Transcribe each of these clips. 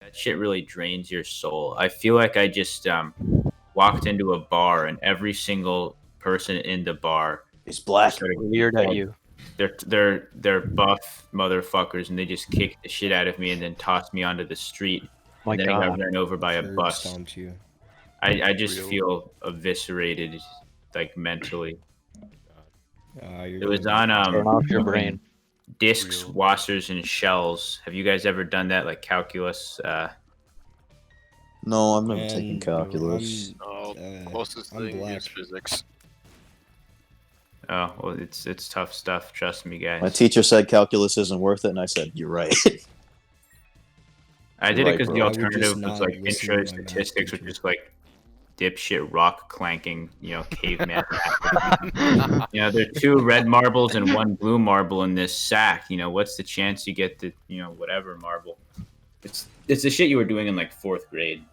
that shit really drains your soul. I feel like I just walked into a bar and every single person in the bar It's black. Weird at you. They're buff motherfuckers, and they just kicked the shit out of me and then tossed me onto the street. My and then I got God. run over by a Curb bus. stomped you. I just Real. feel eviscerated, like mentally. You're It was doing on Turn off your brain. discs, Real. washers, and shells. Have you guys ever done that, like calculus? No, I've never Man, taken calculus. No, closest I'm thing black. is physics. Oh, well, it's tough stuff. Trust me, guys. My teacher said calculus isn't worth it, and I said, "You're right." I did it Right, because bro. the I would just alternative was not like listen intro to my math statistics, which teacher. is like dipshit rock clanking, caveman. There are 2 red marbles and 1 blue marble in this sack. What's the chance you get the whatever marble? It's the shit you were doing in like 4th grade.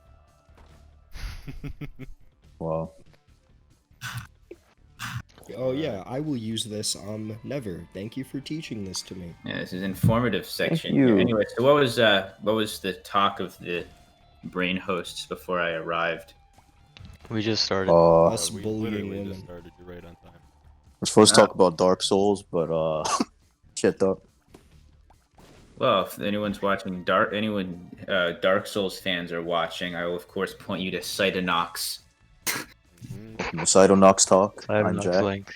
Wow. Oh yeah, I will use this. Never. Thank you for teaching this to me. Yeah, this is informative section. you. Anyway, so what was the talk of the brain hosts before I arrived? We just started. Us We bullying literally women. just started. You're right on time. We're supposed to talk about Dark Souls, but shit though. Well, if anyone's watching, Dark Souls fans are watching, I will of course point you to Cytonox. Cytonox talk. I'm Cytonox Jack. link.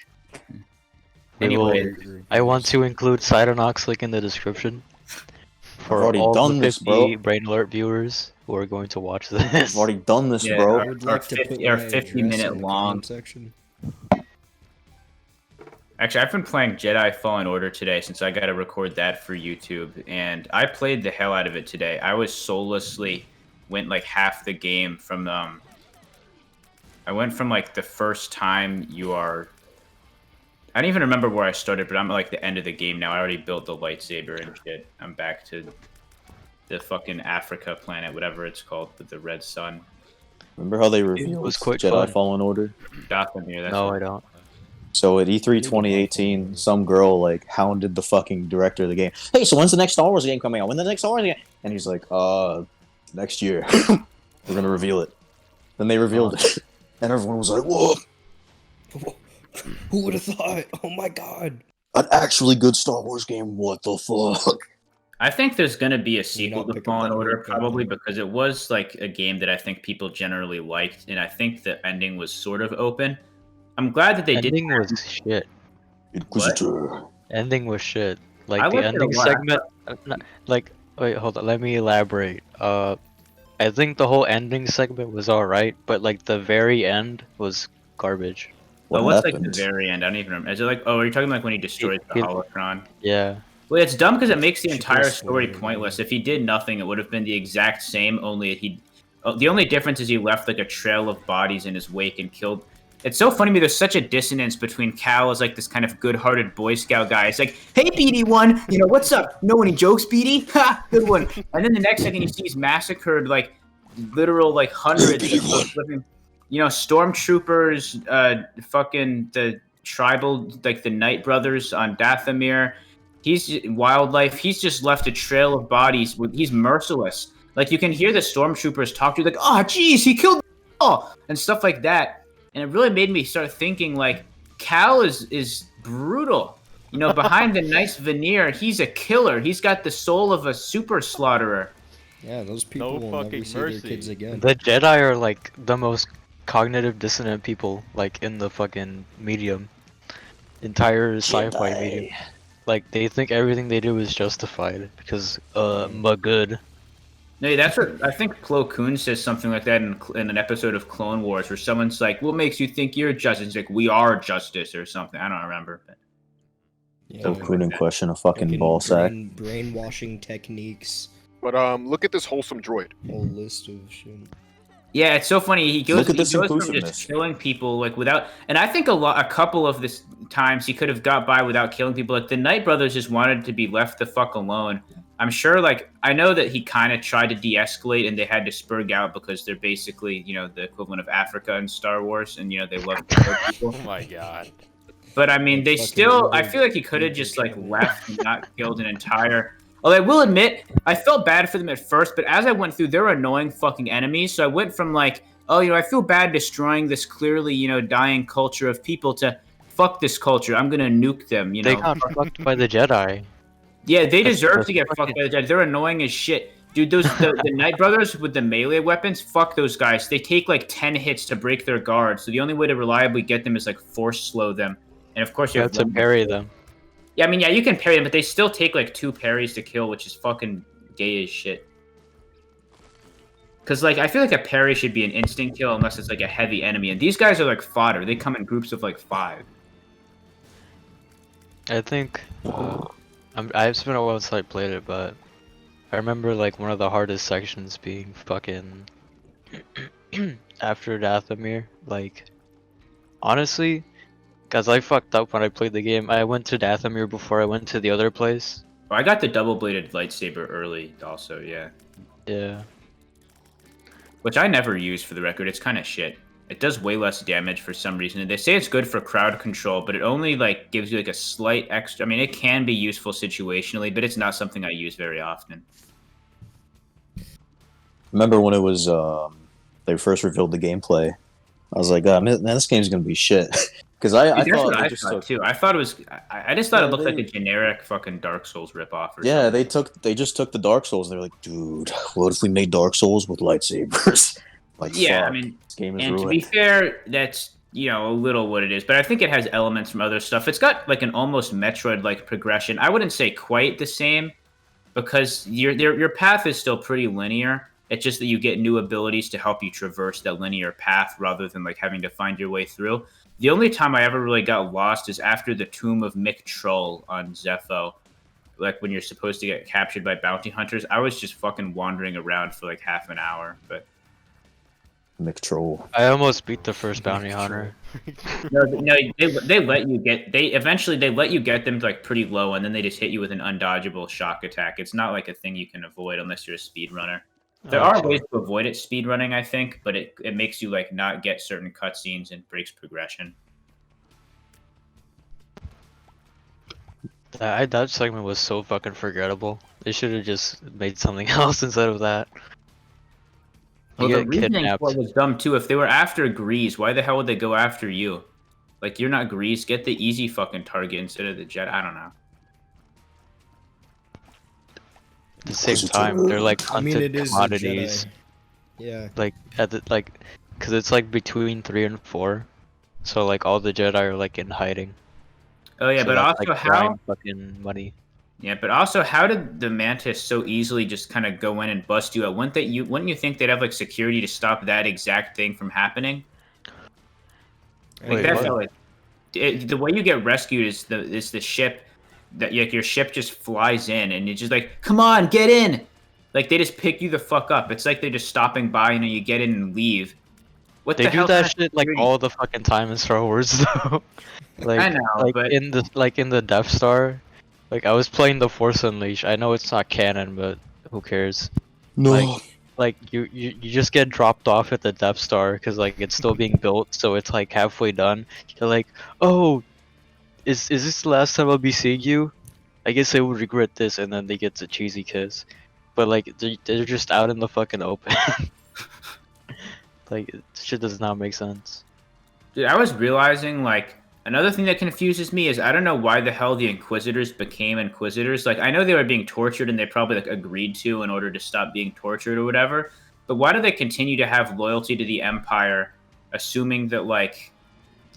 Anyway, I want to include Cytonox link in the description for already all done the this, 50 bro. Brain Alert viewers who are going to watch this. I've already done this, Yeah, bro. I would Our like to put 50 my our address 50-minute in the long. comment section. Actually, I've been playing Jedi Fallen Order today since I got to record that for YouTube, and I played the hell out of it today. I was soullessly went like half the game from I went from like the first time you are. I don't even remember where I started, but I'm at like the end of the game now. I already built the lightsaber and shit. I'm back to the fucking Africa planet, whatever it's called, with the red sun. Remember how they revealed was quite Jedi fun. Fallen Order? Dathomir, that's No, what- I don't. So at E3 2018, some girl like hounded the fucking director of the game. Hey, so when's the next Star Wars game coming out? When's the next Star Wars game? And he's like, next year. We're gonna reveal it. Then they revealed it, and everyone was like, whoa, Who would have thought? Oh my god. an actually good Star Wars game. What the fuck? I think there's going to be a sequel not to pick up Fallen that Order, word, probably Goblin? because it was like a game that I think people generally liked, and I think the ending was sort of open. I'm glad that they Ending didn't. was shit. Inquisitor. Ending was shit. I Like the liked it a ending lot. segment. Like, wait, hold on. Let me elaborate. I think the whole ending segment was alright, but like the very end was garbage. But What what's like happened? the very end? I don't even remember. Is it like, oh, are you talking like when he destroys the It- holocron? Yeah. Well, it's dumb because it makes the Should entire go story spoiler, pointless. man. If he did nothing, it would have been the exact same. Only the only difference is he left like a trail of bodies in his wake and killed. It's so funny to me. There's such a dissonance between Cal as like this kind of good-hearted Boy Scout guy. It's like, hey, BD1, what's up? Know any jokes, BD? Ha, good one. And then the next second you see he's massacred like literal like hundreds of living, stormtroopers, fucking the tribal like the Night Brothers on Dathomir. He's wildlife. He's just left a trail of bodies. He's merciless. Like you can hear the stormtroopers talk to you like, oh, geez, he killed all and stuff like that. And it really made me start thinking like Cal is brutal. Behind the nice veneer, he's a killer. He's got the soul of a super slaughterer. Yeah, those people will fucking never see mercy. their kids again. The Jedi are like the most cognitive dissonant people like in the fucking medium. Entire sci-fi Jedi. medium. Like they think everything they do is justified because my good. No, that's what I think. Plo Koon says something like that in an episode of Clone Wars, where someone's like, "What makes you think you're justice?" He's like, "We are justice," or something. I don't remember. But Yeah, So couldn't question a fucking ball sack. brainwashing techniques. But look at this wholesome droid. Whole list of shit. yeah, it's so funny. He goes, Look at he this goes from inclusiveness. just killing people like without, and I think a couple of this times he could have got by without killing people. Like the Night Brothers just wanted to be left the fuck alone. I'm sure, like, I know that he kind of tried to de-escalate and they had to spurg out because they're basically, the equivalent of Africa in Star Wars and, they love to kill people. Oh my god. But, I mean, they Fucking still, I Uber- feel like he could have Uber just, like, channel. left and not killed an entire Although I will admit, I felt bad for them at first, but as I went through, they're annoying fucking enemies. So I went from like, oh, I feel bad destroying this clearly, dying culture of people to fuck this culture. I'm gonna nuke them. They got fucked by the Jedi. Yeah, they That's deserve the to get fucking- fucked by the Jedi. They're annoying as shit. Dude, the Night Brothers with the melee weapons, fuck those guys. They take like 10 hits to break their guard, so the only way to reliably get them is like force slow them. And of course You have to parry them. Yeah, I mean, yeah, you can parry them, but they still take like 2 parries to kill, which is fucking gay as shit. Because like I feel like a parry should be an instant kill unless it's like a heavy enemy, and these guys are like fodder. They come in groups of like 5. I think it's been a while since I played it, but I remember like one of the hardest sections being fucking after Dathomir. Like, honestly, cause I fucked up when I played the game. I went to Dathomir before I went to the other place. Oh, I got the double-bladed lightsaber early, also, yeah. Yeah. Which I never use, for the record. It's kind of shit. It does way less damage for some reason. They say it's good for crowd control, but it only like gives you like a slight extra. I mean, it can be useful situationally, but it's not something I use very often. Remember when it was they first revealed the gameplay? I was like, man, this game's gonna be shit. Because I Dude, that's thought what they I just thought took, too. I thought it was. I just thought Yeah, it looked like they- a generic fucking Dark Souls ripoff. Or yeah, something. they just took the Dark Souls and they were like, dude, what if we made Dark Souls with lightsabers? Like, Yeah, I fuck, mean, this game is and to ruined. be fair, that's a little what it is, but I think it has elements from other stuff. It's got like an almost Metroid-like progression. I wouldn't say quite the same, because your path is still pretty linear. It's just that you get new abilities to help you traverse that linear path rather than like having to find your way through. The only time I ever really got lost is after the Tomb of Mick Trull on Zepho. Like when you're supposed to get captured by bounty hunters, I was just fucking wandering around for like half an hour. But McTroll. I almost beat the first bounty hunter. no, they let you get eventually let you get them to like pretty low, and then they just hit you with an undodgeable shock attack. It's not like a thing you can avoid unless you're a speedrunner. There are Okay. ways to avoid it speedrunning, I think, but it makes you like not get certain cutscenes and breaks progression. That segment was so fucking forgettable. They should have just made something else instead of that. You Well, the get reasoning kidnapped. for it was dumb too. If they were after Grease, why the hell would they go after you? Like, you're not Grease. Get the easy fucking target instead of the jet. I don't know. At the same Because it's time, they're like I mean, hunted it is a commodities. Jedi. Yeah. Like cause it's like between 3 and 4, so like all the Jedi are like in hiding. Oh yeah, So but that's, also like, how? grind fucking money. Yeah, but also how did the Mantis so easily just kind of go in and bust you out? Wouldn't you think they'd have like security to stop that exact thing from happening? Like Wait, that what? felt like the way you get rescued is the ship that like your ship just flies in and it's just like, come on, get in. Like they just pick you the fuck up. It's like they're just stopping by and then you get in and leave. What They the do hell that kind of shit like security? all the fucking time in Star Wars though. Like I know, like but in the Death Star, like I was playing the Force Unleashed. I know it's not canon, but who cares? No. Like you just get dropped off at the Death Star because like it's still being built, so it's like halfway done. You're like, oh, is this the last time I'll be seeing you? I guess I would regret this, and then they get the cheesy kiss. But like they're just out in the fucking open. Like shit does not make sense. dude, I was realizing like another thing that confuses me is I don't know why the hell the Inquisitors became Inquisitors. Like I know they were being tortured and they probably like agreed to in order to stop being tortured or whatever. But why do they continue to have loyalty to the Empire, assuming that like,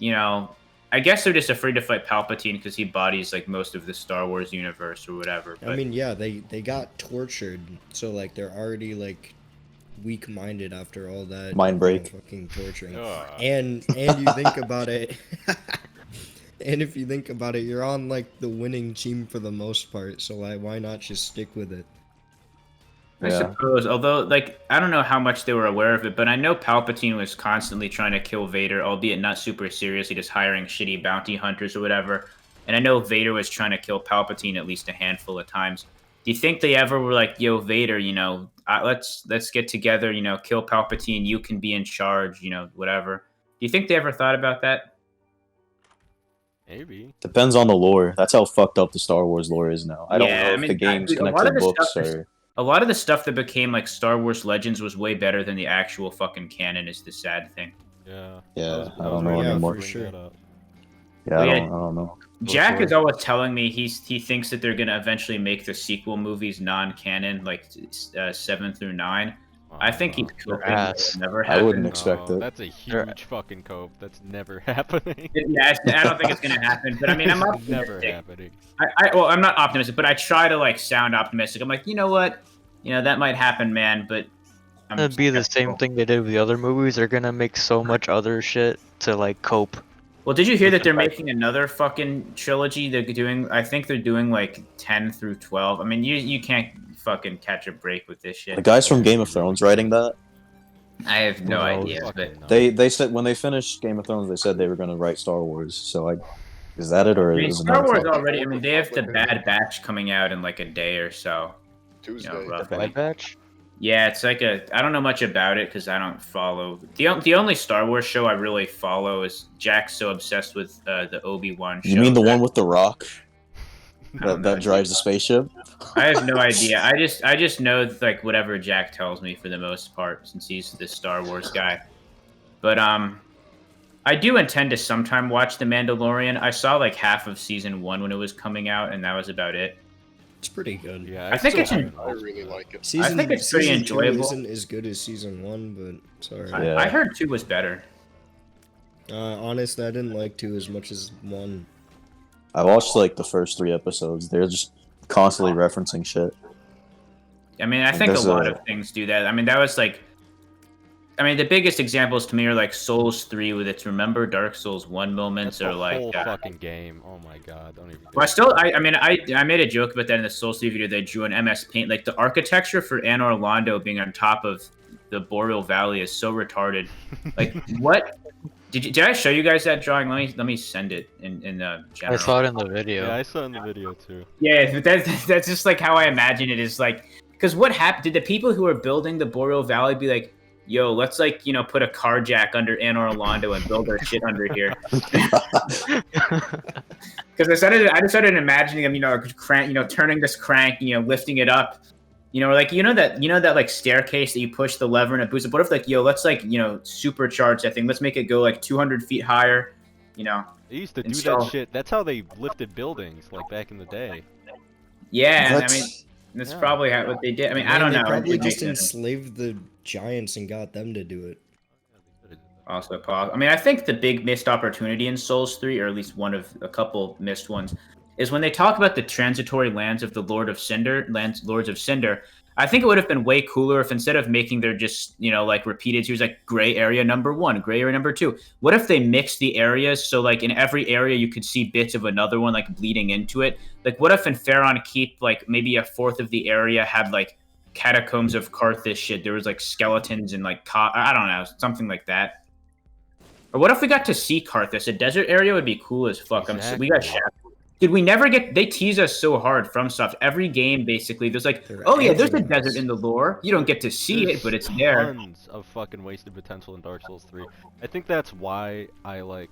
I guess they're just afraid to fight Palpatine because he bodies like most of the Star Wars universe or whatever. But I mean, yeah, they got tortured, so like they're already like weak-minded after all that Mind break. fucking torturing. Ugh. And you think about it, and if you think about it, you're on like the winning team for the most part. So like, why not just stick with it? I Yeah. suppose, although, like, I don't know how much they were aware of it, but I know Palpatine was constantly trying to kill Vader, albeit not super seriously, just hiring shitty bounty hunters or whatever. And I know Vader was trying to kill Palpatine at least a handful of times. Do you think they ever were like, yo, Vader, let's get together, kill Palpatine, you can be in charge, whatever. Do you think they ever thought about that? I Maybe. Depends on the lore. That's how fucked up the Star Wars lore is now. I don't Yeah, know I if mean, the games dude, a connect lot to of the books stuff is- or. A lot of the stuff that became like Star Wars Legends was way better than the actual fucking canon. Is the sad thing. Yeah. Yeah, I don't know Yeah, anymore. for sure. Yeah, Well, I yeah. don't know. Jack is always telling me he thinks that they're gonna eventually make the sequel movies non-canon, like 7 through 9. I think he's coping. Ass. It'll never I wouldn't happen. expect No, it. that's a huge fucking cope. That's never happening. Yeah, I don't think it's gonna happen. But I mean, I'm It's never optimistic. happening. Well, I'm not optimistic, but I try to like sound optimistic. I'm like, you know what, that might happen, man. But I'm It'd be the same skeptical. thing they did with the other movies. They're gonna make so much other shit to like cope. Well, did you hear with that the they're fact- making another fucking trilogy? They're doing. I think they're doing like 10 through 12. I mean, you can't fucking catch a break with this shit. The guys from Game of Thrones writing that, I have no Who knows? idea, but Fucking no. they said when they finished Game of Thrones, they said they were going to write Star Wars. So is that it or I mean, is it Star another Wars thought? already. I mean, they have the Bad Batch coming out in like a day or so. Tuesday. roughly. Bad Batch? Yeah, it's like I don't know much about it because I don't follow the only Star Wars show I really follow is Jack's so obsessed with the Obi-Wan show. You mean the one with the Rock I don't know. that drives the spaceship? I have no idea. I just know like whatever Jack tells me for the most part since he's the Star Wars guy. But I do intend to sometime watch The Mandalorian. I saw like half of season 1 when it was coming out, and that was about it. It's pretty good. Yeah, I think still it's haven't I watched really it. like it. Season, think it's pretty season 2 enjoyable. isn't as good as season 1, but it's alright. Yeah. I heard 2 was better. Honestly, I didn't like 2 as much as 1. I watched like the first 3 episodes. They're just constantly referencing shit. I mean, I think a There's lot a- of things do that. I mean, that was like, the biggest examples to me are like Souls 3 with its Remember Dark Souls 1 moments, That's or the like. whole fucking game. Oh my god, don't even. do Well, it. I made a joke about that in the Souls 3 video. They drew an MS Paint, like the architecture for Anor Londo being on top of the Boreal Valley is so retarded. Like, what? Did I show you guys that drawing? Let me send it in general. I saw it in the video. Yeah, I saw it in the video too. Yeah, but that's just like how I imagine it is like. Because what happened? Did the people who are building the Boreal Valley be like, yo, let's like put a car jack under Anor Londo and build our shit under here? Because I just started imagining them, crank, turning this crank, lifting it up, or like that like staircase that you push the lever and it boosts up. What if like, let's like supercharge that thing? Let's make it go like 200 feet higher, They used to do Install- that shit. That's how they lifted buildings, like back in the day. Yeah, and That's- I mean that's Yeah. probably what they did. I mean, I Man, don't they know. probably It makes just sense. enslaved the giants and got them to do it. Also, I mean, I think the big missed opportunity in Souls 3, or at least one of a couple missed ones, is when they talk about the transitory lands of the Lords of Cinder. I think it would have been way cooler if instead of making their just, like repeated series like gray area number 1, gray area number 2, what if they mixed the areas so like in every area you could see bits of another one like bleeding into it? Like what if in Pharaon Keep like maybe a fourth of the area had like catacombs of Carthage shit? There was like skeletons and like I don't know, something like that. Or what if we got to see Carthage? A desert area would be cool as fuck. We got Exactly. Dude, we never get. They tease us so hard from stuff. Every game, basically, there's like, They're oh yeah, there's a edging us. desert in the lore. You don't get to see There's it, but it's there. Tons of fucking wasted potential in Dark Souls 3. I think that's why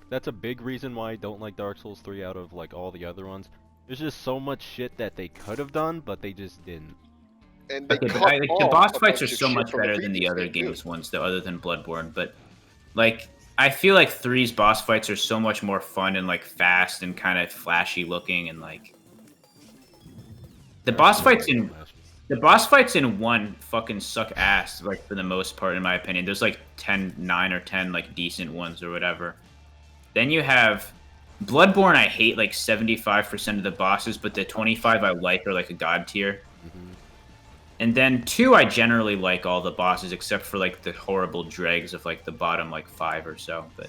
that's a big reason why I don't like Dark Souls 3 out of like all the other ones. There's just so much shit that they could have done, but they just didn't. And they Okay, but cut the off boss a fights bunch are of so shit much from better than the previous other game, too. games ones, though, other than Bloodborne. But like, I feel like 3's boss fights are so much more fun and like fast and kind of flashy looking, and like the boss fights in 1 fucking suck ass, like for the most part, in my opinion. There's like 9 or 10 like decent ones or whatever. Then you have Bloodborne. I hate like 75% of the bosses, but the 25 I like are like a god tier. Mhm. And then 2, I generally like all the bosses except for like the horrible dregs of like the bottom like 5 or so. But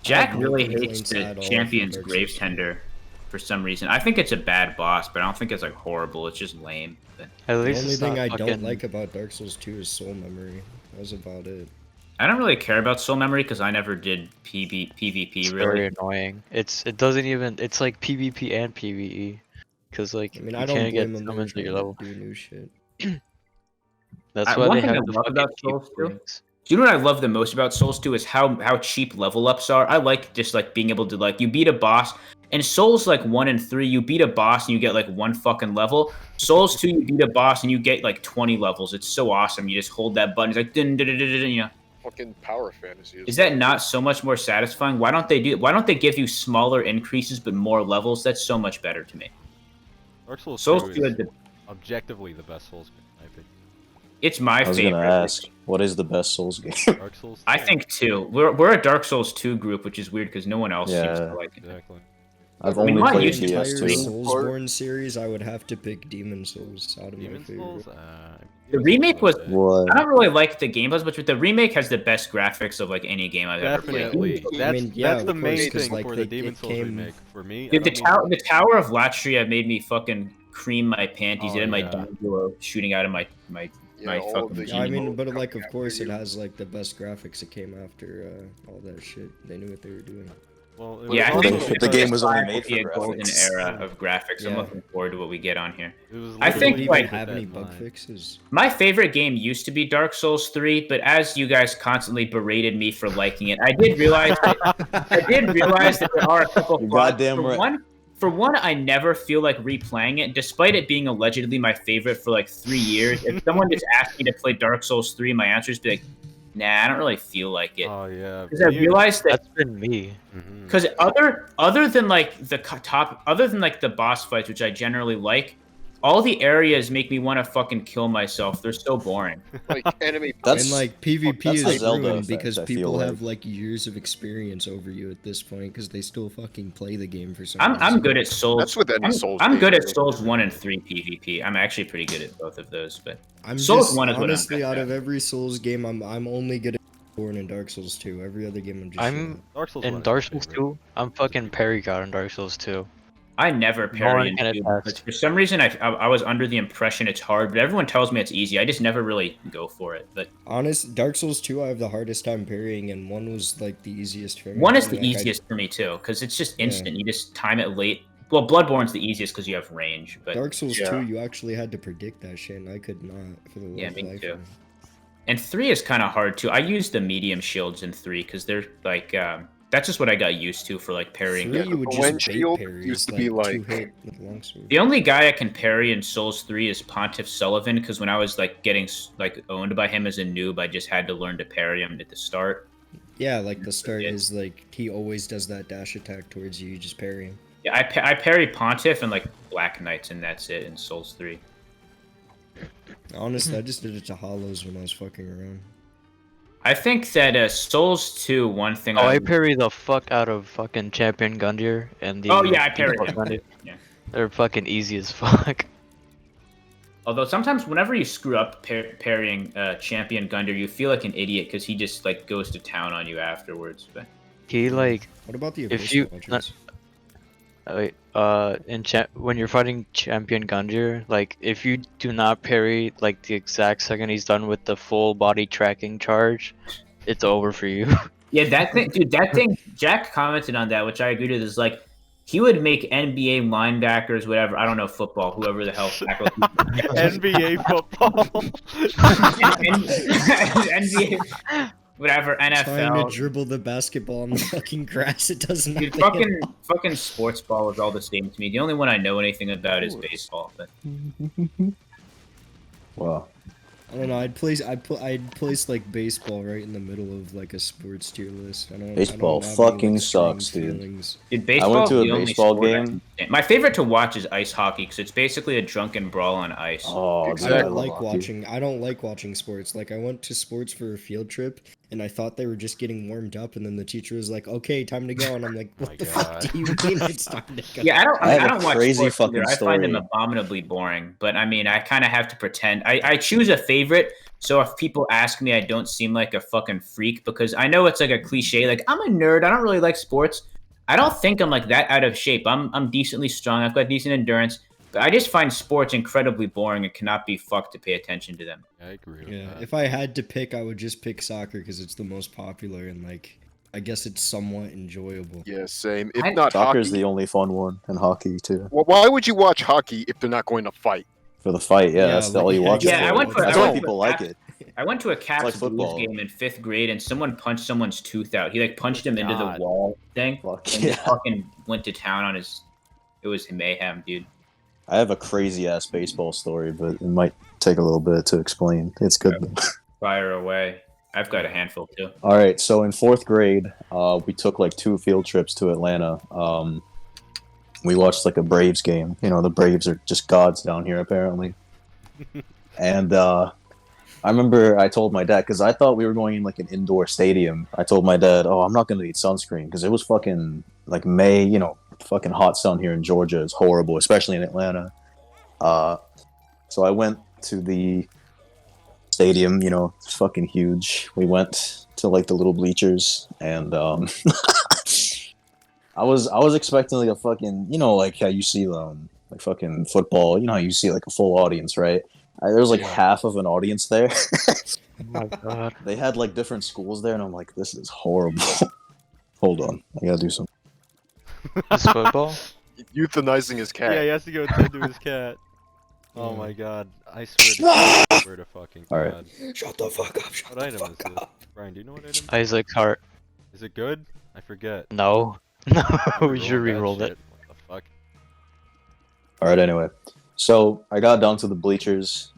Jack no really complaints hates the at all Champion's for Dark Grave Souls. Tender for some reason. I think it's a bad boss, but I don't think it's like horrible. It's just lame. But At The least only it's thing not I fucking... don't like about Dark Souls 2 is soul memory. That was about it. I don't really care about soul memory because I never did PvP It's really. very annoying. It doesn't even. It's like PvP and PvE, because like I mean, you I don't can't get blame them. They're summons to trying your to level. do new shit. That's I- why one they thing have I the love fucking about keep Souls too- rings. you know what I love the most about Souls 2 is how cheap level ups are. I like just like being able to like you beat a boss. In Souls like 1 and 3, you beat a boss and you get like 1 fucking level. Souls 2, you beat a boss and you get like 20 levels. It's so awesome. You just hold that button. It's like dun, dun, dun, dun, dun, you know. Fucking power fantasy. Is that not so much more satisfying? Why don't they give you smaller increases but more levels? That's so much better to me. Dark Souls Souls 2 2 is had the, objectively the best Souls game, I think. it's my I was favorite. gonna ask, what is the best Souls game? Dark Souls 2. I think 2. We're a Dark Souls 2 group, which is weird because no one else seems Yeah. to like it. Exactly. I've I mean, only mine played used to be entire PS2. Soulsborne series, I would have to pick Demon Souls out of Demon my favorite. Souls? The remake was- What? I don't really like the gameplay much, but the remake has the best graphics of like any game I've ever played. Definitely. I That's, mean, yeah, that's the of main course, 'cause, thing like, for the it Demon Souls came- remake. For me, Dude, I don't mean- the Tower of Latria made me fucking cream my panties. Oh, It had my yeah. Danguro shooting out of my Yeah, all fucking. the Yeah, I mean, evil but like, come of course, it after you. has like the best graphics. It came after all that shit. They knew what they were doing. Well, it Yeah, I was think also the because game was only Will made be for a golden graphics. era of graphics. I'm Yeah. looking forward to what we get on here. it was I think, literally Don't like- even with have that any in bug mind. fixes. My favorite game used to be Dark Souls 3, but as you guys constantly berated me for liking it, I did realize that there are a couple You're flaws. goddamn right. For one, I never feel like replaying it, despite it being allegedly my favorite for like 3 years. If someone just asked me to play Dark Souls 3, my answer is be like, nah, I don't really feel like it. Oh yeah. Because I realized that That's been me. Mhm. because other than like other than like the boss fights, which I generally like, all the areas make me want to fucking kill myself. They're so boring. Like enemy. That's- And like PvP that's the is Zelda ruined effect, because I feel people like. have like years of experience over you at this point because they still fucking play the game for some I'm reason. good at Souls. That's with any Souls I'm game, good at really. Souls 1 and 3 PvP. I'm actually pretty good at both of those, but I'm Souls just 1 is what I'm honestly best out at. of every Souls game, I'm only good at Born and Dark Souls 2. Every other game I'm just. I'm Dark Souls 1 in is Dark my Souls favorite. 2. I'm fucking parry god in Dark Souls 2. I never parry Nolan in can 2. attest. But for some reason, I was under the impression it's hard, but everyone tells me it's easy. I just never really go for it. But Honest, Dark Souls 2, I have the hardest time parrying, and 1 was like the easiest for me. 1 is the Like, I- easiest for me too, because it's just instant. You just time it late. Well, Bloodborne's the easiest because you have range, but Dark Souls yeah. 2, you actually had to predict that shit, and I could not for the Yeah, love me of life. too. And 3 is kind of hard too. I use the medium shields in 3 because they're like that's just what I got used to for like parrying. 3, you would the just wind bait shield parries, used to be like- 2-hit with longsword. The only guy I can parry in Souls 3 is Pontiff Sullivan because when I was like getting like owned by him as a noob, I just had to learn to parry him at the start. Yeah, like the start Yeah. is like he always does that dash attack towards you. You just parry him. Yeah, I parry Pontiff and like Black Knights, and that's it in Souls 3. Honestly, I just did it to hollows when I was fucking around. I think that Souls 2, one thing. Oh, I parry the fuck out of fucking Champion Gundyr and the. Oh, yeah, I parried default him. Gundyr. Yeah. They're fucking easy as fuck. Although sometimes whenever you screw up parrying Champion Gundyr, you feel like an idiot because he just like goes to town on you afterwards. But He like What about the If abyss you- launchers? wait, when you're fighting Champion Gundyr, like if you do not parry like the exact second he's done with the full body tracking charge, it's over for you. yeah, that thing, dude, that thing. Jack commented on that, which I agree with. Is like he would make NBA linebackers, whatever. I don't know football, whoever the hell tackles. NBA football. NBA, whatever, Trying to NFL. dribble the basketball on the fucking grass, it doesn't. Dude, fucking sports ball is all the same to me. The only one I know anything about is baseball. But Wow. I don't know. I'd place like baseball right in the middle of like a sports tier list. Baseball I don't have fucking any, like, strong sucks, dude. feelings. dude, baseball. I went to a the only baseball sport I game. can- My favorite to watch is ice hockey because it's basically a drunken brawl on ice. Oh, dude, Exactly. I I don't love like hockey. watching. I don't like watching sports. Like I went to sports for a field trip, and I thought they were just getting warmed up, and then the teacher was like, "Okay, time to go," and I'm like, My "What the God. fuck do you mean it's time to go?" Yeah, I have I a don't watch crazy sports either. fucking I find them story. abominably boring. But I mean, I kind of have to pretend. I choose a favorite, so if people ask me, I don't seem like a fucking freak because I know it's like a cliche. Like I'm a nerd. I don't really like sports. I don't think I'm like that out of shape. I'm decently strong. I've got decent endurance. But I just find sports incredibly boring and cannot be fucked to pay attention to them. I agree with Yeah, that. if I had to pick, I would just pick soccer because it's the most popular and like I guess it's somewhat enjoyable. Yeah, same. If I- not Soccer's hockey. the only fun one, and hockey too. Well, why would you watch hockey if they're not going to fight? For the fight, yeah, Yeah, that's like, all you yeah, watch. yeah, it I for. went for- That's I why went people for like that. it. I went to a Caps like Blues football. game in 5th grade, and someone punched someone's tooth out. He like punched him into the God. wall thing, Fuck and yeah. he fucking went to town on his. It was mayhem, dude. I have a crazy ass baseball story, but it might take a little bit to explain. It's good. Okay. Fire away. I've got a handful too. All right, so in 4th grade, we took like 2 field trips to Atlanta. We watched like a Braves game. You know, the Braves are just gods down here apparently. And I remember I told my dad, because I thought we were going in like an indoor stadium. I told my dad, "Oh, I'm not gonna need sunscreen," because it was fucking like May. You know, fucking hot sun here in Georgia is horrible, especially in Atlanta. So I went to the stadium. You know, it's fucking huge. We went to like the little bleachers, and I was expecting like a fucking, you know, like how you see like fucking football. You know how you see like a full audience, right? There was like half of an audience there. Oh my god. They had like different schools there, and I'm like, this is horrible. Hold on, I gotta do something. This football? Euthanizing his cat. Yeah, he has to go tend to his cat. Oh my god. I swear to fucking All right. god. Shut the fuck up. Shut What the item is fuck this? up. Brian, do you know what item? Isaac's heart. Is it good? I forget. No. No, we Reroll should that re-roll shit. it. What the fuck? All right. Anyway, so I got down to the bleachers.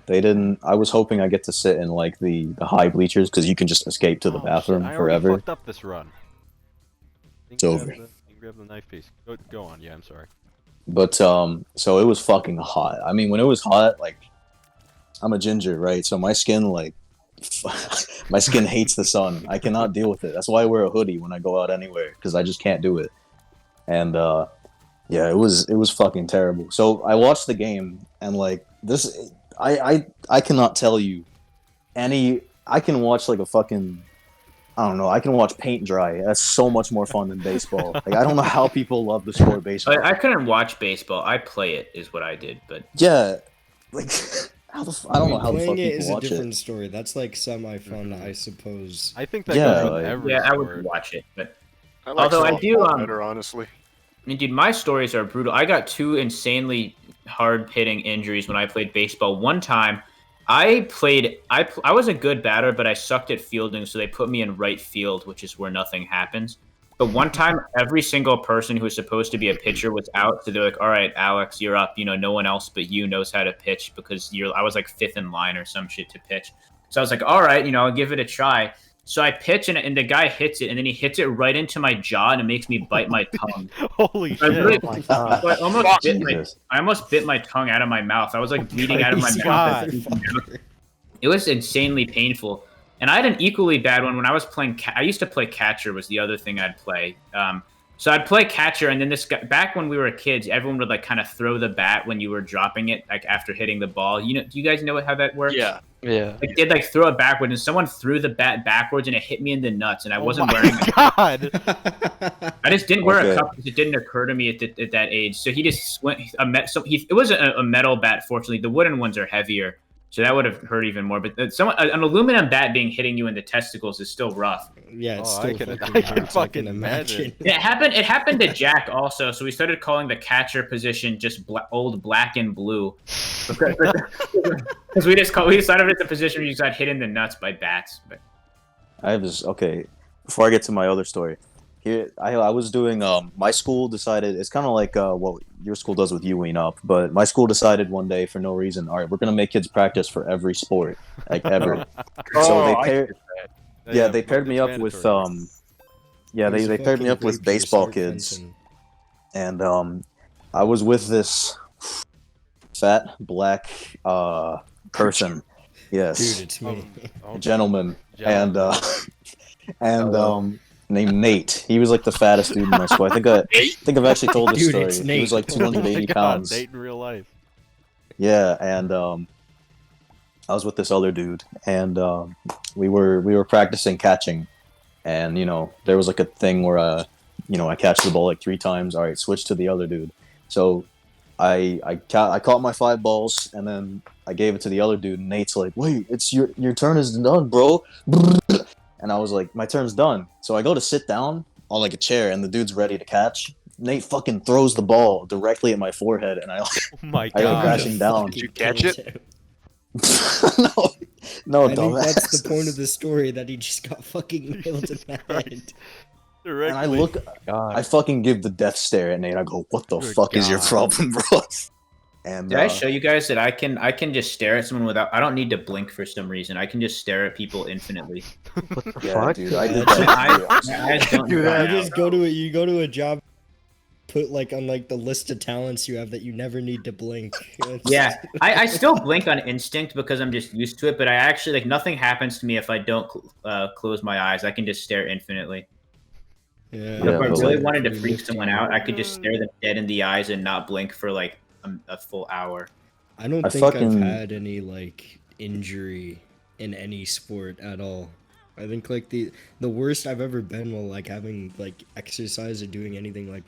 They didn't. I was hoping I get to sit in like the high bleachers because you can just escape to the Oh, shit, bathroom I already forever. fucked up this run. It's over. You can grab the knife piece. Go on. Yeah, I'm sorry. But so it was fucking hot. I mean, when it was hot, like I'm a ginger, right? So my skin like my skin hates the sun. I cannot deal with it. That's why I wear a hoodie when I go out anywhere because I just can't do it. And yeah, it was fucking terrible. So I watched the game and like this, I cannot tell you any. I can watch like a fucking. I don't know. I can watch paint dry. That's so much more fun than baseball. Like I don't know how people love the sport of baseball. I couldn't watch baseball. I play it is what I did, but Yeah, like I don't know how the fuck Playing it people is a watch different it. story. That's like semi-fun, I suppose. I think that Yeah, goes with like- every yeah, I sport. would watch it. But I like Although I do, softball better, honestly. I mean, dude, my stories are brutal. I got 2 insanely hard-hitting injuries when I played baseball. One time, I was a good batter, but I sucked at fielding, so they put me in right field, which is where nothing happens. But one time, every single person who was supposed to be a pitcher was out, so they're like, "All right, Alex, you're up. You know, no one else but you knows how to pitch because I was like 5th in line or some shit to pitch." So I was like, "All right, you know, I'll give it a try." So I pitch, and the guy hits it, and then he hits it right into my jaw, and it makes me bite my tongue. Holy I really- shit! Oh my god. So Jesus. I almost bit my tongue out of my mouth. I was like bleeding out of my Crazy mouth. motherfucker. It was insanely painful. And I had an equally bad one when I was playing. I used to play catcher was the other thing I'd play. So I'd play catcher, and then this guy, back when we were kids, everyone would like kind of throw the bat when you were dropping it, like after hitting the ball. You know, do you guys know how that works? Yeah. Yeah. Like they'd like throw it backwards, and someone threw the bat backwards, and it hit me in the nuts, and I wasn't oh wearing. my god! I just didn't wear a Okay. cup because it didn't occur to me at that age. So he just went it was a metal bat. Fortunately, the wooden ones are heavier, so that would have hurt even more. But an aluminum bat being hitting you in the testicles is still rough. Yeah, it's Oh, still I can fucking fucking imagine. And it happened to Jack also. So we started calling the catcher position just old black and blue, because we decided it's a position where you got hit in the nuts by bats. But I have this. Okay, before I get to my other story, here I was doing. My school decided it's kind of like what your school does with Ewing up, but my school decided one day for no reason. All right, we're gonna make kids practice for every sport, like ever. So they paired. Yeah, they paired me up with Yeah, He's they paired me up fucking with raped baseball start kids, fencing. and I was with this fat black person. Yes, Dude, it's me. a gentleman, and Gentleman. named Nate. He was like the fattest dude in my school. I think I've actually told this Dude, story. it's He was like Nate. 280 Oh my God, pounds. Nate in real life. Yeah, and I was with this other dude, and we were practicing catching, and you know there was like a thing where I catch the ball like 3 times. All right, switch to the other dude. So I caught my 5 balls, and then I gave it to the other dude. And Nate's like, "Wait, it's your turn is done, bro." And I was like, "My turn's done." So I go to sit down on like a chair, and the dude's ready to catch. Nate fucking throws the ball directly at my forehead, and I Oh my I go god. crashing down. Did you catch it? no, No, I think that's the dumbass. point of the story, that he just got fucking nailed in the head. Directly. And I look, God. I fucking give the death stare at Nate. I go, "What the Good fuck is your God. problem, bro?" And Did I show you guys that I can just stare at someone without? I don't need to blink for some reason. I can just stare at people infinitely. What the yeah, fuck? dude, I did My that. My eyes don't Do dry that. You out. just go to a job, put like on like the list of talents you have that you never need to blink. It's- Yeah, I still blink on instinct because I'm just used to it. But I actually like nothing happens to me if I don't close my eyes. I can just stare infinitely. Yeah, If I but, really like, wanted to pretty freak nifty. someone out, I could just stare them dead in the eyes and not blink for like a full hour. I don't I think I've fucking- had any like injury in any sport at all. I think like the worst I've ever been while like having like exercise or doing anything like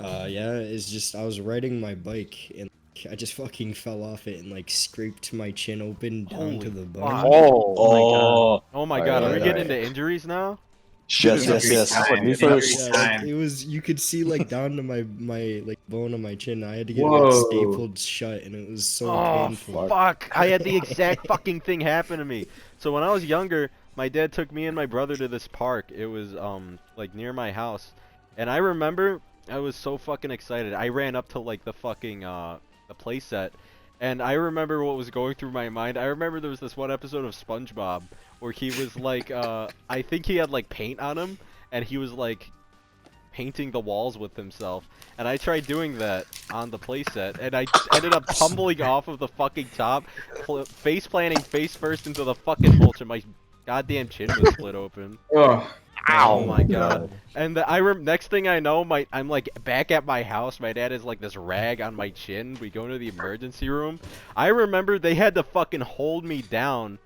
is just I was riding my bike and I just fucking fell off it and like scraped my chin open down Holy to the bone. fuck. Oh, Oh my Alright, god, are we alright, getting alright. into injuries now? yes. Time. Me first. Yeah, like, it was you could see like down to my like bone on my chin. I had to get it Whoa. like, stapled shut and it was so Oh painful. fuck! I had the exact fucking thing happen to me. So when I was younger, my dad took me and my brother to this park. It was like near my house, and I remember I was so fucking excited. I ran up to like the fucking the play set, and I remember what was going through my mind. I remember there was this one episode of SpongeBob where he was like I think he had like paint on him, and he was like painting the walls with himself, and I tried doing that on the playset, and I ended up tumbling off of the fucking top, face planting face first into the fucking mulch, and my goddamn chin was split open. Oh, Oh my god! And next thing I know, I'm like back at my house. My dad has like this rag on my chin. We go to the emergency room. I remember they had to fucking hold me down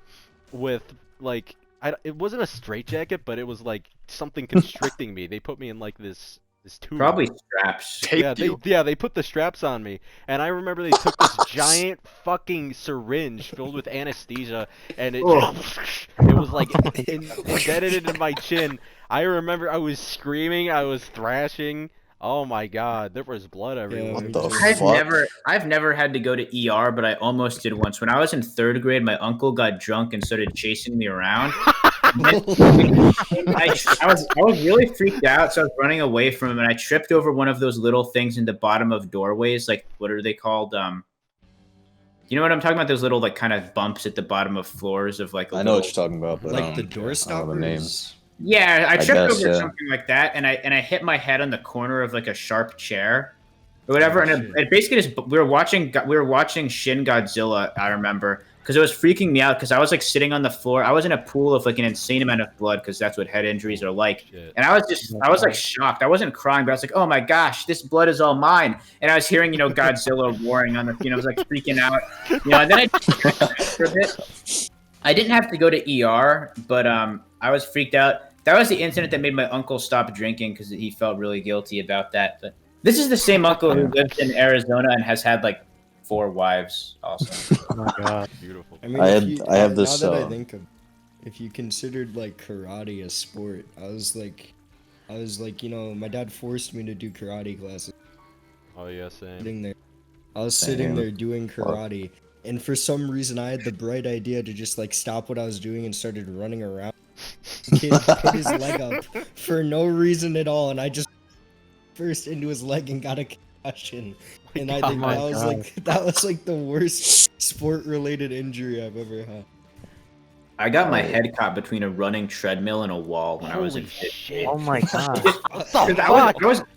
with like it wasn't a straitjacket, but it was like something constricting me. They put me in like this tube. probably straps. Yeah, Taped they you. put the straps on me, and I remember they took this giant fucking syringe filled with anesthesia, and it was like embedded into my chin. I remember I was screaming, I was thrashing. Oh my god, there was blood everywhere. What the I've fuck? I've never had to go to ER, but I almost did once. When I was in 3rd grade, my uncle got drunk and started chasing me around. I was really freaked out, so I was running away from him, and I tripped over one of those little things in the bottom of doorways. Like, what are they called? You know what I'm talking about? Those little like kind of bumps at the bottom of floors of like. I know what you're talking about, but Like the I door don't know the name. stoppers. Yeah, I I tripped guess, over yeah. something like that, and I hit my head on the corner of like a sharp chair, or whatever. Oh, And shit. it basically just we were watching Shin Godzilla. I remember because it was freaking me out because I was like sitting on the floor. I was in a pool of like an insane amount of blood because that's what head injuries are like. Shit. And I was like shocked. I wasn't crying, but I was like, oh my gosh, this blood is all mine. And I was hearing Godzilla roaring on the I was like freaking out. And then I for a bit. I didn't have to go to ER, but I was freaked out. That was the incident that made my uncle stop drinking because he felt really guilty about that. But this is the same uncle who lives in Arizona and has had like 4 wives also. Oh my god. Beautiful. I mean, I if had- you, I have this, Now that I think of, if you considered like karate a sport, I was like, my dad forced me to do karate classes. Oh yeah, same. Sitting there, I was sitting Damn. there doing karate, and for some reason, I had the bright idea to just like stop what I was doing and started running around. Kid put his leg up for no reason at all, and I just first into his leg and got a concussion. And I think God. that was like the worst sport-related injury I've ever had. I got my head caught between a running treadmill and a wall when I was in Holy shit. Oh my god. What the 'Cause fuck?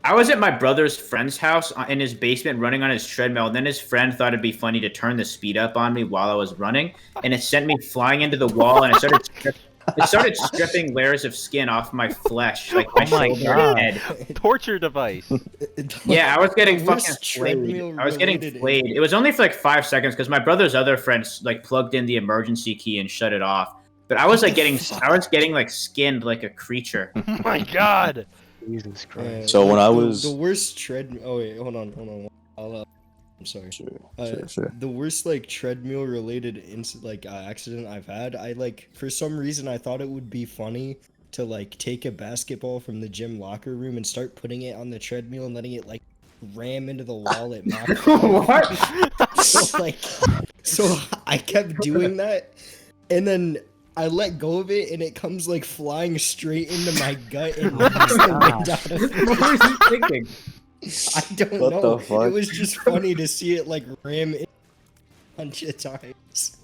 I was at my brother's friend's house in his basement running on his treadmill, and then his friend thought it'd be funny to turn the speed up on me while I was running, and it sent me flying into the wall, and it started stripping layers of skin off my flesh, like my Oh my shoulder God. and head. Torture device. Yeah, I was getting The fucking worst flayed. treadmill I was getting related flayed. It was only for like 5 seconds because my brother's other friends like plugged in the emergency key and shut it off. But I was like I was getting like skinned like a creature. Oh my god. Jesus Christ. So when I the was- worst treadmill. Oh wait, hold on. I'm sorry. Sure. The worst like treadmill related accident I've had. I like for some reason I thought it would be funny to like take a basketball from the gym locker room and start putting it on the treadmill and letting it like ram into the wall at Mach 5. What? So I kept doing that, and then I let go of it, and it comes like flying straight into my gut and knocks the wind out of me. What was he thinking? I don't What know. the fuck? It was just funny to see it like ram in a bunch of times.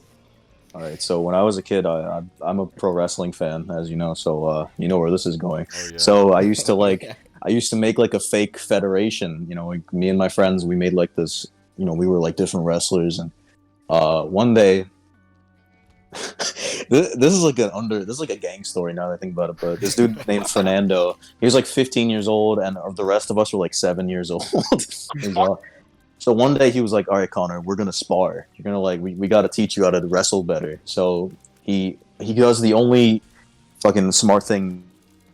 All right, so when I was a kid, I'm a pro wrestling fan, as you know, so you know where this is going. Oh, yeah. So I used to Yeah. I used to make like a fake federation. You know, like, me and my friends, we made like this. You know, we were like different wrestlers, and one day, this is like a gang story now that I think about it. But this dude named Fernando, he was like 15 years old, and the rest of us were like 7 years old. So one day he was like, "All right, Connor, we're gonna spar. You're gonna like we got to teach you how to wrestle better." So he does the only fucking smart thing in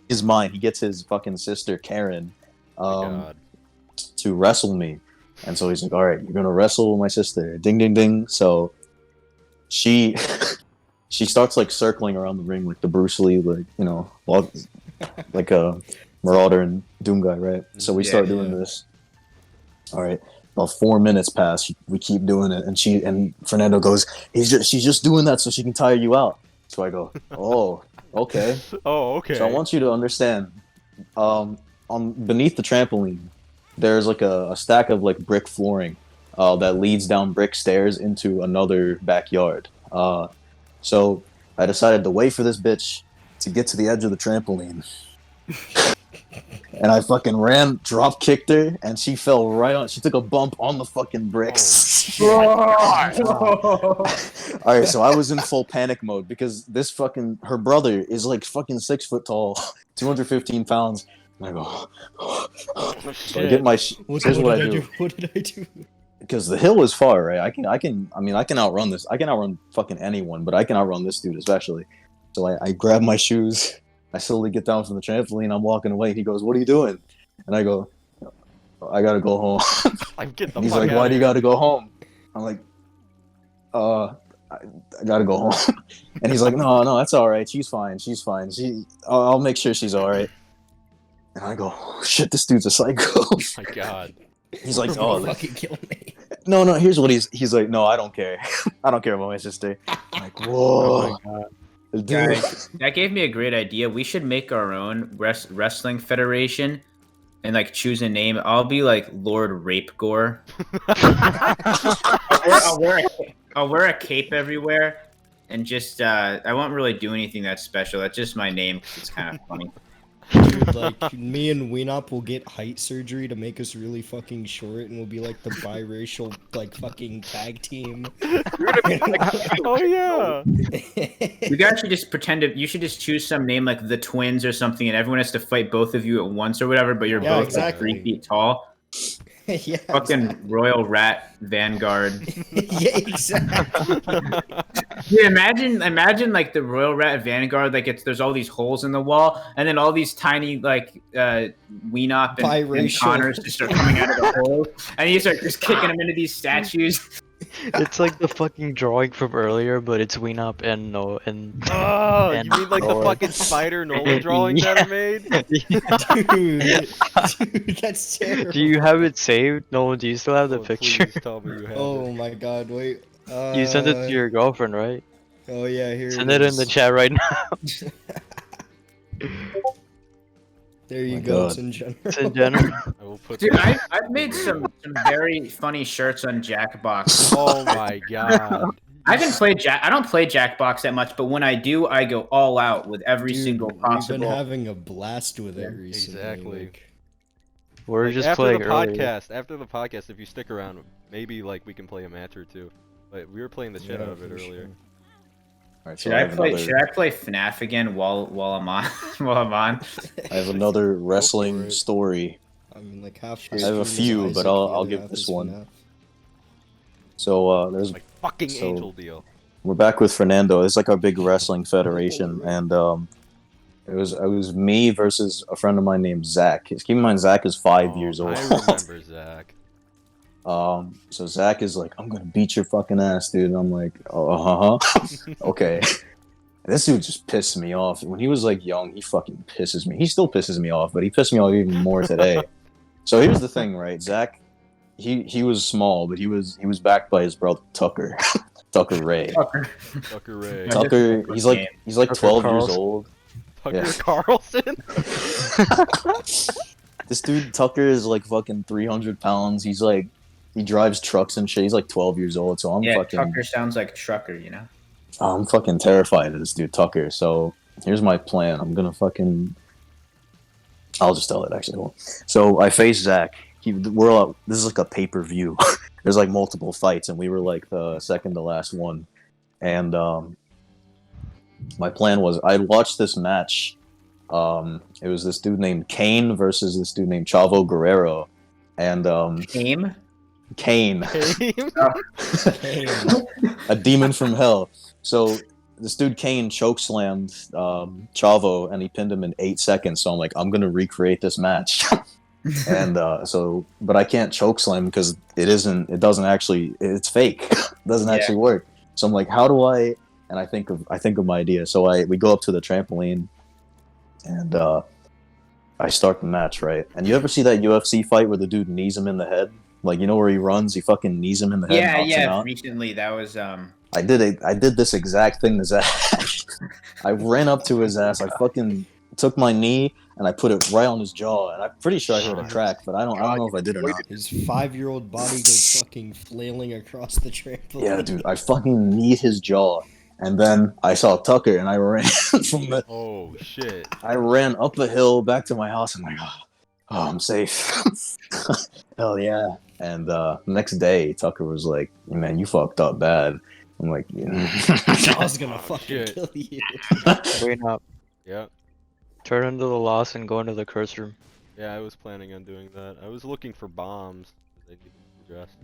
his mind. He gets his fucking sister Karen God. to wrestle me, and so he's like, "All right, you're gonna wrestle my sister." Ding ding ding. So she she starts like circling around the ring like the Bruce Lee, like like a Marauder and Doom guy, right? So we start doing this. All right. About 4 minutes pass. We keep doing it, and Fernando goes, "She's just doing that so she can tire you out." So I go, "Oh, okay." Oh, okay. So I want you to understand. On beneath the trampoline, there's like a stack of like brick flooring that leads down brick stairs into another backyard. So I decided to wait for this bitch to get to the edge of the trampoline. And I fucking ran, drop kicked her, and she fell right on. She took a bump on the fucking bricks. Alright, so I was in full panic mode because this fucking her brother is like fucking 6 foot tall, 215 pounds. And I go, so I get my. Here's what I do. What did I do? Because the hill is far, right? I can outrun this. I can outrun fucking anyone, but I can outrun this dude especially. So I grab my shoes. I slowly get down from the trampoline. I'm walking away. He goes, "What are you doing?" And I go, "I gotta go home." He's like, "Why do you gotta go home?" I'm like, I gotta go home." And he's like, "No, that's all right. She's fine. I'll make sure she's all right." And I go, "Oh, shit, this dude's a psycho." Oh my god. He's like, "Oh, fucking kill me." no. Here's what he's like. "No, I don't care. I don't care about my sister." I'm like, whoa. Oh Guys, that gave me a great idea. We should make our own wrestling federation and like choose a name. I'll be like Lord Rape Gore. I'll wear a cape everywhere and just I won't really do anything that special. That's just my name because it's kind of funny. Dude, like me and Weenop will get height surgery to make us really fucking short, and we'll be like the biracial like fucking tag team. Oh yeah. You guys should just pretend to. You should just choose some name like the Twins or something, and everyone has to fight both of you at once or whatever. But you're both exactly. like 3 feet tall. Yeah, Fucking exactly. Royal Rat Vanguard. Yeah, exactly. Dude, imagine like the Royal Rat Vanguard. Like there's all these holes in the wall, and then all these tiny like Weenop and Biracial. Connors just start coming out of the hole, and you start just kicking them into these statues. It's like the fucking drawing from earlier, but it's Weenop and no and. Oh, you and mean like the Nolan. fucking spider Nolan drawings that I made? Dude, that's terrible. Do you have it saved? Nolan, do you still have the Oh, picture? please tell me you have Oh it. my god, wait. You sent it to your girlfriend, right? Oh yeah, here Send it in the chat right now. There you My go, God. it's in general. It's in general. I will put Dude, that- I've made some very funny shirts on Jackbox. Oh my god. I don't play Jackbox that much, but when I do, I go all out with every Dude, single we've been possible. having a blast with it recently. Exactly. Like, We're Like, just after playing the earlier. after the podcast, if you stick around, maybe like we can play a match or two. But we were playing the shit yeah, out of it for earlier. sure. All right, so Should I play FNAF again while I'm on? while I'm on? I have another for wrestling it. story. I mean, like half. I have a few, but I'll give this one. So there's Like fucking So- angel deal. we're back with Fernando. It's like our big wrestling federation, and it was me versus a friend of mine named Zach. Keep in mind, Zach is 5 years old. I remember Zach. So Zach is like, "I'm gonna beat your fucking ass, dude." And I'm like, "Oh, okay." This dude just pissed me off. When he was like young, he fucking pisses me. He still pisses me off, but he pissed me off even more today. So here's the thing, right? Zach, he was small, but he was backed by his brother Tucker. Tucker Ray. Tucker Ray. Tucker, he's like Tucker 12 years Carlson. old. Tucker yeah. Carlson. This dude Tucker is like fucking 300 pounds. He's like, he drives trucks and shit. He's like 12 years old. So I'm fucking. Tucker sounds like trucker, you know. I'm fucking terrified of this dude Tucker. So here's my plan. I'm gonna fucking. I'll just tell it actually. So I face Zach. We're all. This is like a pay-per-view. There's like multiple fights, and we were like the second to last one. And my plan was I'd watch this match. It was this dude named Kane versus this dude named Chavo Guerrero, and Kane. Kane, a demon from hell. So this dude Kane chokeslammed Chavo, and he pinned him in 8 seconds. So I'm like, I'm gonna recreate this match. And but I can't chokeslam because it doesn't actually, it's fake. It doesn't actually work. So I'm like, how do I? And I think of my idea. So we go up to the trampoline, and I start the match, right? And you ever see that UFC fight where the dude knees him in the head? Like, you know where he runs, he fucking knees him in the head. Yeah, and knocks him out? recently that was I did this exact thing to Zach. I ran up to his ass. I fucking took my knee and I put it right on his jaw. And I'm pretty sure I heard a crack, but I don't know if I did or not. His 5-year-old body goes fucking flailing across the trampoline. Yeah, dude, I fucking kneed his jaw. And then I saw Tucker and I ran from the. Oh shit! I ran up the hill back to my house. I'm like, oh, I'm safe. Hell yeah! And the next day, Tucker was like, "Man, you fucked up bad." I'm like, yeah. I was gonna fucking shit. kill you. Wait up. Yeah, Turn into the loss and go into the curse room. yeah. I was planning on doing that. I was looking for bombs. They needed to be addressed.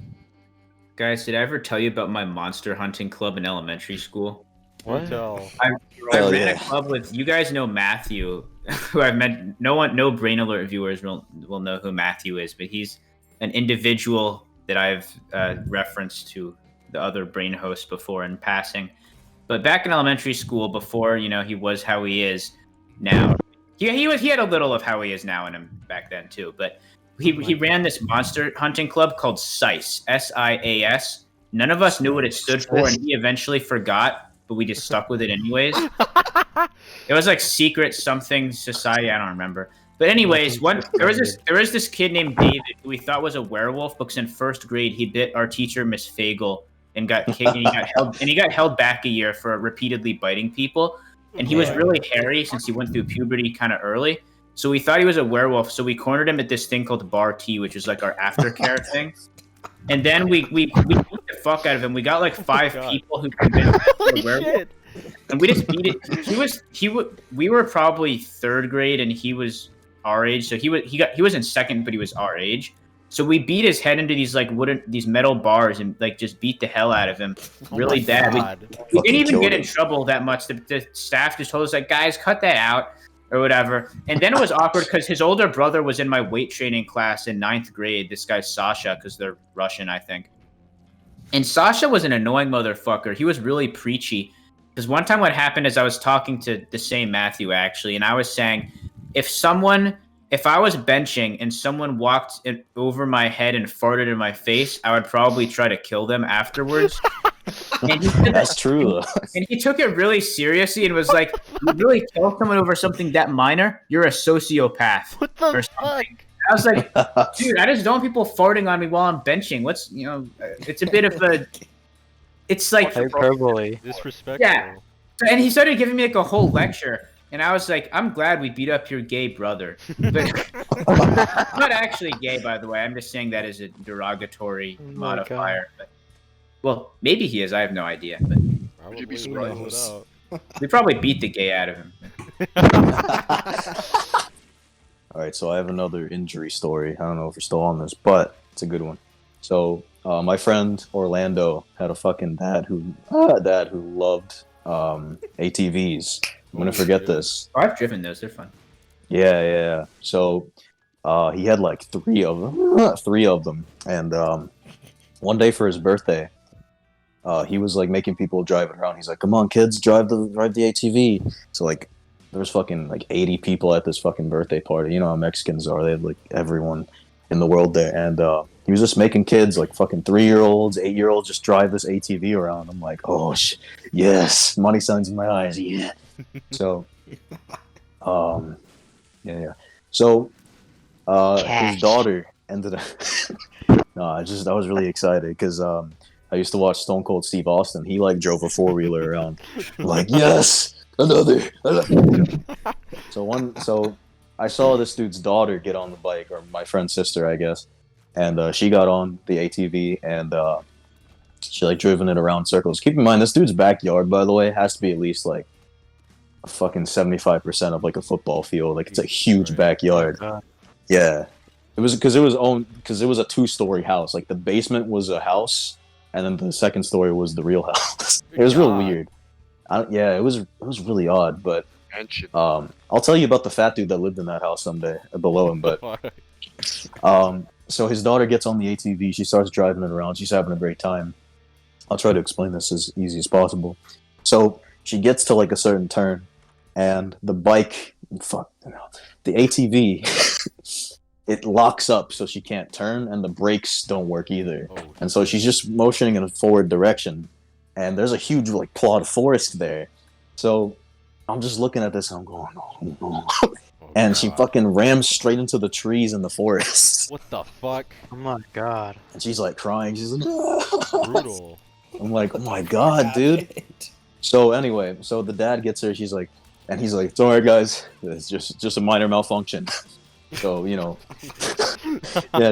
guys. Did I ever tell you about my monster hunting club in elementary school? What? Tell. I Hell ran yeah. a club with you guys know Matthew, who I've met. No Brain Alert viewers will know who Matthew is, but he's an individual that I've referenced to the other brain hosts before in passing. But back in elementary school, before he was how he is now, he had a little of how he is now in him back then too. But he ran this monster hunting club called SIAS, SIAS. None of us knew what it stood for, and he eventually forgot. But we just stuck with it anyways. It was like secret something society. I don't remember. But anyways, there was this kid named David who we thought was a werewolf because in first grade he bit our teacher Miss Fagel and got kicked and he got held back a year for repeatedly biting people. And he was really hairy since he went through puberty kind of early. So we thought he was a werewolf. So we cornered him at this thing called Bar T, which is like our aftercare thing. And then we beat the fuck out of him. We got like 5 people who convinced him to be a werewolf. And we just beat it. We were probably 3rd grade and he was our age. So he was in 2nd, but he was our age. So we beat his head into these like these metal bars and like just beat the hell out of him really bad. We didn't even get in trouble that much. The staff just told us like, guys, cut that out or whatever. And then it was awkward because his older brother was in my weight training class in 9th grade. This guy's Sasha, because they're Russian, I think. And Sasha was an annoying motherfucker. He was really preachy. Because one time what happened is I was talking to the same Matthew, actually, and I was saying, if I was benching and someone walked over my head and farted in my face, I would probably try to kill them afterwards. That's true. And he took it really seriously and was like, you really kill someone over something that minor? You're a sociopath. What the fuck? I was like, dude, I just don't want people farting on me while I'm benching. It's a bit of a... It's like... Hyperbole. Disrespectful. Yeah. And he started giving me like a whole lecture. And I was like, I'm glad we beat up your gay brother. But not actually gay, by the way. I'm just saying that as a derogatory modifier. But, well, maybe he is. I have no idea. But Probably You'd be without surprised. a doubt. we probably beat the gay out of him. All right, so I have another injury story. I don't know if we're still on this, but it's a good one. So my friend Orlando had a fucking dad who loved ATVs. I'm gonna forget this. Oh, I've driven those. They're fun. Yeah. So he had like 3 of them, and one day for his birthday, he was like making people drive it around. He's like, "Come on, kids, drive the ATV." So like, there was fucking like 80 people at this fucking birthday party. You know how Mexicans are; they had like everyone in the world there. And he was just making kids like fucking 3-year-olds, 8-year-olds just drive this ATV around. I'm like, oh yes, money signs in my eyes, yeah. So, yeah. So, his daughter ended up. No, I was really excited because I used to watch Stone Cold Steve Austin. He like drove a 4-wheeler around. I'm like, yes, another. So I saw this dude's daughter get on the bike, or my friend's sister, I guess, and she got on the ATV and she like driven it around circles. Keep in mind, this dude's backyard, by the way, has to be at least like a fucking 75% of like a football field. Like it's a huge backyard. Yeah, it was because it was a 2-story house. Like the basement was a house, and then the second story was the real house. It was real weird. Yeah, it was really odd, but. I'll tell you about the fat dude that lived in that house someday below him. But so his daughter gets on the ATV. She starts driving it around. She's having a great time. I'll try to explain this as easy as possible. So she gets to like a certain turn, and the bike, the ATV, it locks up so she can't turn, and the brakes don't work either. And so she's just motioning in a forward direction, and there's a huge like plot of forest there. So I'm just looking at this and I'm going, oh, no. And she fucking rams straight into the trees in the forest. What the fuck? Oh my god. And she's like crying. She's like, Brutal. I'm like, oh my god, dude. So anyway, so the dad gets her. She's like, and he's like, it's alright, guys. It's just a minor malfunction. So, yeah,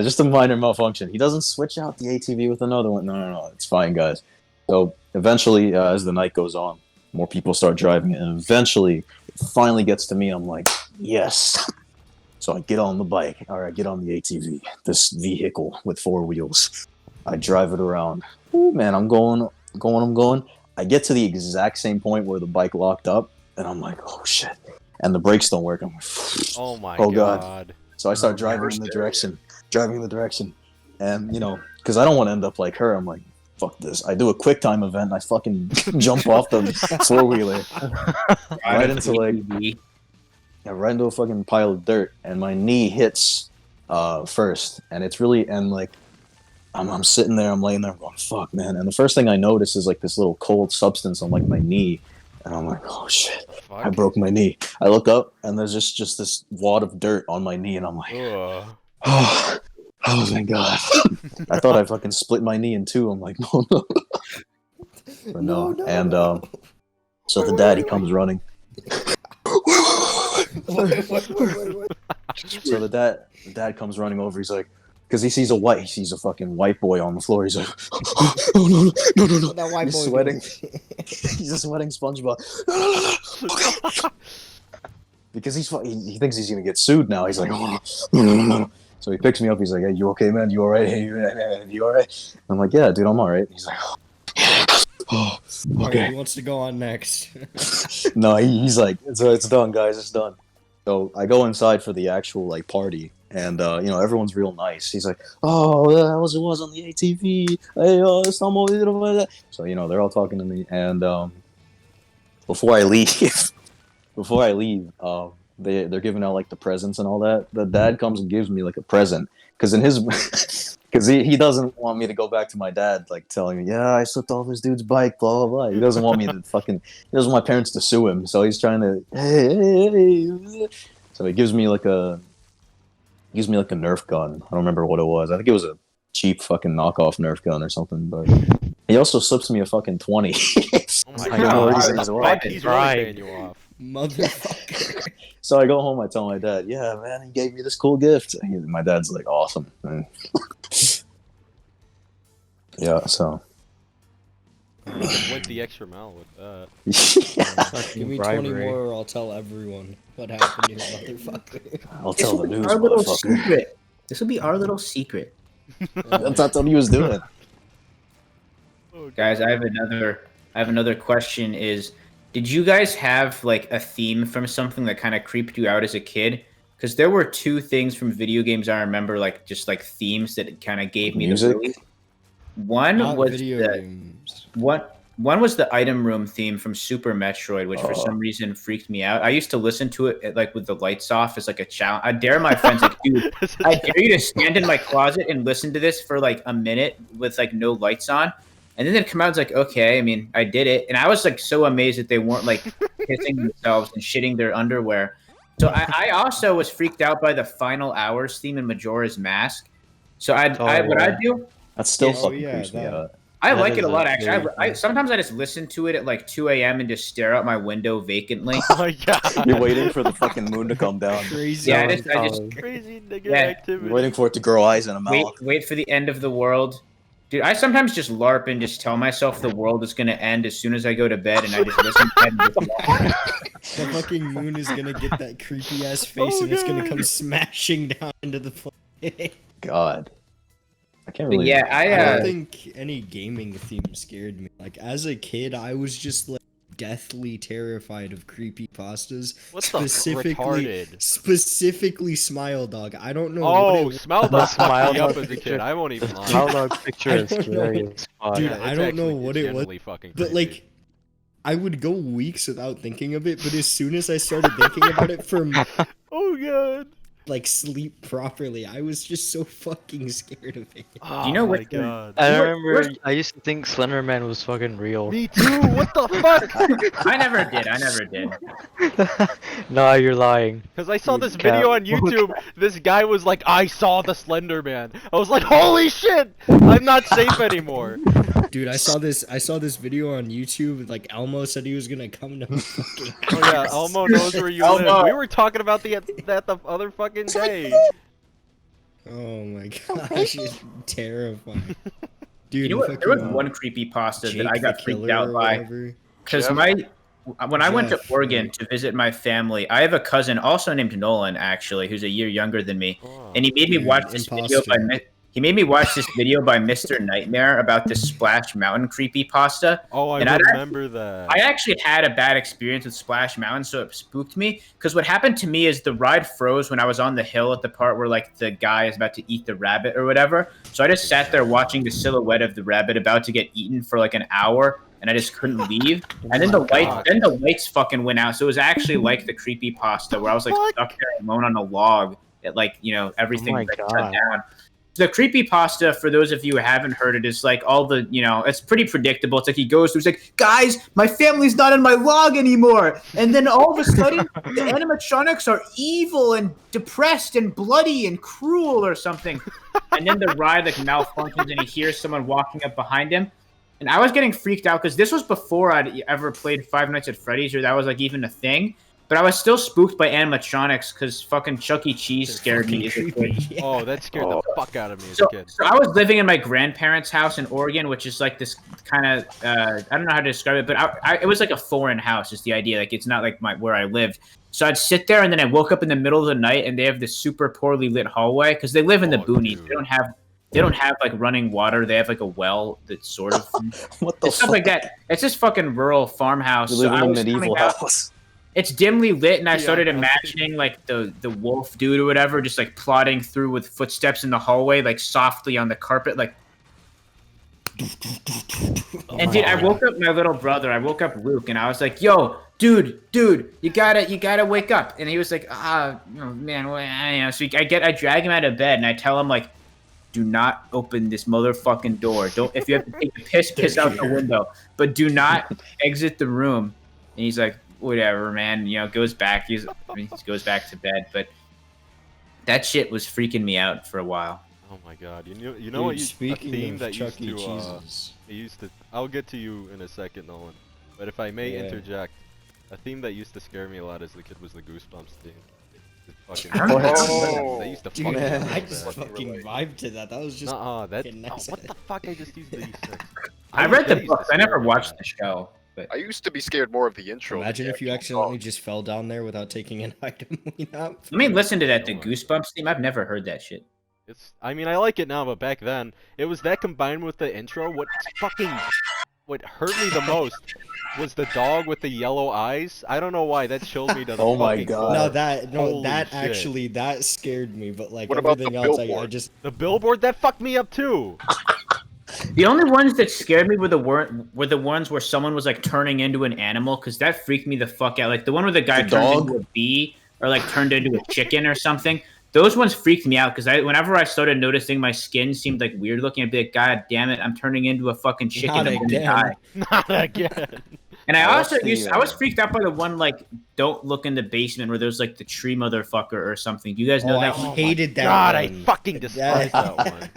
just a minor malfunction. He doesn't switch out the ATV with another one. No, it's fine, guys. So eventually, as the night goes on, more people start driving it, and eventually it finally gets to me. I'm like, yes. So I get on the bike, or I get on the ATV, this vehicle with 4 wheels. I drive it around. Ooh, man, I'm going. I get to the exact same point where the bike locked up, and I'm like, oh shit. And the brakes don't work. I'm like, oh my god. So I start driving in the direction. And, because I don't want to end up like her, I'm like, fuck this. I do a quick time event and I fucking jump off the 4-wheeler right into a fucking pile of dirt, and my knee hits first, and it's really, and like I'm sitting there, I'm laying there, I'm going, fuck, man. And the first thing I notice is like this little cold substance on like my knee, and I'm like, oh shit, fuck. I broke my knee. I look up and there's just this wad of dirt on my knee, and I'm like, oh thank God. I thought I fucking split my knee in two. I'm like, no. But no. And so the daddy comes running. Wait. So the dad comes running over. He's like, because he sees a fucking white boy on the floor. He's like, oh, no. That white He's boy sweating. He's a sweating SpongeBob. No. Because he thinks he's gonna get sued now. He's like, oh, no. So he picks me up. He's like, hey, you okay, man? You all right? Hey, you all right? I'm like, yeah, dude, I'm all right. He's like, oh, okay. He wants to go on next. No, he's like, it's done, guys. It's done. So I go inside for the actual like party, and everyone's real nice. He's like, oh, that was on the ATV. Hey, estamos. So they're all talking to me, and before I leave, they're giving out like the presents and all that. The dad comes and gives me like a present because because he doesn't want me to go back to my dad like telling me, yeah, I slipped off this dude's bike, blah blah blah. He doesn't want me to he doesn't want my parents to sue him, so he's trying to hey. So he gives me like a Nerf gun. I don't remember what it was. I think it was a cheap fucking knockoff Nerf gun or something, but he also slips me a fucking 20. Oh my God. He's really paying you off. Motherfucker. So I go home, I tell my dad, yeah, man, he gave me this cool gift. My dad's like, awesome. Yeah, so. Went the extra mile with that. Give me 20 more or I'll tell everyone what happened to you, motherfucker. I'll tell the news, our little motherfucker. secret. This will be our little secret. That's what he was doing. Guys, I have another question is, did you guys have like a theme from something that kind of creeped you out as a kid? Because there were 2 things from video games I remember, like just like themes that kind of gave me music. One Not was video games. One One was the item room theme from Super Metroid, which for some reason freaked me out. I used to listen to it like with the lights off as like a challenge. I dare my friends like, dude, I dare you to stand in my closet and listen to this for like a minute with like no lights on. And then they'd come out and it's like, okay, I mean, I did it. And I was like so amazed that they weren't like pissing themselves and shitting their underwear. So I also was freaked out by the Final Hours theme in Majora's Mask. So what I do, That's still Oh, fucking yeah, creeps me that- out. I That like it is a lot a actually. very I sometimes I just listen to it at like 2 a.m. and just stare out my window vacantly. Oh my god. You're waiting for the fucking moon to come down. Crazy. Yeah, I just Crazy nigga Yeah. activity. You're waiting for it to grow eyes and a mouth. wait for the end of the world. Dude, I sometimes just LARP and just tell myself the world is gonna end as soon as I go to bed, and I just listen to it and just The fucking moon is gonna get that creepy ass face Oh, and it's gonna God. come smashing down into the planet. God. I can't But really. yeah, I I don't think any gaming theme scared me. Like as a kid, I was just like deathly terrified of creepy pastas. What the retarded? Specifically Smile Dog. I don't know. Oh, what it, Smile Dog Smile fucked me up Dog as a kid. I won't even lie. Smile Dog picture I is don't know. scary as fuck. Dude, Yeah, I it's don't know actually what it was, generally fucking but creepy. like, I would go weeks without thinking of it. But as soon as I started thinking about it for Oh god. like sleep properly, I was just so fucking scared of it. Oh you know my what- god. I Where- remember where's- I used to think Slender Man was fucking real. Me too. What the fuck? I never did. No, you're lying. Because I saw You this video on cat. YouTube. This guy was like, I saw the Slender Man. I was like, holy shit! I'm not safe anymore. Dude, I saw this video on YouTube. Like Elmo said he was gonna come to my fucking Oh yeah, house. Elmo knows where you Elmo. live. We were talking about that the other fucking day. Oh my gosh, it's terrifying. Dude, You know what? There was fucking one creepy pasta Jake that I the got freaked Killer out or by. whatever. Because Jeff? when I went to Jeff, Oregon right. to visit my family, I have a cousin also named Nolan, actually, who's a year younger than me, and he made me Dude, watch this video by imposter. He made me watch this video by Mr. Nightmare about this Splash Mountain creepypasta. Oh, I And I- remember that. I actually had a bad experience with Splash Mountain, so it spooked me. Because what happened to me is the ride froze when I was on the hill at the part where like the guy is about to eat the rabbit or whatever. So I just sat there watching the silhouette of the rabbit about to get eaten for like an hour, and I just couldn't leave. And then the lights fucking went out. So it was actually like the creepypasta where I was like stuck there alone on a log. At like everything my like, shut God. down. The creepypasta, for those of you who haven't heard it, is like all the, it's pretty predictable. It's like he goes through, he's like, guys, my family's not in my log anymore. And then all of a sudden, the animatronics are evil and depressed and bloody and cruel or something. And then the ride like malfunctions and he hears someone walking up behind him. And I was getting freaked out because this was before I'd ever played Five Nights at Freddy's or that was like even a thing. But I was still spooked by animatronics because fucking Chuck E. Cheese They're scared me fucking as a creepy. kid. Yeah. Oh, that scared the fuck out of me as So, a kid. so I was living in my grandparents' house in Oregon, which is like this kind of I don't know how to describe it, but it was like a foreign house. Is the idea like it's not like where I lived. So I'd sit there, and then I woke up in the middle of the night, and they have this super poorly lit hallway because they live in the Oh, boonies. dude. They don't have like running water. They have like a well that's sort of What the it's stuff fuck? like that. It's just fucking rural farmhouse. You So live I in a was medieval coming out- house. It's dimly lit, and I Yeah, started I know. imagining like the wolf dude or whatever, just like plodding through with footsteps in the hallway, like softly on the carpet, like. And dude, I woke up my little brother. I woke up Luke, and I was like, "Yo, dude, you gotta wake up." And he was like, "Ah, oh, man, So I drag him out of bed, and I tell him like, "Do not open this motherfucking door. Don't if you have to take a piss out the window, but do not exit the room." And he's like, whatever, man. Goes back. He goes back to bed. But that shit was freaking me out for a while. Oh my god. You know Dude, what? A speaking theme of that Chuck E. used to Cheese's, it used to. I'll get to you in a second, Nolan. But if I may Yeah. interject, a theme that used to scare me a lot as a kid was the Goosebumps theme. It I don't know. Oh. They used to dude, fuck me up I so just bad. fucking relate. vibed to that. That was just Nuh-uh, that. fucking nice. Oh, what the fuck? I just used the E6. I read the That used to books. I scare never me, watched man. the show. But I used to be scared more of the intro. than Imagine the if you actual accidentally song. just fell down there without taking an item up. let me listen to that. The Goosebumps theme. I've never heard that shit. I mean, I like it now, but back then, it was that combined with the intro. What hurt me the most was the dog with the yellow eyes. I don't know why that chilled me to the Oh my fucking God. core. No, that Holy shit. actually that scared me. But like What about the everything else, I billboard? just The billboard that fucked me up too. The only ones that scared me were the ones where someone was like turning into an animal, because that freaked me the fuck out. Like the one where the guy The turned dog? into a bee or like turned into a chicken or something. Those ones freaked me out because whenever I started noticing my skin seemed like weird looking, I'd be like, God damn it, I'm turning into a fucking chicken. Not I'm gonna again. die. Not again. And I I also watched I was freaked out by the one like don't look in the basement where there's like the tree motherfucker or something. Do you guys know I that one? hated that God, one. I fucking despise that one.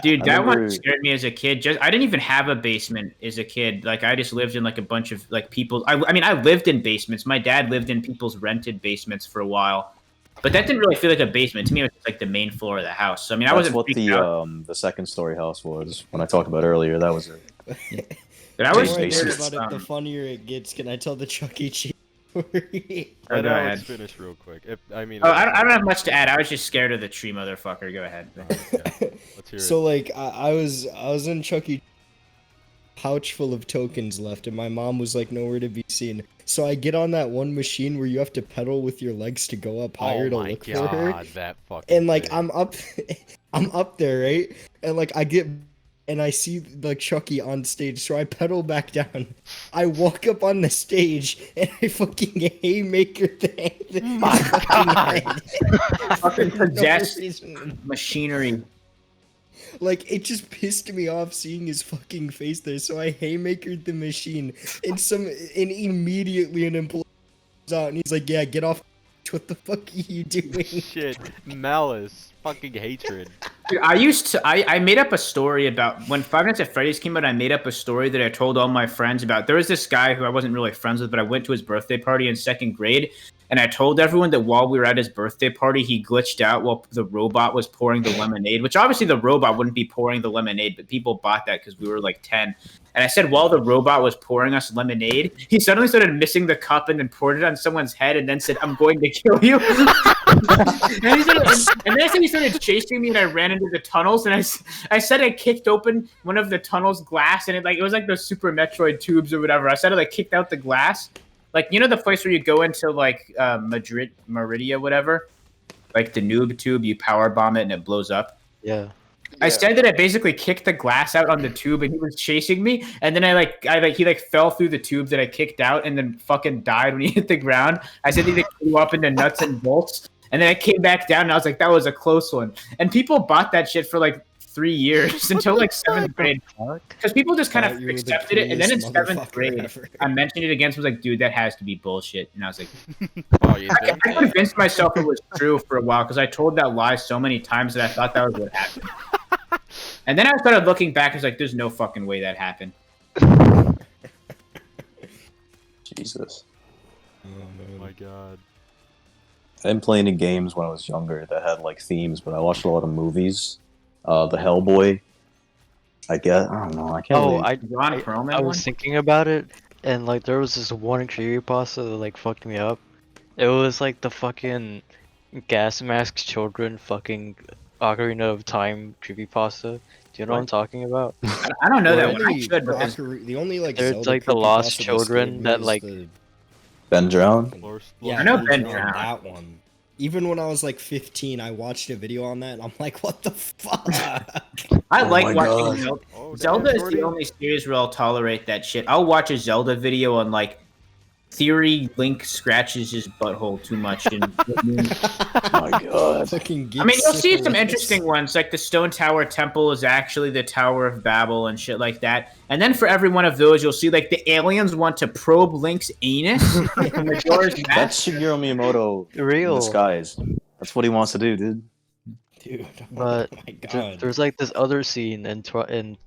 Dude, I that one remember- scared me as a kid. I didn't even have a basement as a kid. Like I just lived in like a bunch of like people. I mean, I lived in basements. My dad lived in people's rented basements for a while, but that didn't really feel like a basement to me. It was just like the main floor of the house. So I mean, I That's wasn't what freaked out. the second story house was when I talked about earlier. That was it. But I The was more I think basements. about it, the funnier it gets. Can I tell the Chuck E. Cheese story? Oh, Let go Alex ahead. finish real quick. I mean, Oh, I don't have much to add. I was just scared of the tree motherfucker. Go ahead. Let's hear So it. like I was in Chuck E. Pouch full of tokens left, and my mom was like nowhere to be seen. So I get on that one machine where you have to pedal with your legs to go up higher Oh to my look god, for her. that fucking And like thing. I'm up, I'm up there, right? And like I get, and I see like Chucky on stage, so I pedal back down. I walk up on the stage and I fucking haymaker the My God. Fucking For no possessed reason. machinery. Like it just pissed me off seeing his fucking face there. So I haymakered the machine, and immediately an employee comes out and he's like, "Yeah, get off. What the fuck are you doing?" Shit, malice, fucking hatred. Dude, I made up a story about when Five Nights at Freddy's came out. I made up a story that I told all my friends about. There was this guy who I wasn't really friends with, but I went to his birthday party in second grade, and I told everyone that while we were at his birthday party, he glitched out while the robot was pouring the lemonade, which obviously the robot wouldn't be pouring the lemonade, but people bought that because we were like 10. And I said, while the robot was pouring us lemonade, he suddenly started missing the cup and then poured it on someone's head and then said, "I'm going to kill you." and then I said he started chasing me and I ran into the tunnels. And I said I kicked open one of the tunnel's glass and it was like those Super Metroid tubes or whatever. I said I like kicked out the glass. Like, you know the place where you go into like Meridia, whatever? Like the noob tube, you power bomb it and it blows up. Yeah. I said that I basically kicked the glass out on the tube and he was chasing me, and then he fell through the tube that I kicked out and then fucking died when he hit the ground. I said he flew up into nuts and bolts, and then I came back down and I was like, that was a close one. And people bought that shit for like 3 years until like 7th grade. Because people just kind Thought of you were the accepted it, and then in coolest 7th motherfucker grade, ever. I mentioned it again, so I was like, dude, that has to be bullshit. And I was like, Oh, you think? I convinced myself it was true for a while because I told that lie so many times that I thought that was what happened. And then I started looking back, I was like, there's no fucking way that happened. Jesus. Oh my god. I didn't play any games when I was younger that had like themes, but I watched a lot of movies. The Hellboy. I don't know. I can't. Oh, really... Ron Perlman I one? was thinking about it, and like there was this one creepypasta that like fucked me up. It was like the fucking gas mask children fucking Ocarina of Time creepypasta. Do you know what I'm talking about? I don't know that one. I should, because The only like There's, Zelda like, the lost creepypasta children scared me that, is like- the- Ben Drown. Yeah, I know Ben Ben Drown, Drown. that one. Even when I was like 15, I watched a video on that, and I'm like, what the fuck? I Oh like my watching God. Zelda. Oh, Zelda damn, is Jordy. the only series where I'll tolerate that shit. I'll watch a Zelda video on like theory Link scratches his butthole too much. And Oh my God. Fucking I mean, you'll see some syphilis. interesting ones, like the Stone Tower Temple is actually the Tower of Babel and shit like that. And then for every one of those, you'll see like the aliens want to probe Link's anus from Majora's Mask. That's Shigeru Miyamoto in Real. disguise. That's what he wants to do, dude. Dude, But oh my Th- god. there's like this other scene in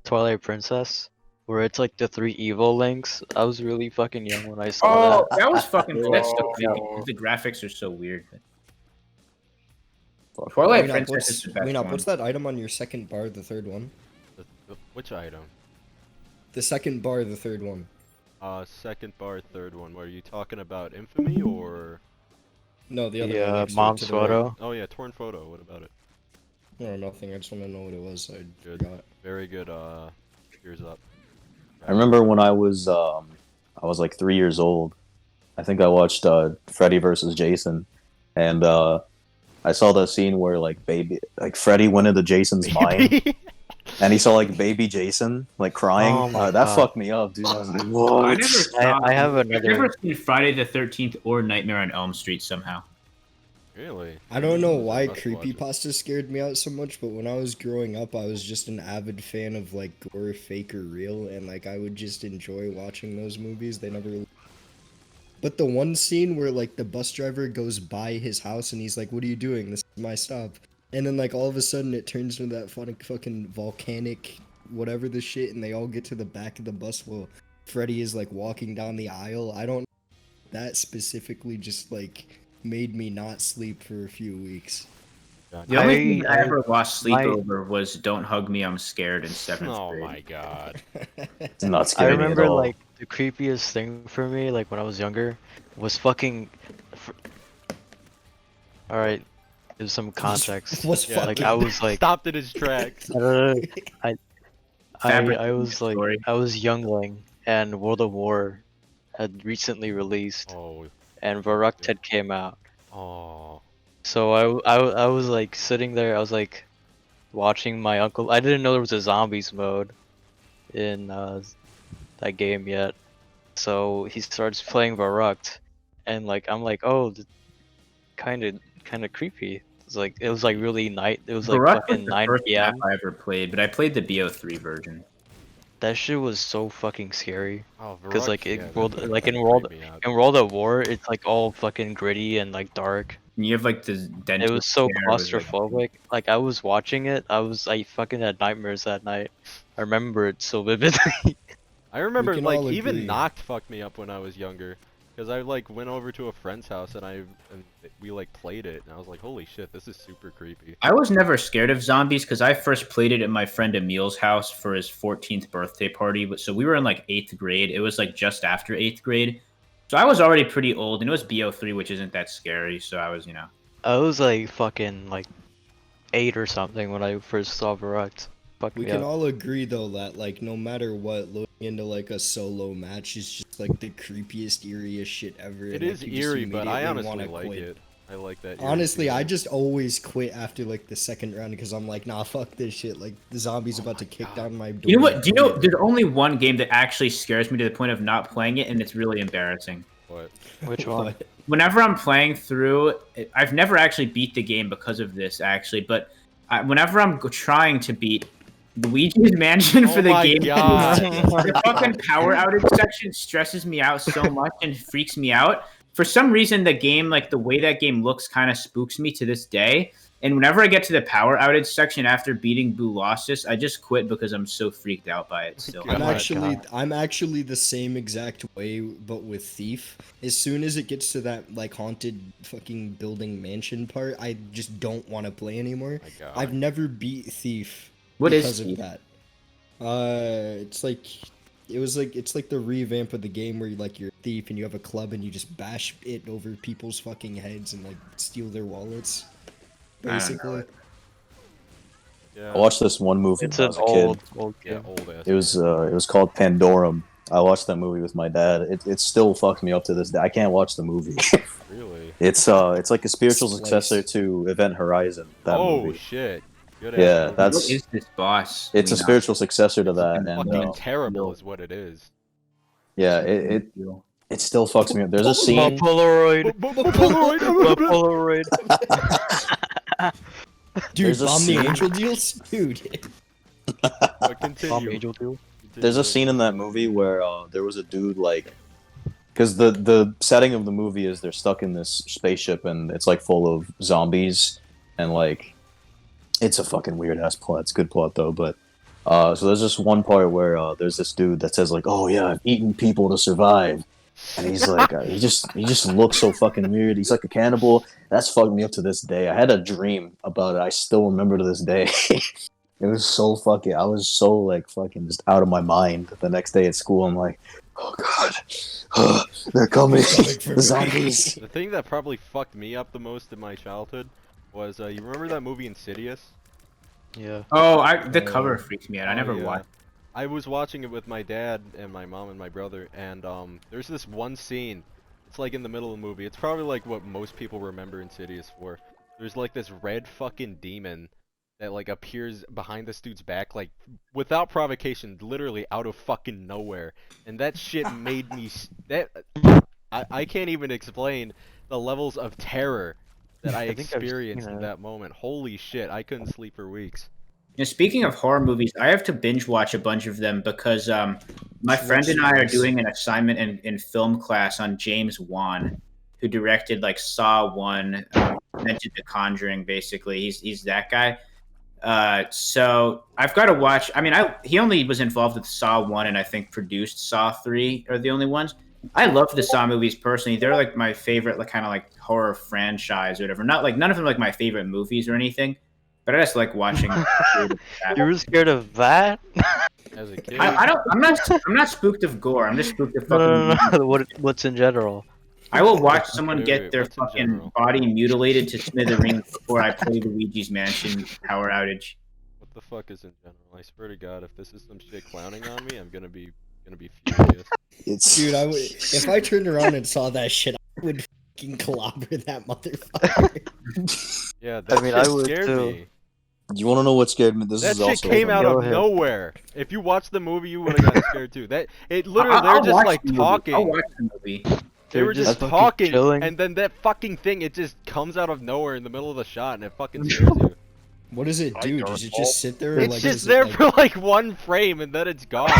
Twilight Princess where it's like the 3 evil links. I was really fucking young when I saw Oh, that was fucking. That's so Oh. creepy. The graphics are so weird. Fuck. Twilight Wait, Princess is the best one. what's that item on your second bar, the third one? Which item? The second bar, the third one. Second bar, third one. Were you talking about infamy or? No, the that. other The one. next to it, mom's to the right. photo. Oh yeah, torn photo. What about it? No, nothing. I just want to know what it was. I Good. forgot. Very good. Ears up. I remember when I was like 3 years old. I think I watched Freddy versus Jason, and I saw the scene where like Freddy went into Jason's mind, and he saw like baby Jason like crying. Oh my That God. fucked me up, dude. I was like, I what? never saw. I have I've another. never seen Friday the 13th or Nightmare on Elm Street somehow. Really? I don't know Those are why must-watches. creepypasta scared me out so much, but when I was growing up, I was just an avid fan of like gore, fake or real, and like I would just enjoy watching those movies. They never. But the one scene where like the bus driver goes by his house and he's like, "What are you doing? This is my stop." And then like all of a sudden it turns into that fucking volcanic whatever the shit, and they all get to the back of the bus while Freddy is like walking down the aisle. I don't. That specifically just like made me not sleep for a few weeks. The only thing I I- ever lost sleep my- over was "Don't Hug Me, I'm Scared" in 7th Oh grade. my god. It's not I scary at remember all. like the creepiest thing for me, like when I was younger, was fucking. All right, there's some context. Was Yeah, Like fucking. I was like, Stopped in his tracks. I don't know. I Fabricating was like, story. I was youngling, and World of War had recently released, Oh. and Varrock had came out. Oh. So I was like sitting there, I was like watching my uncle. I didn't know there was a zombies mode in that game yet. So he starts playing Varrock, and like I'm like, oh, kind of creepy. It was like really night. It was like Baruch was fucking the 9 first map p.m. I ever played, but I played the BO3 version. That shit was so fucking scary. Oh, Cause Varrock, like yeah, it that world fucking like in creeped me out. World of War, it's like all fucking gritty and like dark. And you have like the It dentist was so chair with, like, claustrophobic. Like I was watching it, I fucking had nightmares that night. I remember it so vividly. I remember can like all even agree. Noct fucked me up when I was younger. Cause I like went over to a friend's house and we like played it and I was like, holy shit, this is super creepy. I was never scared of zombies because I first played it at my friend Emil's house for his 14th birthday party. But so we were in like 8th grade. It was like just after 8th grade. So I was already pretty old, and it was BO3, which isn't that scary. So I was, I was like fucking like 8 or something when I first saw Varrock. Fucked We me can up. all agree though that like no matter what, looking into like a solo match is just like the creepiest, eeriest shit ever. It and, is like, you just eerie, but I immediately honestly wanna like quit. it. I like that. eerie Honestly, I feeling. just always quit after like the second round because I'm like, nah, fuck this shit. Like the zombie's Oh about my to kick God. down my door. You know what? Do you know? and- There's only one game that actually scares me to the point of not playing it, and it's really embarrassing. What? Which one? What? Whenever I'm playing through, I've never actually beat the game because of this, actually. But whenever I'm trying to beat Luigi's Mansion for Oh the my game, God. the fucking power outage section stresses me out so much and freaks me out. For some reason, the game, like the way that game looks, kind of spooks me to this day. And whenever I get to the power outage section after beating Bulossus, I just quit because I'm so freaked out by it still. God. I'm actually the same exact way, but with Thief. As soon as it gets to that like haunted fucking building mansion part, I just don't want to play anymore. My God. I've never beat Thief What is because Thief? of that. It's like it's like the revamp of the game where you like you're a thief and you have a club and you just bash it over people's fucking heads and like steal their wallets. I don't know Basically. it. Yeah. I watched this one movie It's when I an was a kid. old Yeah, game. old ass. It was called Pandorum. I watched that movie with my dad. It still fucks me up to this day. I can't watch the movie. Really? It's like a spiritual Slice. successor to Event Horizon. That Oh movie. shit. Good Yeah, ass movie. that's- What is this boss? It's a spiritual successor to that, and Fucking no. terrible is what it is. yeah, it still fucks me up. There's a My scene. Polaroid. My Polaroid. Dude, There's a bomb the scene- angel deals? Dude. But Bomb continue. Angel too. There's a scene in that movie where there was a dude like, because the setting of the movie is they're stuck in this spaceship and it's like full of zombies, and like, it's a fucking weird ass plot. It's a good plot though, but so there's this one part where there's this dude that says like, oh yeah, I've eaten people to survive, and he's like, he just looks so fucking weird. He's like a cannibal. That's fucked me up to this day. I had a dream about it. I still remember to this day. It was so fucking. I was so like fucking just out of my mind. The next day at school, I'm like, oh god, they're coming, the zombies. The thing that probably fucked me up the most in my childhood was you remember that movie Insidious? Yeah. Oh, the cover freaks me out. I Oh, never yeah. watched. I was watching it with my dad and my mom and my brother, and there's this one scene. It's like in the middle of the movie. It's probably like what most people remember Insidious for. There's like this red fucking demon that like appears behind this dude's back, like without provocation, literally out of fucking nowhere, and that shit made me I can't even explain the levels of terror that I think I've seen experienced in that. that moment. Holy shit, I couldn't sleep for weeks. You know, speaking of horror movies, I have to binge watch a bunch of them because my friend and I are doing an assignment in film class on James Wan, who directed like Saw 1, invented The Conjuring. Basically, he's that guy. So I've got to watch. I mean, he only was involved with Saw 1 and I think produced Saw 3 are the only ones. I love the Saw movies personally. They're like my favorite, like kind of like horror franchise or whatever. Not like none of them are like my favorite movies or anything, but I just like watching. You were scared of that? As a kid, I'm not spooked of gore. I'm just spooked of No, fucking. no, no. What's in general? I will watch someone Wait, get their what's in fucking general? body mutilated to smithereens before I play Luigi's Mansion Power Outage. What the fuck is in general? I swear to God, if this is some shit clowning on me, I'm gonna be furious. It's Dude, if I turned around and saw that shit, I would fucking clobber that motherfucker. Yeah, that mean, shit I would scared too. me. You want to know what scared me? This That is shit also came out Go of ahead. nowhere. If you watched the movie, you would have gotten scared too. It literally, I'll they're just watch like the movie. I'll talking. watch the movie. They were They're just fucking talking, chilling. and then that fucking thing, it just comes out of nowhere in the middle of the shot, and it fucking scares you. What does it do? Does it just sit there? Or It's like, just is there it, like... for like one frame, and then it's gone.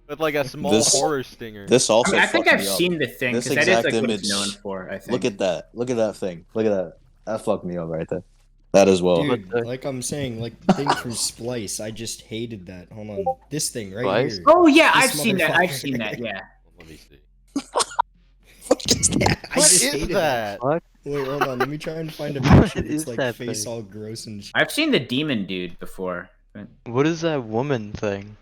With like a small This- horror stinger. this also. I think fucked I've me up. seen the thing This because that is exact like what it's image- known for. I think. Look at that. Look at that thing. Look at that. That fucked me up right there. That as well. Dude, What the- like I'm saying, like the thing from Splice, I just hated that. Hold on, this thing right Splice? here. Oh yeah, This I've seen that. I've motherfucker. seen that. Yeah. Let me see. I What just is hated that? What? Wait, hold on. Let me try and find a picture. is It's like that face thing? all gross and shit. I've seen the demon dude before. But... What is that woman thing?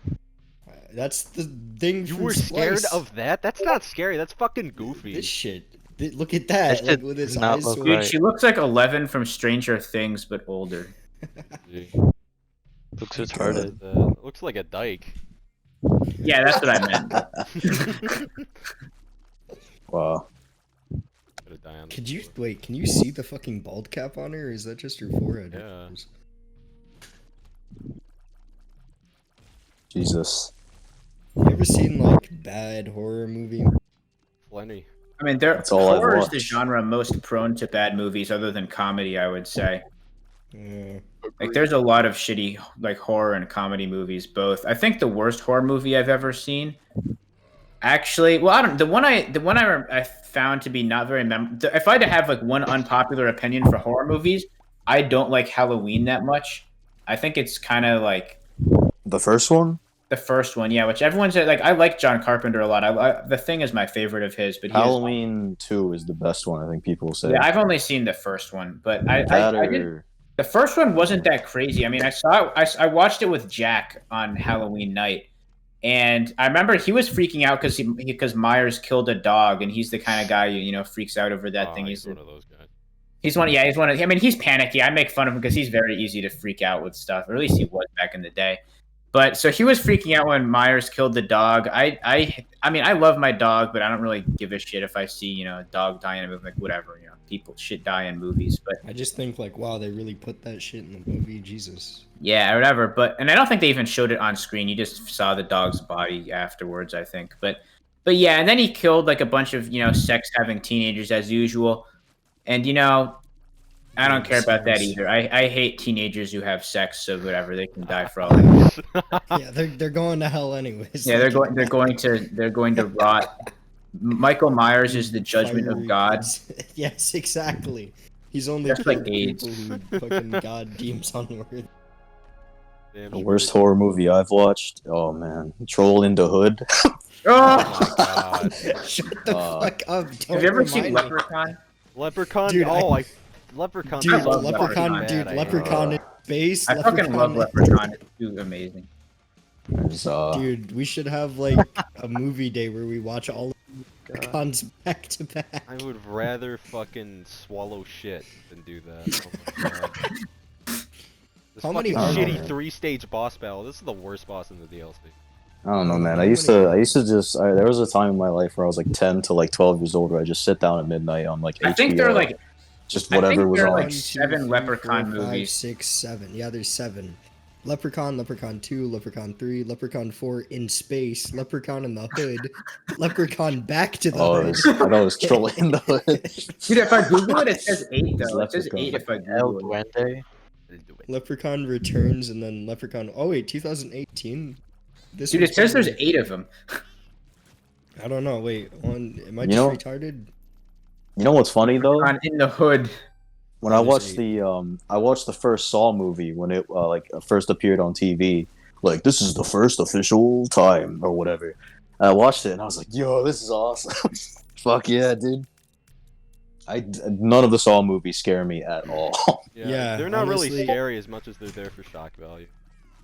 That's the thing. You from were scared Splice. of that? That's not scary. That's fucking goofy. This shit. Look at that. That Like shit with his does not eyes. look so- Dude, right. she looks like 11 from Stranger Things, but older. Gee, Looks retarded. looks like a dyke. Yeah, that's what I meant. Wow. Gotta die on Could the you floor. wait? Can you see the fucking bald cap on her? Or is that just her forehead? Yeah. Jesus. You ever seen like bad horror movie? Plenty. I mean, That's all I've horror is the watched. genre most prone to bad movies, other than comedy. I would say. Yeah. Like, there's a lot of shitty like horror and comedy movies. Both. I think the worst horror movie I've ever seen. Actually, well, I don't. The one I found to be not very if I had to have like one unpopular opinion for horror movies, I don't like Halloween that much. I think it's kind of like The first one? the first one, yeah. Which everyone's like. I like John Carpenter a lot. The Thing is my favorite of his, but he has, Halloween 2 is the best one, I think people say. yeah, I've only seen the first one, but That I did. or- The first one wasn't that crazy. I mean, I watched it with Jack on Halloween night, and I remember he was freaking out because Myers killed a dog, and he's the kind of guy who freaks out over that Oh, thing. he's one of those guys. He's one. Yeah, he's one of. I mean, he's panicky. I make fun of him because he's very easy to freak out with stuff, or at least he was back in the day. But so he was freaking out when Myers killed the dog. I mean, I love my dog, but I don't really give a shit if I see a dog die in a movie. Like, whatever, people shit die in movies, but I just think like, wow, they really put that shit in the movie. Jesus. yeah, or whatever. And I don't think they even showed it on screen. You just saw the dog's body afterwards, I think. But yeah, and then he killed like a bunch of sex having teenagers as usual. And I don't care about that either. I hate teenagers who have sex, so whatever, they can die for all I know. Yeah, they're going to hell anyways. Yeah, they're going to rot. Michael Myers is the judgment of God. Yes, exactly. He's only That's like killing AIDS. people who fucking God deems unworthy. Damn The straight. worst horror movie I've watched? Oh man. Troll in the Hood. Oh Oh! my god. Shut the fuck up! Don't Have you ever seen remind me. Leprechaun? Leprechaun? Dude, Leprechaun. Dude, I love Leprechaun, dude, Leprechaun in space. I fucking love Leprechaun. It's too amazing. There's, Dude, we should have like a movie day where we watch all of Leprechauns back to back. I would rather fucking swallow shit than do that. Oh my god. This How many fucking are shitty there? 3-stage boss battle. This is the worst boss in the DLC. I don't know, man. I used to just. There was a time in my life where I was like 10 to like 12 years old where I just sit down at midnight on like HBO. I think they're like Just I whatever think was there are on. like 7 Leprechaun movies. 6, 7. Yeah, there's 7. Leprechaun, Leprechaun 2, Leprechaun 3, Leprechaun 4 in space, Leprechaun in the Hood, Leprechaun Back to the Oh, Hood. I thought it was trolling in the hood. Dude, if I Google it, it says 8 It's though. It says Leprechaun. 8 if I El Google it. Duende. Leprechaun Returns and then Leprechaun. Oh wait, 2018. This Dude, one's it says there's probably- 8 of them. I don't know. Wait, am I You just know- retarded? You know what's funny though? On In the Hood. When I There's watched 8. I watched the first Saw movie when it first appeared on TV. Like, this is the first official time or whatever. And I watched it and I was like, yo, this is awesome. Fuck yeah, dude. None of the Saw movies scare me at all. Yeah, they're not really honestly- scary as much as they're there for shock value.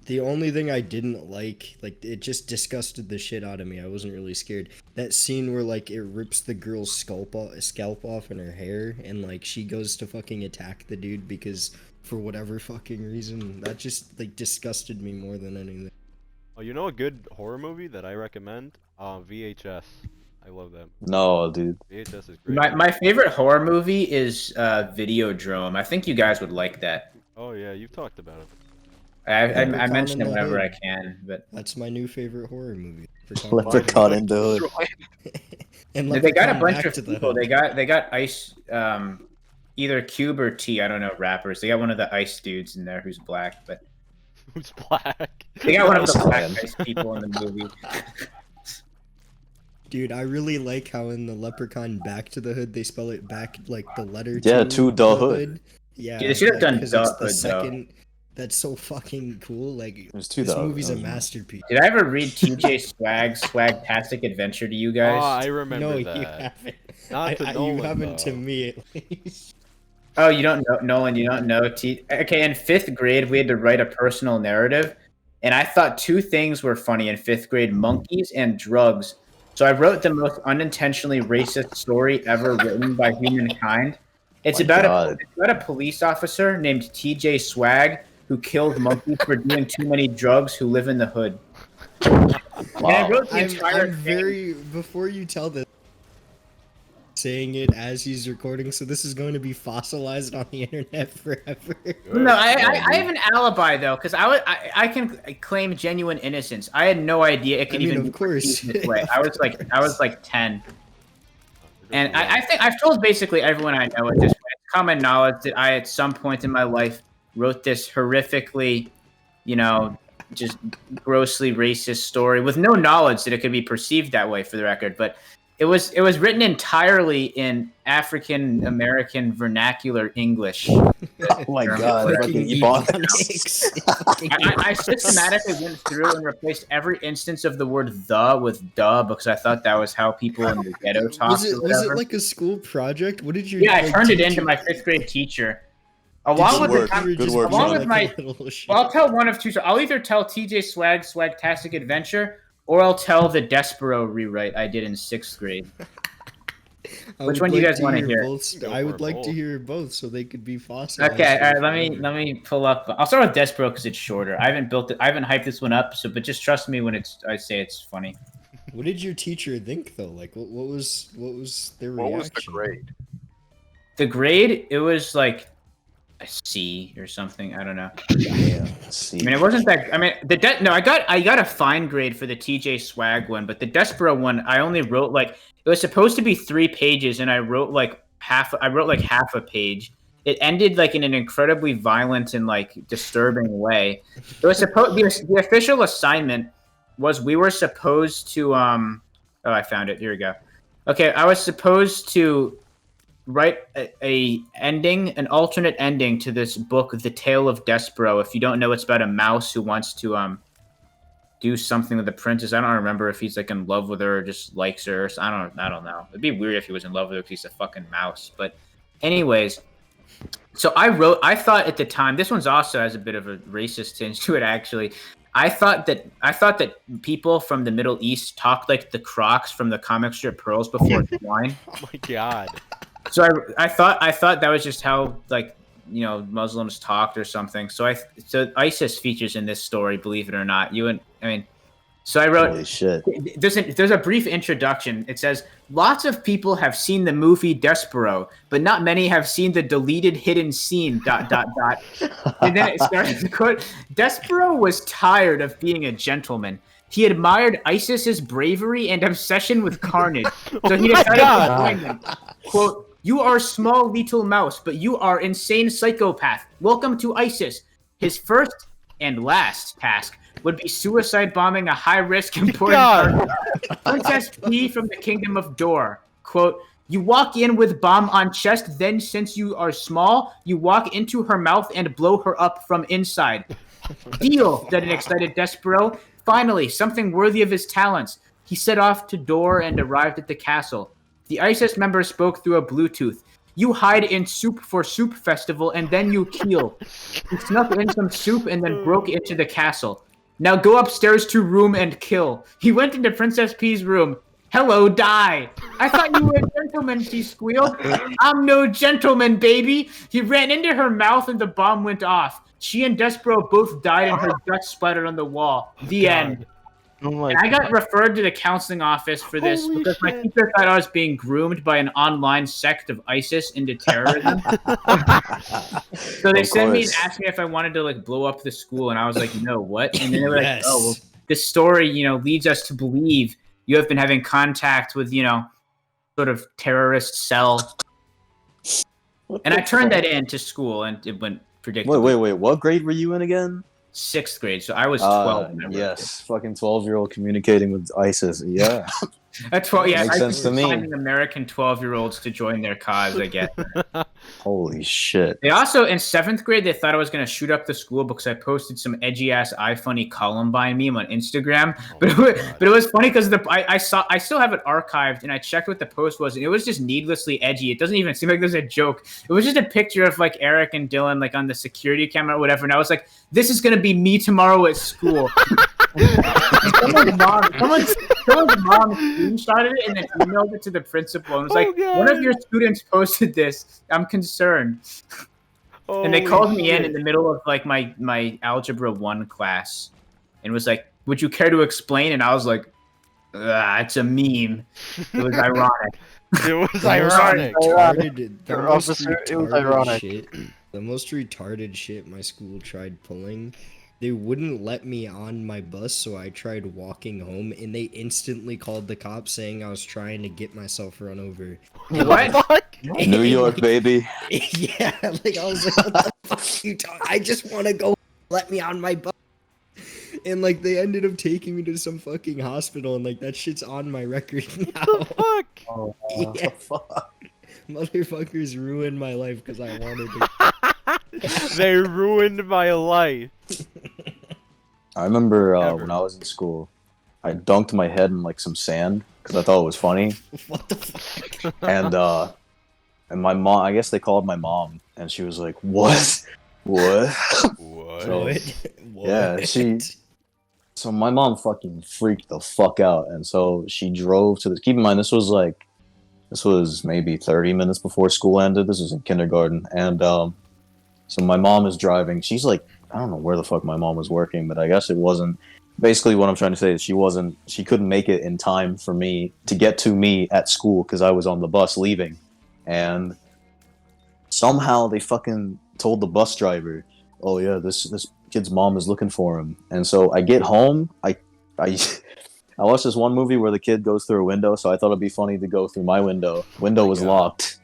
The only thing I didn't like it just disgusted the shit out of me. I wasn't really scared. That scene where like it rips the girl's scalp off in her hair, and like she goes to fucking attack the dude because for whatever fucking reason, that just like disgusted me more than anything. Oh, you know a good horror movie that I recommend? VHS. I love that. No, dude. VHS is great. My favorite horror movie is Videodrome. I think you guys would like that. Oh yeah, you've talked about it. I Leprechaun mention in it the whenever I Hood. can, but That's my new favorite horror movie. Leprechaun in the hood. And they got a Leprechaun bunch Back of to the people. Hood. They got Ice, either Cube or T. I don't know rappers. They got one of the Ice dudes in there who's black, but Who's black? they got one of the Nice, black man. Ice people in the movie. Dude, I really like how in the Leprechaun Back to the Hood they spell it back like the letter Yeah, to to the hood. Yeah, Dude, they should have done 'cause the it's Hood, though. That's so fucking cool. Like It was to this the movie's a hood. masterpiece. Did I ever read TJ Swagtastic Adventure to you Oh, guys? I remember No, that. you haven't. Not to you Nolan, haven't to though. me at least. Oh, you don't know, Nolan, you don't know. Okay, in 5th grade, we had to write a personal narrative, and I thought 2 things were funny in 5th grade, monkeys and drugs. So I wrote the most unintentionally racist story ever written by humankind. It's My about God. it's about a police officer named TJ Swag who killed monkeys for doing too many drugs who live in the hood. And I Wow. wrote the I'm entire thing. very before you tell this saying it as he's recording, so this is going to be fossilized on the internet forever. No, I have an alibi though, because I can claim genuine innocence. I had no idea it could I mean, even of be course. perceived this way. I was like 10, and I think I've told basically everyone I know at this point. It's common knowledge that I at some point in my life wrote this horrifically, just grossly racist story with no knowledge that it could be perceived that way. For the record, but. It was written entirely in African American vernacular English. Oh my god. Fucking Fucking Ebonics. Ebonics. I systematically went through and replaced every instance of the word "the" with "duh" because I thought that was how people in the ghetto talked. Was or it whatever. like a school project? What did you? Yeah, I like, turned it teach into you- my 5th grade teacher. Did Along you with work. the you were Good just work, being Along with like my- a little shit? Well, I'll tell one of two. I'll either tell TJ Swagtastic Adventure, or I'll tell the Despereaux rewrite I did in 6th grade. I Which would one do you like guys wanna hear? both. Go I for would like to both. hear both, so they could be fossilized. Okay, all right. forever. Let me pull up. I'll start with Despereaux because it's shorter. I haven't built it. I haven't hyped this one up. So, but just trust me when I say it's funny. What did your teacher think though? Like, what was their What reaction? was the grade? The grade, it was like a C or something. I don't know. Damn. See. I mean, it wasn't that. I mean, I got a fine grade for the TJ Swag one, but the Despereaux one, I only wrote like it was supposed to be 3 pages, and I wrote like half. I wrote like half a page. It ended like in an incredibly violent and like disturbing way. It was supposed the official assignment was we were supposed to Oh, I found it. Here we go. Okay, I was supposed to write an alternate ending to this book, The Tale of Despereaux. If you don't know, it's about a mouse who wants to do something with the princess. I don't remember if he's like in love with her or just likes her. I don't know. It'd be weird if he was in love with her because he's a fucking mouse. But anyways, so I thought at the time, this one's also has a bit of a racist tinge to it actually. I thought that people from the Middle East talked like the Crocs from the comic strip Pearls before wine. Oh my god. So I thought that was just how like Muslims talked or something. So ISIS features in this story, believe it or not. So I wrote, Holy shit. there's a brief introduction. It says, lots of people have seen the movie Despereaux, but not many have seen the deleted hidden scene, ... And then it starts to quote, Despereaux was tired of being a gentleman. He admired ISIS's bravery and obsession with carnage. So he decided to join them. Quote, you are small little mouse, but you are insane psychopath. Welcome to ISIS. His first and last task would be suicide bombing a high-risk important target. Princess P from the Kingdom of Dor. Quote, you walk in with bomb on chest, then since you are small, you walk into her mouth and blow her up from inside. Deal, said an excited Despereaux. Finally, something worthy of his talents. He set off to Dor and arrived at the castle. The ISIS member spoke through a Bluetooth. You hide in Soup for Soup Festival and then you kill. He snuck in some soup and then broke into the castle. Now go upstairs to room and kill. He went into Princess P's room. Hello, die. I thought you were a gentleman, she squealed. I'm no gentleman, baby. He ran into her mouth and the bomb went off. She and Despereaux both died and her guts splattered on the wall. The end. Oh my And I got referred to the counseling office for this because my teacher thought I was being groomed by an online sect of ISIS into terrorism. So they sent me and asked me if I wanted to like blow up the school, and I was like, no, what? And then they were like, oh, well, this story, leads us to believe you have been having contact with, sort of terrorist cell. And I turned that in to school, and it went predictably. Wait. What grade were you in again? 6th grade, so I was 12. Yes, fucking 12-year-old communicating with ISIS. Yeah. At 12, yeah, Makes I sense to me. finding American 12-year-olds to join their cause, I guess. Holy shit. They also, in 7th grade, they thought I was going to shoot up the school because I posted some edgy-ass iFunny Columbine meme on Instagram. But it was funny because I still have it archived, and I checked what the post was, and it was just needlessly edgy. It doesn't even seem like there's a joke. It was just a picture of, like, Eric and Dylan, like, on the security camera or whatever, and I was like, this is going to be me tomorrow at school. Someone's mom screenshotted it and then emailed it to the principal and was like, one of your students posted this. I'm concerned. And they called me in the middle of like my Algebra 1 class and was like, would you care to explain? And I was like, it's a meme. It was ironic. It was ironic. It was ironic. The most retarded shit my school tried pulling. They wouldn't let me on my bus, so I tried walking home, and they instantly called the cops saying I was trying to get myself run over. What? New York, baby. Yeah, like I was like, what the fuck are you talking? I just want to go. Let me on my bus. And like they ended up taking me to some fucking hospital, and like that shit's on my record now. What the fuck? Oh, Yeah. fuck. Motherfuckers ruined my life because I wanted to. They ruined my life. I remember when I was in school, I dunked my head in like some sand because I thought it was funny. What the fuck? And my mom, I guess they called my mom, and she was like, "What? What?" So, What? yeah, So my mom fucking freaked the fuck out, and so she drove to the. Keep in mind, this was maybe 30 minutes before school ended. This was in kindergarten, and so my mom is driving. She's like, I don't know where the fuck my mom was working, but I guess it wasn't. Basically, what I'm trying to say is she couldn't make it in time for me to get to me at school because I was on the bus leaving, and somehow they fucking told the bus driver, "Oh yeah, this kid's mom is looking for him." And so I get home, I watched this one movie where the kid goes through a window, so I thought it'd be funny to go through my window. Window was locked.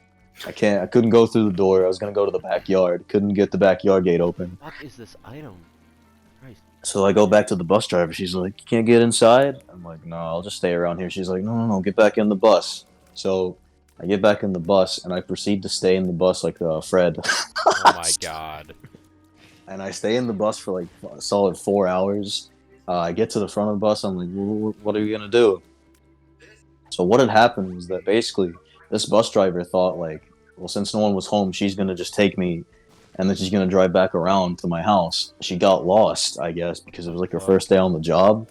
I couldn't go through the door. I was gonna go to the backyard. Couldn't get the backyard gate open. What is this item? Christ. So I go back to the bus driver. She's like, "You can't get inside?" I'm like, "No, I'll just stay around here." She's like, No, get back in the bus." So I get back in the bus, and I proceed to stay in the bus like Fred. Oh my god. And I stay in the bus for like a solid 4 hours. I get to the front of the bus. I'm like, what are you going to do? So what had happened was that basically this bus driver thought like, well, since no one was home, she's going to just take me and then she's going to drive back around to my house. She got lost, I guess, because it was like her first day on the job.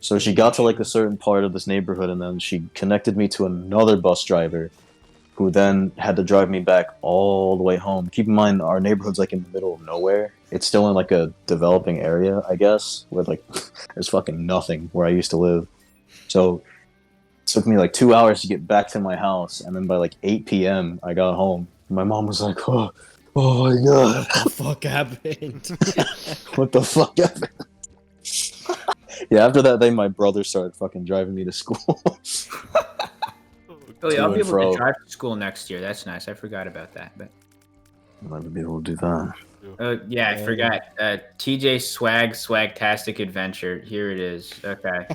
So she got to like a certain part of this neighborhood and then she connected me to another bus driver who then had to drive me back all the way home. Keep in mind, our neighborhood's like in the middle of nowhere. it's still in like a developing area, I guess, where like there's fucking nothing where I used to live. So it took me like 2 hours to get back to my house, and then by like 8 p.m. I got home. My mom was like, "Oh my god, What the fuck happened? what the fuck happened?" Yeah, after that day, my brother started fucking driving me to school. Oh yeah, I'll To be and able fro. to drive to school next year. That's nice. I forgot about that. But I'll never be able to do that. yeah, I forgot. TJ Swagtastic Adventure. Here it is. Okay.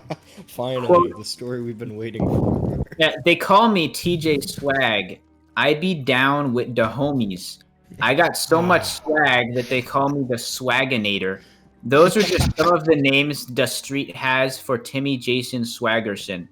Finally, the story we've been waiting for. Yeah, they call me TJ Swag. I be down with the homies. I got so much swag that they call me the Swaginator. Those are just some of the names the street has for Timmy Jason Swaggerson.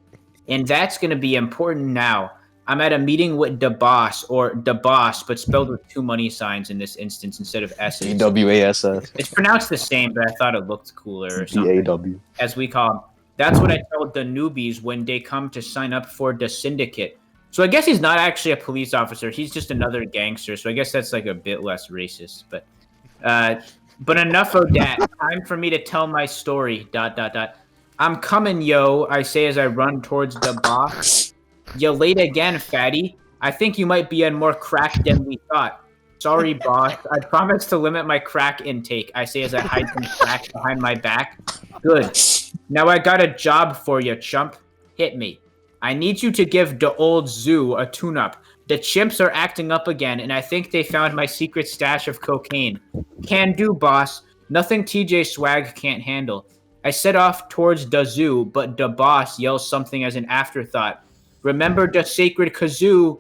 And that's going to be important now. I'm at a meeting with the boss, or the boss, but spelled with 2 money signs in this instance instead of S's. DWASS. It's pronounced the same, but I thought it looked cooler or something. DAW. As we call them. That's what I tell the newbies when they come to sign up for the syndicate. So I guess he's not actually a police officer. He's just another gangster. So I guess that's like a bit less racist. But enough of that. Time for me to tell my story. ... I'm coming, yo, I say as I run towards the boss. You late again, fatty. I think you might be on more crack than we thought. Sorry, boss. I promise to limit my crack intake, I say as I hide some crack behind my back. Good. Now I got a job for you, chump. Hit me. I need you to give the old zoo a tune-up. The chimps are acting up again, and I think they found my secret stash of cocaine. Can do, boss. Nothing TJ Swag can't handle. I set off towards the zoo, but the boss yells something as an afterthought. Remember the sacred kazoo.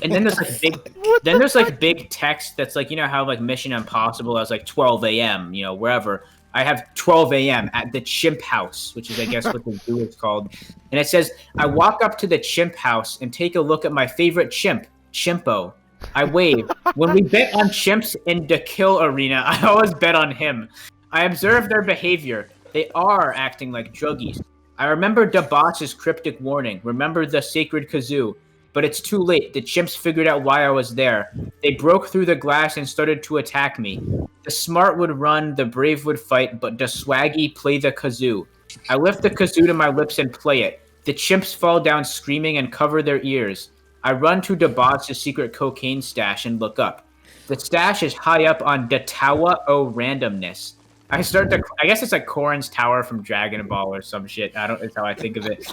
And then there's like big text that's like, you know how like Mission Impossible has like 12 a.m., you know, wherever. I have 12 a.m. at the chimp house, which is I guess what the zoo is called. And it says, I walk up to the chimp house and take a look at my favorite chimp, Chimpo. I wave. When we bet on chimps in the kill arena, I always bet on him. I observe their behavior. They are acting like druggies. I remember the boss's cryptic warning. Remember the sacred kazoo. But it's too late. The chimps figured out why I was there. They broke through the glass and started to attack me. The smart would run, the brave would fight, but the swaggy play the kazoo. I lift the kazoo to my lips and play it. The chimps fall down screaming and cover their ears. I run to the boss's secret cocaine stash and look up. The stash is high up on the Tower o' Randomness. I guess it's like Corrin's Tower from Dragon Ball or some shit. That's how I think of it.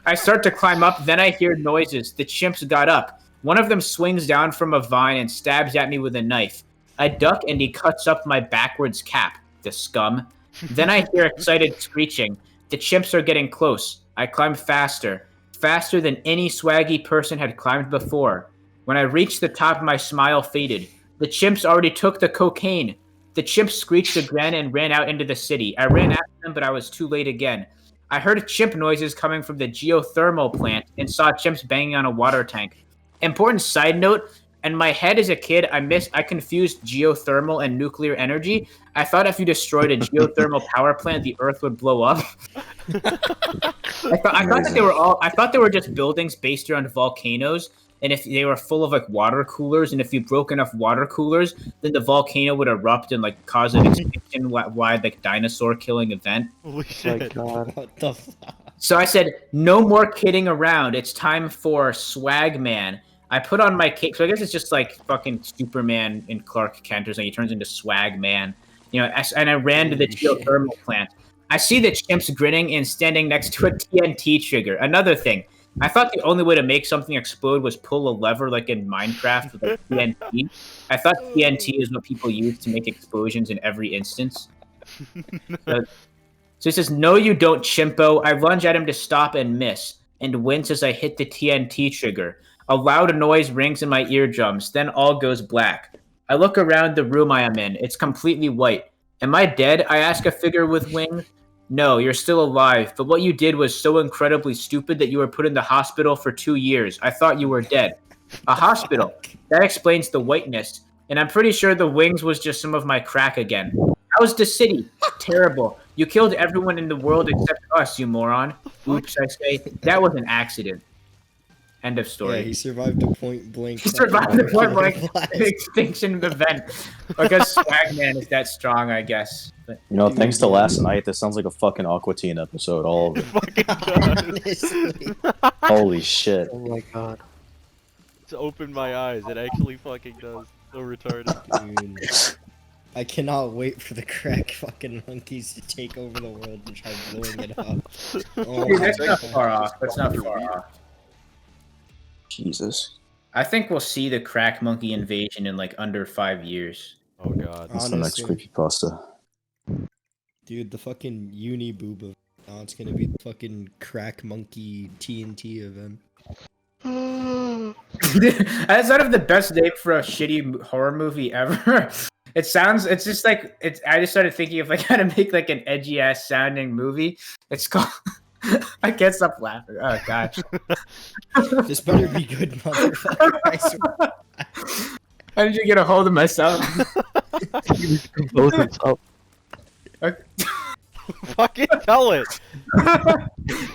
I start to climb up, then I hear noises. The chimps got up. One of them swings down from a vine and stabs at me with a knife. I duck and he cuts up my backwards cap, the scum. Then I hear excited screeching. The chimps are getting close. I climb faster than any swaggy person had climbed before. When I reached the top, my smile faded. The chimps already took the cocaine. The chimps screeched again and ran out into the city. I ran after them, but I was too late again. I heard chimp noises coming from the geothermal plant and saw chimps banging on a water tank. Important side note, in my head as a kid, I confused geothermal and nuclear energy. I thought if you destroyed a geothermal power plant, the earth would blow up. I thought they were just buildings based around volcanoes, and if they were full of like water coolers, and if you broke enough water coolers, then the volcano would erupt and like cause an extinction-wide like dinosaur killing event. Holy shit. God. What the fuck? So I said, no more kidding around. It's time for Swag Man. I put on my cape. So I guess it's just like fucking Superman in Clark Kent or something. He turns into Swag Man. You know, and I ran to the geothermal plant. I see the chimps grinning and standing next to a TNT trigger. Another thing. I thought the only way to make something explode was pull a lever like in Minecraft with like TNT. I thought TNT is what people use to make explosions in every instance. So he says, no you don't, chimpo. I lunge at him to stop and miss, and wince as I hit the TNT trigger. A loud noise rings in my eardrums, then all goes black. I look around the room I am in. It's completely white. Am I dead? I ask a figure with wings. No, you're still alive, but what you did was so incredibly stupid that you were put in the hospital for 2 years. I thought you were dead. A hospital. That explains the whiteness. And I'm pretty sure the wings was just some of my crack again. How's the city? Terrible. You killed everyone in the world except us, you moron. Oops, I say. That was an accident. End of Yeah, story. he survived a point blank. He survived the point blank blast. extinction event. Because Swagman is that strong, I guess. But You know, Dude, thanks to yeah. last night, this sounds like a fucking Aqua Teen episode all over. Fucking does. Honestly. Holy shit. Oh my god. It's opened my eyes. It actually fucking does. So retarded. Dude. I cannot wait for the crack fucking monkeys to take over the world and try blowing it up. Oh Dude, my that's not God. far off. That's not far off. Jesus. I think we'll see the crack monkey invasion in like under 5 years. Oh god. That's the next Honestly. creepypasta. Dude, the fucking uni boob of now it's gonna be the fucking crack monkey TNT event. That's sort of the best name for a shitty horror movie ever. It's just like I just started thinking of like how to make like an edgy ass sounding movie. It's called I can't stop laughing. Oh gosh. This better be good, motherfucker. I swear. How did you get a hold of myself? Compose himself. Okay. Fucking tell it.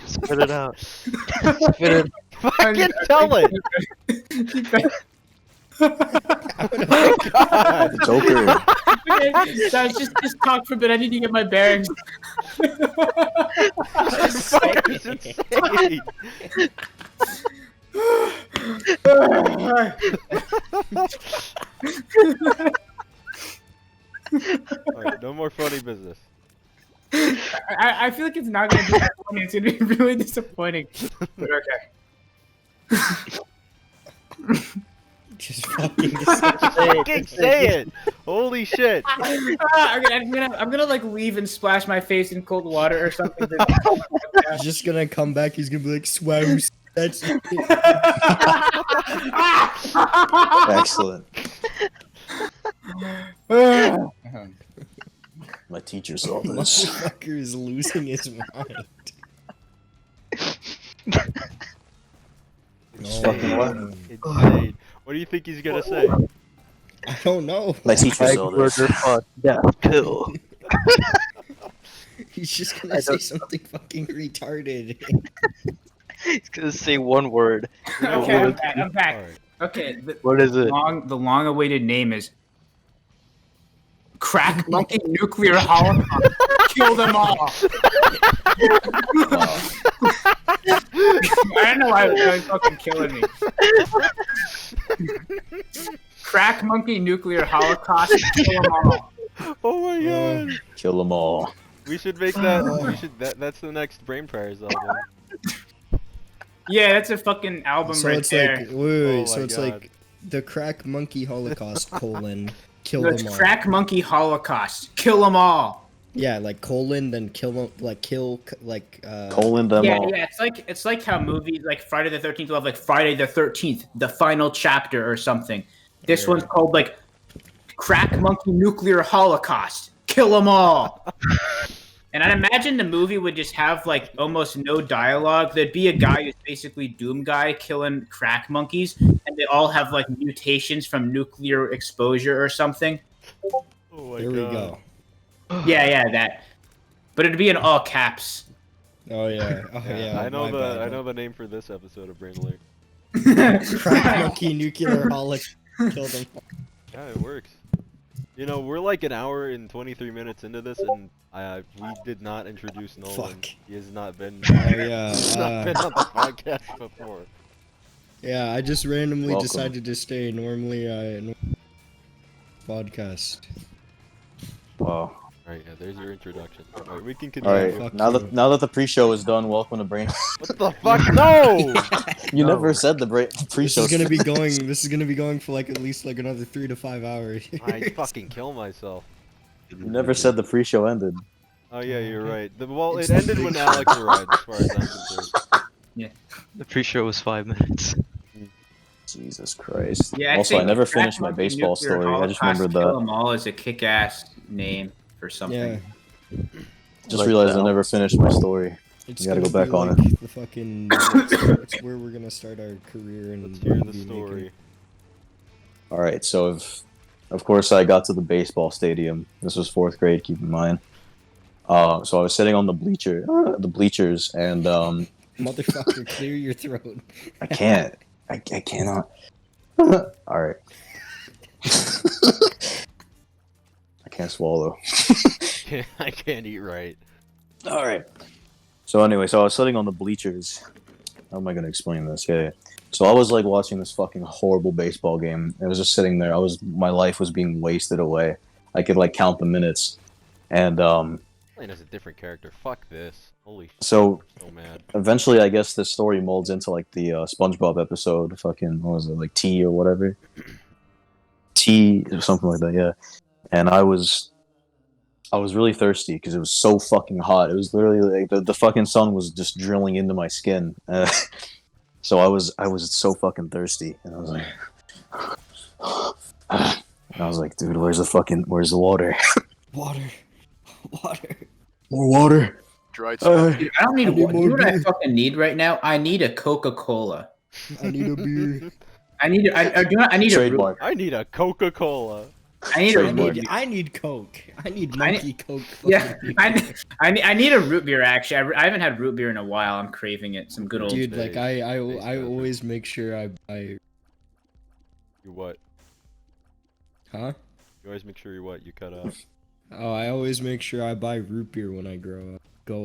Spit it out. Spit it. Fucking tell it. God. Joker. Okay, guys, just talk for a bit. I need to get my bearings. Fucker's insane. Alright, no more funny business. I feel like it's not gonna be that funny. It's gonna be really disappointing. But okay. Just fucking Fucking say it! Holy shit! I'm gonna like leave and splash my face in cold water or something. He's just gonna come back, he's gonna be like, swouse. That's it. Excellent. My teacher saw this. Motherfucker is losing his mind. fucking what? Insane. What do you think he's gonna say? I don't know. My teacher saw this. Burger, fuck, death, kill. He's just gonna say something fucking retarded. He's gonna say one word. Okay, I'm back. Alright. Okay, What is it? the long-awaited name is Crack Monkey Nuclear Holocaust. Kill them all. I don't know why it was fucking killing me. Crack Monkey Nuclear Holocaust. Kill them all. Oh my god! Kill them all. We should make that. We should. That's the next Brain Prayers album. Yeah, that's a fucking album So right it's there. like, wait, Oh so my it's God. like the crack monkey holocaust colon kill No, it's them all. Crack Monkey Holocaust. Kill them all. Yeah, like colon, then kill them, like Colon them Yeah, all. yeah, it's like how movies like Friday the 13th will have like Friday the 13th, the final chapter or something. This Yeah. one's called like Crack Monkey Nuclear Holocaust. Kill them all. And I'd imagine the movie would just have like almost no dialogue. There'd be a guy who's basically Doom Guy killing crack monkeys, and they all have like mutations from nuclear exposure or something. Oh my There we god. go. Yeah, that. But it'd be in all caps. Oh yeah, oh Yeah, yeah. I know my the bad, I know the name for this episode of Brain Alert. Crack monkey nuclear holocaust kill them. Yeah, it works. You know, we're like an hour and 23 minutes into this, and we did not introduce Nolan. Fuck. He has not been. Oh yeah. He's not been on the podcast before. Yeah, I just randomly Welcome. decided to stay. Normally, podcast. Wow. Alright, yeah, there's your introduction. Alright, we can continue. Alright, fuck now you. that the pre-show is done, welcome to Brain. What the fuck? No! You No. never said the This pre-show. is gonna be going. This is gonna be going for like at least like another 3 to 5 hours. I fucking kill myself. You never said the pre-show ended. Oh yeah, you're right. Well, it ended when Alex arrived, as far as I'm concerned. The pre-show was 5 minutes. Jesus Christ. Yeah, Also, I think never Crack finished my Monkey baseball Nuclear story. I just Holocaust remembered Kill that. them all is a kick-ass name for something. Yeah, Just Like realized that. I never finished my story. it's You gotta gonna go back be on like the fucking. It's where we're gonna start our career in. Let's hear the movie story. making. Alright, so of course I got to the baseball stadium. This was 4th grade, keep in mind. So I was sitting on the bleachers, and Motherfucker, clear your throat. I can't. I cannot. Alright. I can't swallow. I can't eat right. Alright. So anyway, so I was sitting on the bleachers. How am I gonna explain this? Yeah. So I was like watching this fucking horrible baseball game. I was just sitting there. My life was being wasted away. I could like count the minutes. And Playing as a different character. Fuck this. Holy shit. so I'm so mad. eventually I guess this story molds into like the SpongeBob episode, fucking what was it, like T or whatever? T or something like that, yeah. And I was really thirsty because it was so fucking hot. It was literally like the fucking sun was just drilling into my skin. So I was so fucking thirsty, and I was like, dude, where's the water? Water. More water. Dried Dude, I don't need need water. more You know what I beer. fucking need right now? I need a Coca-Cola. I need a beer. I need a root. Trademark. I need a Coca-Cola. I need a Trademark. root. I need Coke. I need monkey Coke. Yeah, I need a root beer. Actually, I haven't had root beer in a while. I'm craving it. Some good old. Dude, like Space. I Space always make sure I You what? huh? You always make sure you what? You cut out. Oh, I always make sure I buy root beer when I go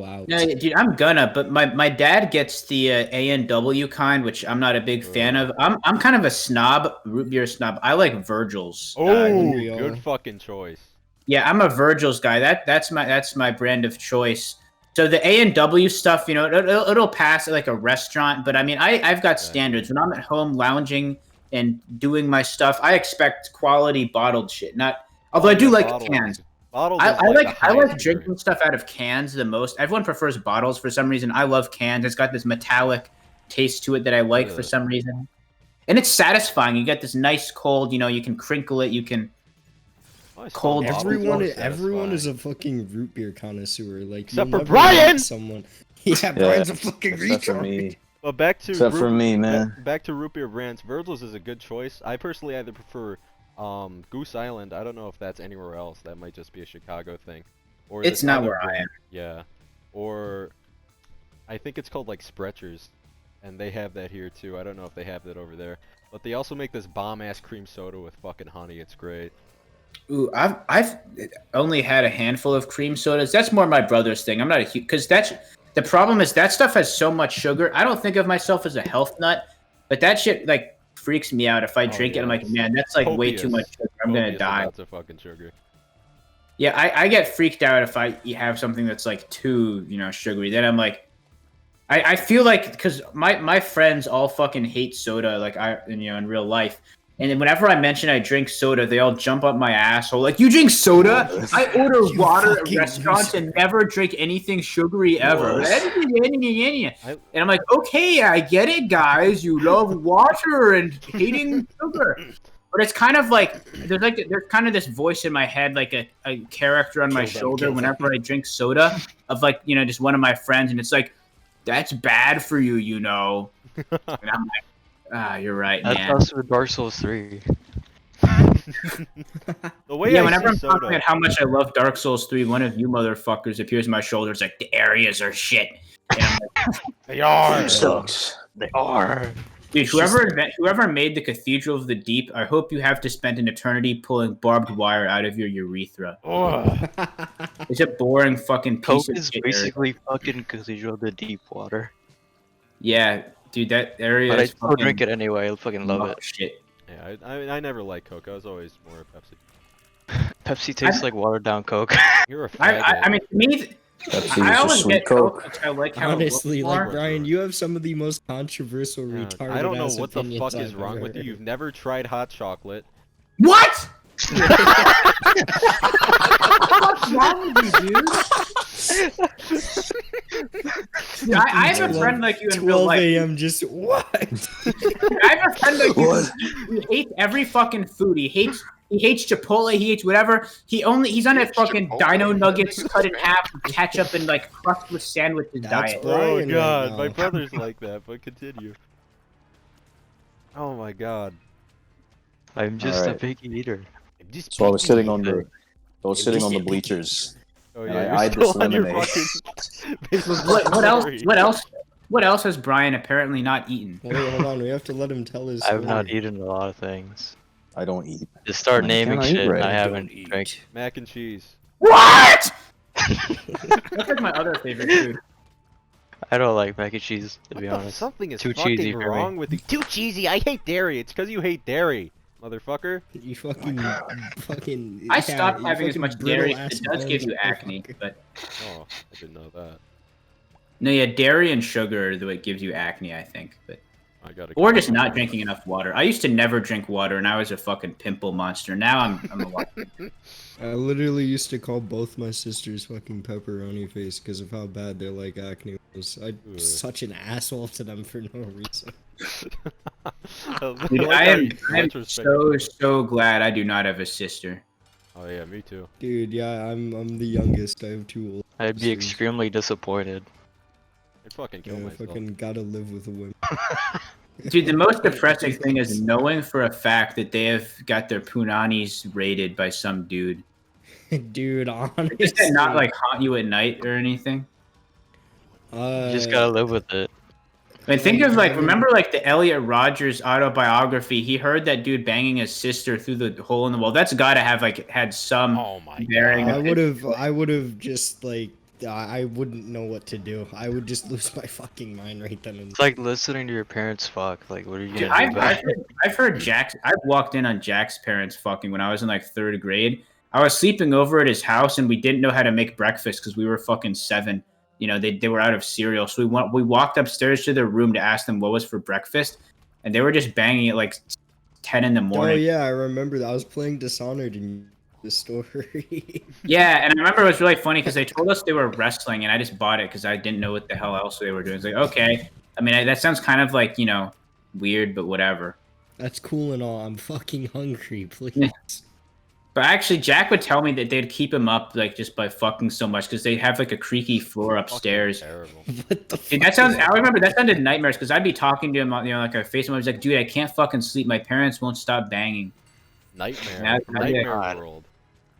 out. No, dude, I'm gonna. But my dad gets the A&W kind, which I'm not a big fan of. I'm kind of a snob, root beer snob. I like Virgil's. Oh, we good are. fucking choice. Yeah, I'm a Virgil's guy. That's my brand of choice. So the A&W stuff, you know, it'll pass at like a restaurant, but I mean, I've got standards. When I'm at home lounging and doing my stuff, I expect quality bottled shit. Not, although I do like cans. Bottles I is the like highest drinking degree. stuff out of cans the most. Everyone prefers bottles for some reason. I love cans. It's got this metallic taste to it that I like for some reason, and it's satisfying. You get this nice cold. You know, you can crinkle it. You can. Oh, I saw Cold bottles Everyone, are everyone is a satisfying. fucking root beer connoisseur. Like, Except you'll for never meet Brian! Someone. Yeah, Brian's a fucking Except for retard. me. But back to Except for me, man. Back to root beer brands. Virgil's is a good choice. I personally either prefer Goose Island. I don't know if that's anywhere else. That might just be a Chicago thing. Or It's this not other where I brand. am. Yeah. Or I think it's called like Sprecher's, and they have that here too. I don't know if they have that over there. But they also make this bomb ass cream soda with fucking honey. It's great. Ooh, I've only had a handful of cream sodas. That's more my brother's thing. I'm not a huge because that's the problem is that stuff has so much sugar. I don't think of myself as a health nut, but that shit like freaks me out if I drink it. I'm like, man, that's like way too much sugar. I'm gonna die. Lots of fucking sugar. Yeah, I get freaked out if I have something that's like too, you know, sugary. Then I'm like, I feel like because my friends all fucking hate soda, like in real life. And then whenever I mention I drink soda, they all jump up my asshole. Like, you drink soda? I order You water at fucking restaurants loser. and never drink anything sugary ever. And I'm like, okay, I get it, guys. You love water and hating sugar. But it's kind of like there's kind of this voice in my head, like a character on my shoulder whenever I drink soda of like, you know, just one of my friends, and it's like, that's bad for you, you know. And I'm like, you're right, That's man. also with Dark Souls 3. The way Yeah, I whenever see I'm soda, talking about how much I love Dark Souls 3, one of you motherfuckers appears on my shoulder. It's like, the areas are shit. And I'm like, they are. Sucks. They are. dude, whoever made the Cathedral of the Deep, I hope you have to spend an eternity pulling barbed wire out of your urethra. Ugh. It's a boring fucking piece Coke of is shit. basically fucking Cathedral of the Deep water. Yeah, dude, that area But I is still fucking drink it anyway. I fucking love it. shit. Yeah, I never liked Coke. I was always more a Pepsi. Pepsi tastes like watered down Coke. You're a faggot. I mean, to me, Pepsi I is always just sweet get Coke. Coke. I like how Honestly, it looks like more. Brian, you have some of the most controversial, Yeah, retarded. I don't know ass what the opinions fuck is I've wrong ever with you. heard. You've never tried hot chocolate. What? What's wrong with you, dude? Dude, I have a friend like you in real 12 life. a.m. Just what? I have a friend like you who hates every fucking food. He hates Chipotle. He hates whatever. He's on a fucking Chipotle. Dino Nuggets cut in half, with ketchup and like crustless sandwiches That's diet. Brian Oh right god, now. my brother's like that, but continue. Oh my god. I'm just a Alright. picky eater. So I was sitting on the bleachers. Oh and yeah, I you're eyed still this on your lemonade. fucking baseball What else? story. What else? What else has Brian apparently not eaten? Wait, hold on. We have to let him tell his story. I've not eaten a lot of things. I don't eat. Just start I naming cannot eat shit, and bread. I I haven't drank. Mac and cheese. What? That's like my other favorite food. I don't like mac and cheese, to be What the- honest. Something is Too fucking cheesy for me. wrong with you. Too cheesy. I hate dairy. It's because you hate dairy, motherfucker. You fucking. I yeah, stopped you having as fucking much dairy. brittle-ass It does give you bones, acne, motherfucker. but Oh, I didn't know that. no, yeah, dairy and sugar are the way it gives you acne, I think. But I gotta. or just not drinking enough water. I used to never drink water, and I was a fucking pimple monster. Now I'm a lot. I literally used to call both my sisters fucking pepperoni face because of how bad their like acne was. I'm Ugh. such an asshole to them for no reason. Dude, I am so glad I do not have a sister. Oh yeah, me too. Dude, yeah, I'm the youngest. I have 2 old I'd be sisters. extremely disappointed. I'd fucking kill Yeah, myself. fucking gotta live with a woman. Dude, the most depressing thing is knowing for a fact that they have got their punanis raided by some dude. Dude, honestly. Does that not like haunt you at night or anything? You just gotta live with it. I mean, think of like, remember like the Elliot Rodgers autobiography? He heard that dude banging his sister through the hole in the wall. That's got to have like had some Oh my bearing. god. I would have just like I wouldn't know what to do. I would just lose my fucking mind right then and It's like listening to your parents fuck. Like, what are you Dude, gonna do about it? I've heard Jack's. I've walked in on Jack's parents fucking when I was in like 3rd grade. I was sleeping over at his house and we didn't know how to make breakfast because we were fucking 7. You know, they were out of cereal. So we walked upstairs to their room to ask them what was for breakfast, and they were just banging at like 10 in the morning. Oh yeah, I remember that. I was playing Dishonored in the story. Yeah, and I remember it was really funny because they told us they were wrestling, and I just bought it because I didn't know what the hell else they were doing. It's like, okay. I mean, that sounds kind of like, you know, weird, but whatever. That's cool and all. I'm fucking hungry, please. Yeah. But actually, Jack would tell me that they'd keep him up like just by fucking so much because they have like a creaky floor upstairs. Terrible. What the Dude, fuck? I remember that sounded nightmares because I'd be talking to him on, you know, like I face him. I was like, dude, I can't fucking sleep. My parents won't stop banging. Nightmare. Yeah, Nightmare God. world.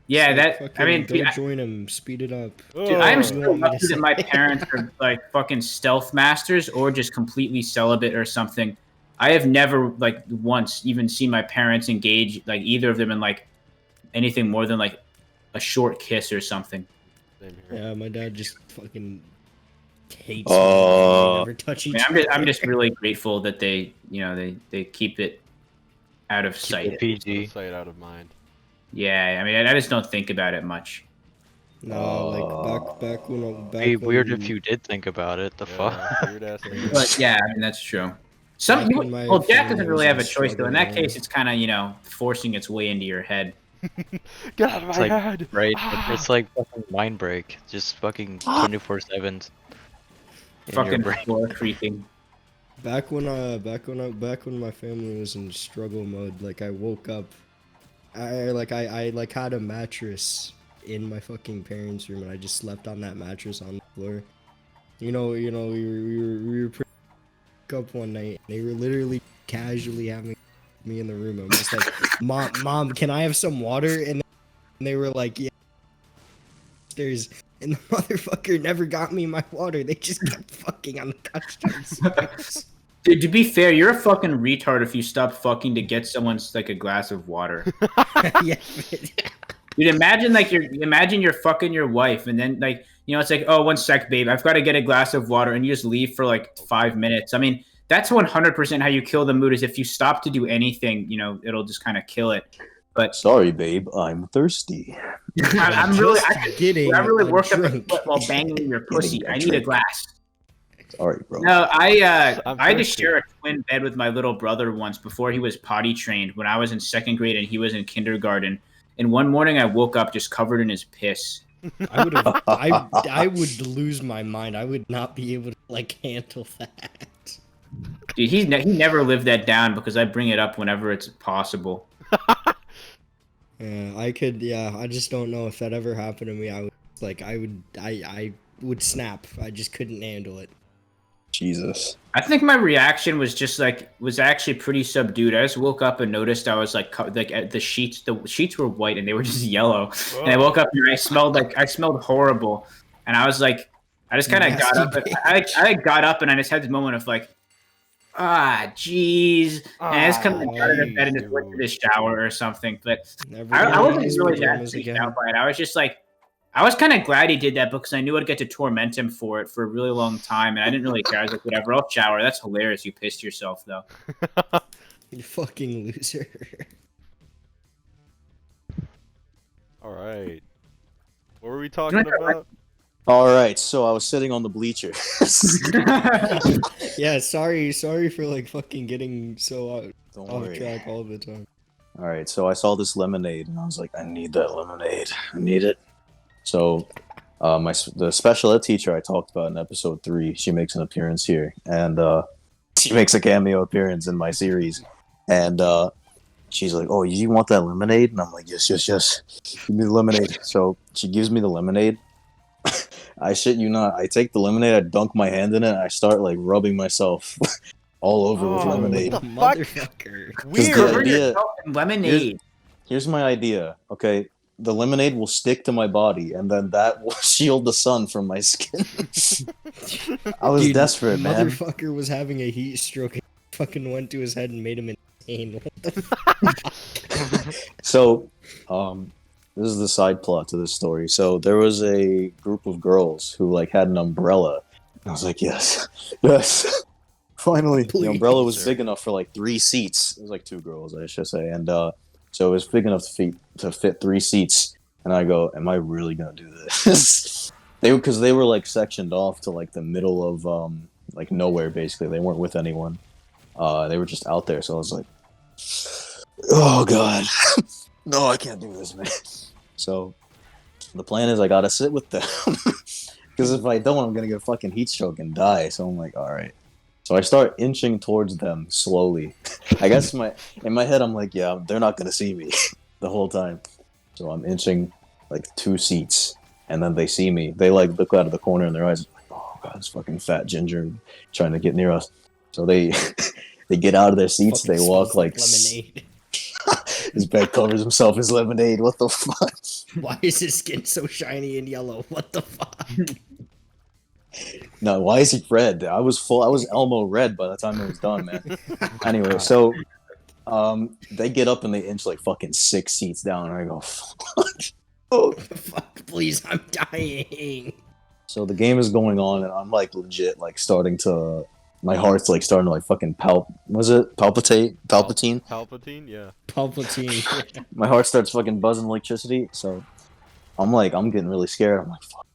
Yeah, Like, that. I mean, go dude, join him. Speed it up. dude, I am Oh. so lucky that my parents are like fucking stealth masters or just completely celibate or something. I have never like once even seen my parents engage like either of them in like anything more than like a short kiss or something. Same here. Yeah, my dad just fucking hates me. They never touch I each mean, other. I'm just really grateful that they, you know, they keep it out of Keep sight. it Out PG. of sight, out of mind. Yeah, I mean, I just don't think about it much. No, like back when Be weird if you did think about it. The fuck? Yeah, weird ass nigga. But yeah, I mean, that's true. Some Back when my well, Jack family doesn't was really have in a choice though. In that struggle case, it's kind of, you know, forcing its way into your head. Get out of It's my like- head! Right? Ah. It's like fucking mind break. Just fucking 24/7. Fucking floor creaking. Back when my family was in struggle mode, like I woke up, I had a mattress in my fucking parents' room, and I just slept on that mattress on the floor. You know, we were up one night, and they were literally casually having me in the room. I'm just like, mom, can I have some water? And they were like, yeah. There's and the motherfucker never got me my water. They just kept fucking on the couch downstairs. Dude, to be fair, you're a fucking retard if you stop fucking to get someone's like a glass of water. Yeah. Dude, imagine you're fucking your wife, and then like, you know, it's like, oh, 1 sec, babe, I've got to get a glass of water, and you just leave for like 5 minutes. I mean, that's 100% how you kill the mood. Is if you stop to do anything, you know, it'll just kind of kill it. But Sorry, babe, I'm thirsty. I'm really, getting I really a worked up a drink. sweat while banging your pussy. I need a drink. glass. Sorry, bro. No, I I'm had to thirsty. share a twin bed with my little brother once before he was potty trained when I was in 2nd grade and he was in kindergarten. And one morning I woke up just covered in his piss. I would lose my mind. I would not be able to like handle that. Dude, he never lived that down because I bring it up whenever it's possible. Yeah, I could. Yeah, I just don't know if that ever happened to me. I would snap. I just couldn't handle it. Jesus. I think my reaction was just like was actually pretty subdued. I just woke up and noticed I was like the sheets were white and they were just yellow. And I woke up and I smelled horrible. And I was like, I just kind of got up. I got up and I just had this moment of like, jeez. And I just kind of got out of bed and just went to the shower or something. But I wasn't really that freaked out by it. I was just like, I was kind of glad he did that because I knew I'd get to torment him for it for a really long time. And I didn't really care. I was like, whatever, I'll shower. That's hilarious. You pissed yourself, though. You fucking loser. Alright. What were we talking about? Alright, so I was sitting on the bleacher. Yeah, sorry for like fucking getting so Don't off worry. track all the time. Alright, so I saw this lemonade and I was like, I need that lemonade. I need it. So the special ed teacher I talked about in episode 3, she makes an appearance here. And she makes a cameo appearance in my series. And she's like, oh, you want that lemonade? And I'm like, yes. Give me the lemonade. So she gives me the lemonade. I shit you not. I take the lemonade, I dunk my hand in it, and I start like rubbing myself all over with lemonade. What the fuck? Motherfucker. Weird. Lemonade. Here's my idea. Okay, the lemonade will stick to my body, and then that will shield the sun from my skin. I was desperate, man. Motherfucker was having a heat stroke and fucking went to his head and made him insane. What the fuck? So, this is the side plot to this story. So there was a group of girls who like had an umbrella. I was like, yes. Finally, the umbrella was big enough for like 3 seats. It was like 2 girls, I should say, and so it was big enough to fit 3 seats. And I go, am I really gonna do this? Because they were like sectioned off to like the middle of like nowhere. Basically, they weren't with anyone. They were just out there. So I was like, oh god. No, I can't do this, man. So, the plan is I gotta sit with them. Because if I don't, I'm gonna get a fucking heat stroke and die. So I'm like, alright. So I start inching towards them slowly. I guess in my head, I'm like, yeah, they're not gonna see me the whole time. So I'm inching like 2 seats. And then they see me. They like look out of the corner and their eyes are like, oh god, this fucking fat ginger trying to get near us. So they get out of their seats, Fucking they walk like lemonade. his bed covers himself in lemonade. What the fuck? Why is his skin so shiny and yellow? What the fuck? No, why is he red? I was Elmo red by the time it was done, man. Anyway, so they get up and they inch like fucking 6 seats down, and I go, fuck. Oh. Fuck, please, I'm dying. So the game is going on, and I'm like legit like starting to. My heart's like starting to like fucking palpitate? Palpatine? Palpatine, yeah. Palpatine. My heart starts fucking buzzing electricity, so I'm getting really scared. I'm like, fuck.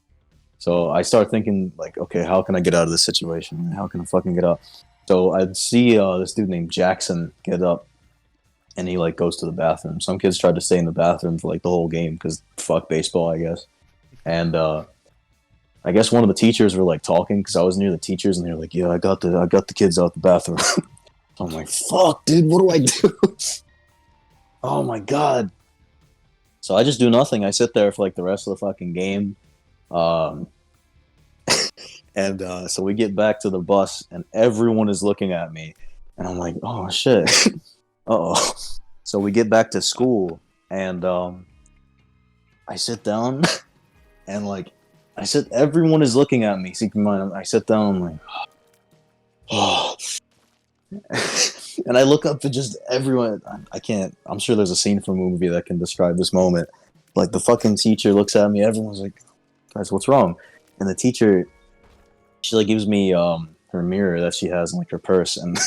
So I start thinking like, okay, how can I get out of this situation? How can I fucking get out? So I'd see this dude named Jackson get up, and he like goes to the bathroom. Some kids tried to stay in the bathroom for like the whole game because fuck baseball, I guess. And I guess one of the teachers were like talking because I was near the teachers, and they were like, "Yeah, I got the kids out the bathroom." I'm like, "Fuck, dude, what do I do?" Oh my god! So I just do nothing. I sit there for like the rest of the fucking game, and so we get back to the bus, and everyone is looking at me, and I'm like, "Oh shit!" Uh-oh. So we get back to school, and I sit down, and like. Everyone is looking at me. Keep in mind, I sit down, I'm like, oh. And I look up to just everyone. I can't, I'm sure there's a scene from a movie that can describe this moment. Like, the fucking teacher looks at me, everyone's like, guys, what's wrong? And the teacher, she, like, gives me, her mirror that she has in, like, her purse, and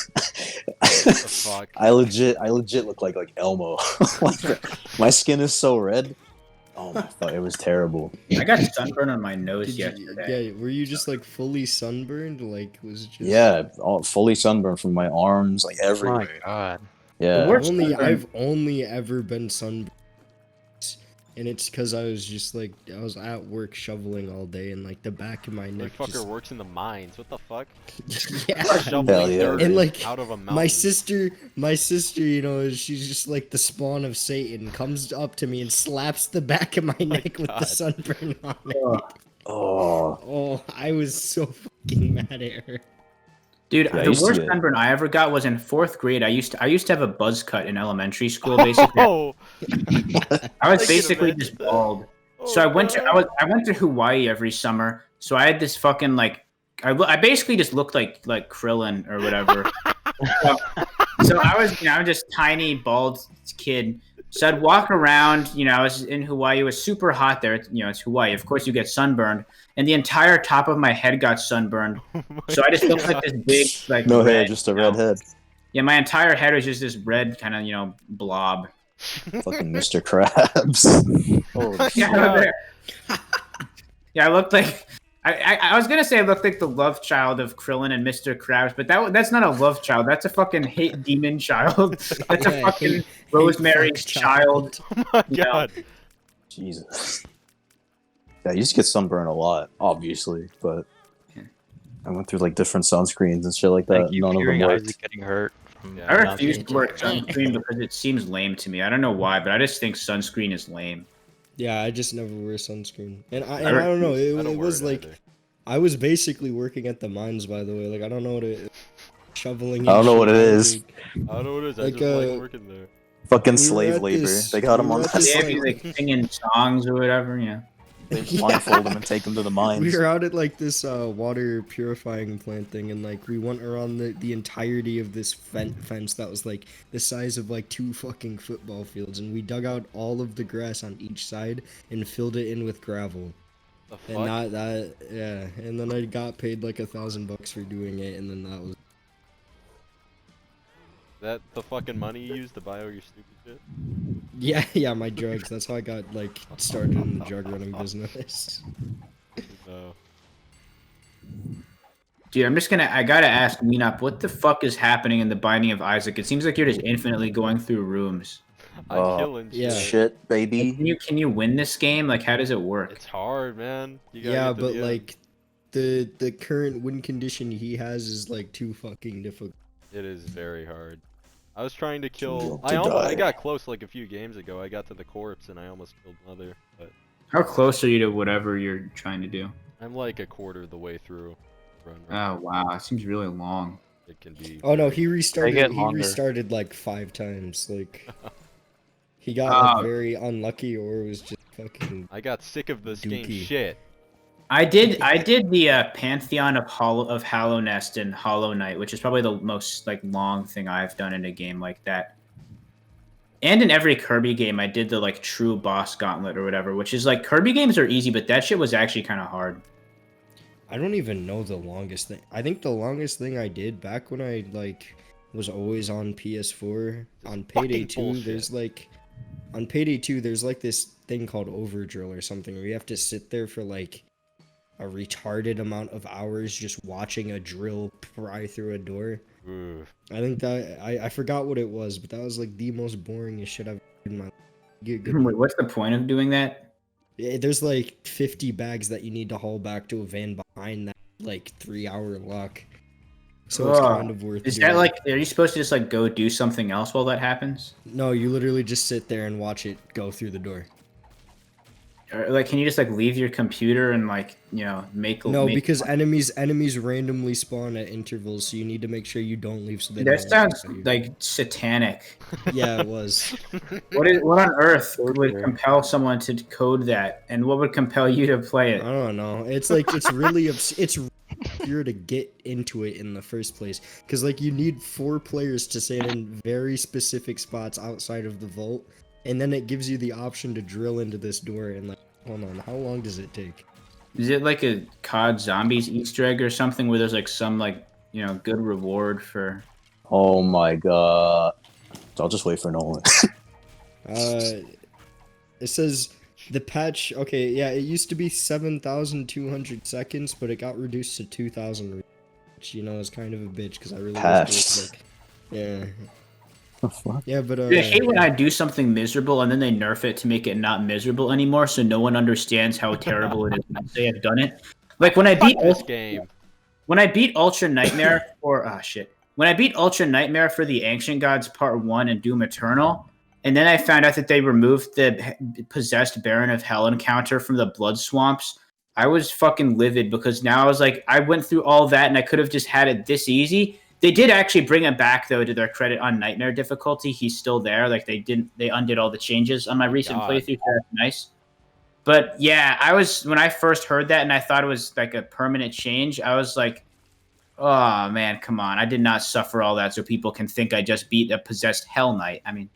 Fuck. I legit look like Elmo. Like, my skin is so red. Oh my god, it was terrible. I got sunburn on my nose yesterday. Yeah, were you just like fully sunburned? Like, was it just... Yeah, fully sunburned from my arms, like everywhere. Oh my god. Yeah. I've only ever been sunburned, and it's because I was at work shoveling all day, and like the back of my neck. Fucker works in the mines. What the fuck? Yeah. Shoveling dirt And like out of a mountain. my sister, you know, she's just like the spawn of Satan. Comes up to me and slaps the back of my neck with the sunburn on it. Oh, I was so fucking mad at her. Dude, Yeah, the worst sunburn I ever got was in 4th grade. I used to have a buzz cut in elementary school. Basically, Oh! I was basically just bald. So I went to Hawaii every summer, So I had this fucking like, I basically just looked like Krillin or whatever. So I was, I'm just tiny bald kid. So I'd walk around, I was in Hawaii. It was super hot there. It's Hawaii. Of course, you get sunburned, and the entire top of my head got sunburned. So I just looked like this big, like No hair, red, just a red head. Yeah, my entire head was just this red kind of, blob. Fucking Mr. Krabs. Holy shit. Yeah, I looked like. I was gonna say I looked like the love child of Krillin and Mr. Krabs, but that's not a love child. That's a fucking hate demon child. That's a fucking Rosemary's child. Oh my god. Jesus. Yeah, I used to get sunburned a lot, obviously, but I went through like different sunscreens and shit like that. Like, you None of them hearing worked. Isaac getting hurt. I refuse to wear sunscreen because it seems lame to me. I don't know why, but I just think sunscreen is lame. Yeah, I just never wear sunscreen, and I don't know. It was like either. I was basically working at the mines, by the way. Like I don't know what it shoveling. I don't know and what it shit, is. like, I don't know what it is. I Like, just like working there. Fucking We were slave at labor. this- They got we him were on at that. this, Yeah, slave be like- like singing songs or whatever. Yeah. They blindfold them and take them to the mines. We were out at like this water purifying plant thing, and like we went around the entirety of this fence that was like the size of like 2 fucking football fields, and we dug out all of the grass on each side and filled it in with gravel. The fuck? And and then I got paid like $1,000 for doing it, and then that was. That the fucking money you used to buy all your stupid shit? Yeah, my drugs. That's how I got like started in the drug running business. No. Dude, I gotta ask Meenop, what the fuck is happening in the Binding of Isaac? It seems like you're just infinitely going through rooms. I'm killing yeah. shit. Shit, baby. Can you win this game? Like, how does it work? It's hard, man. You gotta Yeah, get to but the end. like the current win condition he has is like too fucking difficult. It is very hard. I was trying to kill. To I die. got close like a few games ago. I got to the corpse and I almost killed Mother, but How close are you to whatever you're trying to do? I'm like a quarter of the way through. Run. Oh wow, it seems really long. It can be. Oh no, he restarted. get He longer. restarted like 5 times. Like he got like Oh. very unlucky, or was just fucking. I got sick of this game Dookie. shit. I did the Pantheon of Hallow Nest and Hollow Knight, which is probably the most like long thing I've done in a game like that. And in every Kirby game, I did the like true boss gauntlet or whatever, which is like Kirby games are easy, but that shit was actually kind of hard. I don't even know the longest thing. I think the longest thing I did back when I like was always on PS4 on Payday Fucking 2. bullshit. There's like on Payday 2, there's like this thing called Overdrill or something where you have to sit there for like a retarded amount of hours just watching a drill pry through a door. Ooh. I think that I forgot what it was, but that was like the most boringest shit I've in my life. Good. Wait, what's the point of doing that? Yeah, there's like 50 bags that you need to haul back to a van behind that like 3-hour lock. So it's Ugh. kind of worth Is doing. that like, are you supposed to just like go do something else while that happens? No, you literally just sit there and watch it go through the door. Or like, can you just like leave your computer and like, make No, make- because enemies randomly spawn at intervals, so you need to make sure you don't leave so they that don't sounds see you. like satanic. Yeah, it was. What on earth would compel someone to code that, and what would compel you to play I it? don't know. It's like it's really it's obscure to get into it in the first place, because like you need 4 players to stand in very specific spots outside of the vault, and then it gives you the option to drill into this door. And like, hold on, how long does it take? Is it like a COD Zombies Easter egg or something where there's like some like good reward for? Oh my god. I'll just wait for Nolan. It says the patch. Okay, yeah, it used to be 7,200 seconds, but it got reduced to 2,000, which is kind of a bitch because I really Patch. wish it was, like, Fuck. yeah, but I hate when I do something miserable and then they nerf it to make it not miserable anymore, so no one understands how terrible it is once they have done it. Like when I beat This game. Ultra Nightmare when I beat Ultra Nightmare for the Ancient Gods Part 1 and Doom Eternal, and then I found out that they removed the possessed Baron of Hell encounter from the Blood Swamps, I was fucking livid because now I was like, I went through all that and I could have just had it this easy. They did actually bring it back though, to their credit, on Nightmare difficulty. He's still there. Like they undid all the changes on my recent God. playthrough. So that's nice. But yeah, when I first heard that and I thought it was like a permanent change, I was like, oh man, come on. I did not suffer all that so people can think I just beat a possessed Hell Knight. I mean,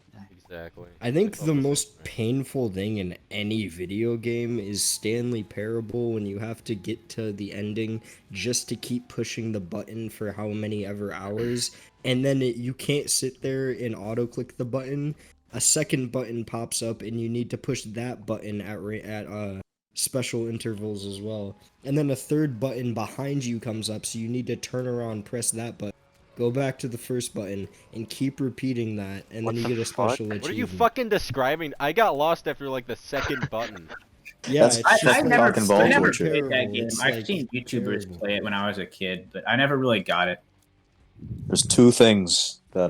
Exactly. I think felt the same most way. painful thing in any video game is Stanley Parable when you have to get to the ending just to keep pushing the button for how many ever hours, and then you can't sit there and auto click the button. A second button pops up and you need to push that button at special intervals as well. And then a third button behind you comes up, so you need to turn around, press that button, go back to the first button, and keep repeating that, and What then you the get a fuck? special achievement. What are you fucking describing? I got lost after like the second button. Yeah, That's it's I just fucking like, cock and ball I never torture. played that terrible. game. It's I've like seen YouTubers terrible. play it when I was a kid, but I never really got it. There's two things that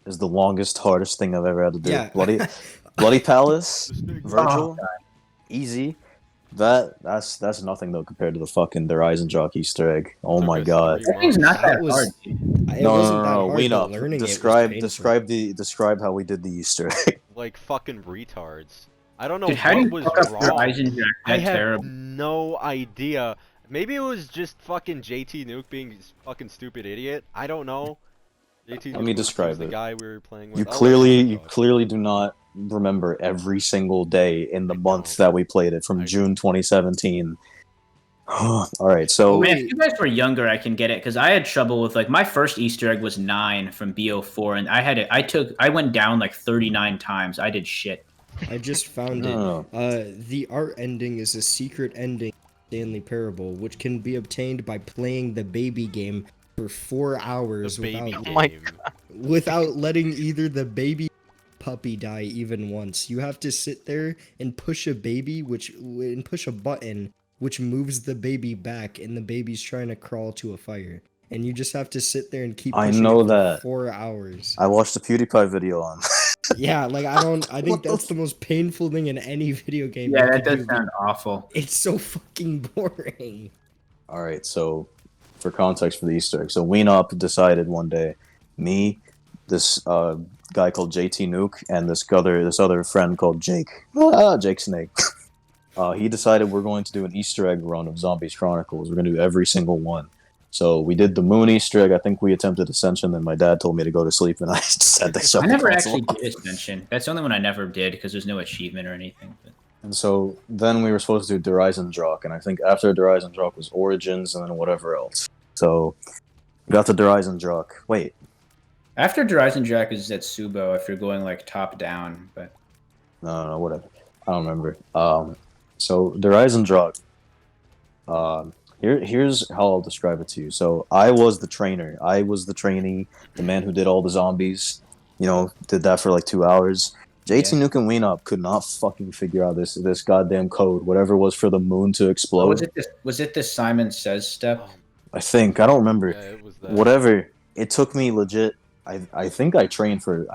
is the longest, hardest thing I've ever had to do. Yeah. Bloody Palace, The snake. Virgil, easy. That's nothing though compared to the fucking Horizon Jock Easter egg. Oh Took my us god. 3 That game's months. not that That was- hard, dude. It No, wasn't that no, hard, Ween but up. learning Describe it was painful. describe how we did the Easter egg. Like fucking retards. I don't know Dude, how do what you was fuck up wrong. Horizon Jack I that have terrible? no idea. Maybe it was just fucking JT Nuke being a fucking stupid idiot. I don't know. JT Let me Nuke was describe the it. guy we were playing with. You I'll let clearly talk. do not remember every single day in the I month don't. that we played it from I June 2017. All right, so Oh man, if you guys were younger, I can get it because I had trouble with like my first Easter egg was 9 from BO4, and I had it. I went down like 39 times. I did shit. I just found No. it. The art ending is a secret ending Stanley Parable, which can be obtained by playing the baby game for 4 hours The baby without game. my without letting either the baby or puppy die even once. You have to sit there and push a button which moves the baby back, and the baby's trying to crawl to a fire. And you just have to sit there and keep I pushing know it for that. 4 hours. I watched the PewDiePie video on. Yeah, like I What think the that's the most painful thing in any video game. Yeah, you that could does do. sound awful. It's so fucking boring. All right, so for context for the Easter egg, so Weenop decided one day, me, this guy called JT Nuke, and this other friend called Jake, Jake Snake. He decided we're going to do an Easter egg run of Zombies Chronicles. We're going to do every single one. So we did the Moon Easter egg. I think we attempted Ascension, then my dad told me to go to sleep, and I just had to shut I the never console actually off. did Ascension. That's the only one I never did because there's no achievement or anything. But... And so then we were supposed to do Horizon Jock, and I think after Horizon Jock was Origins, and then whatever else. So we got to Horizon Jock. Wait, After Horizon Jack is Zetsubo if you're going like top down, but no, whatever. I don't remember. So Horizon Jock. Here's how I'll describe it to you. So I was the trainer. I was the trainee, the man who did all the zombies. You know, did that for like 2 hours. JT Nuke and Weenup could not fucking figure out this goddamn code, whatever it was for the moon to explode. was it this Simon Says step? I think I don't remember. Yeah, it was that. Whatever. It took me legit. I think I trained for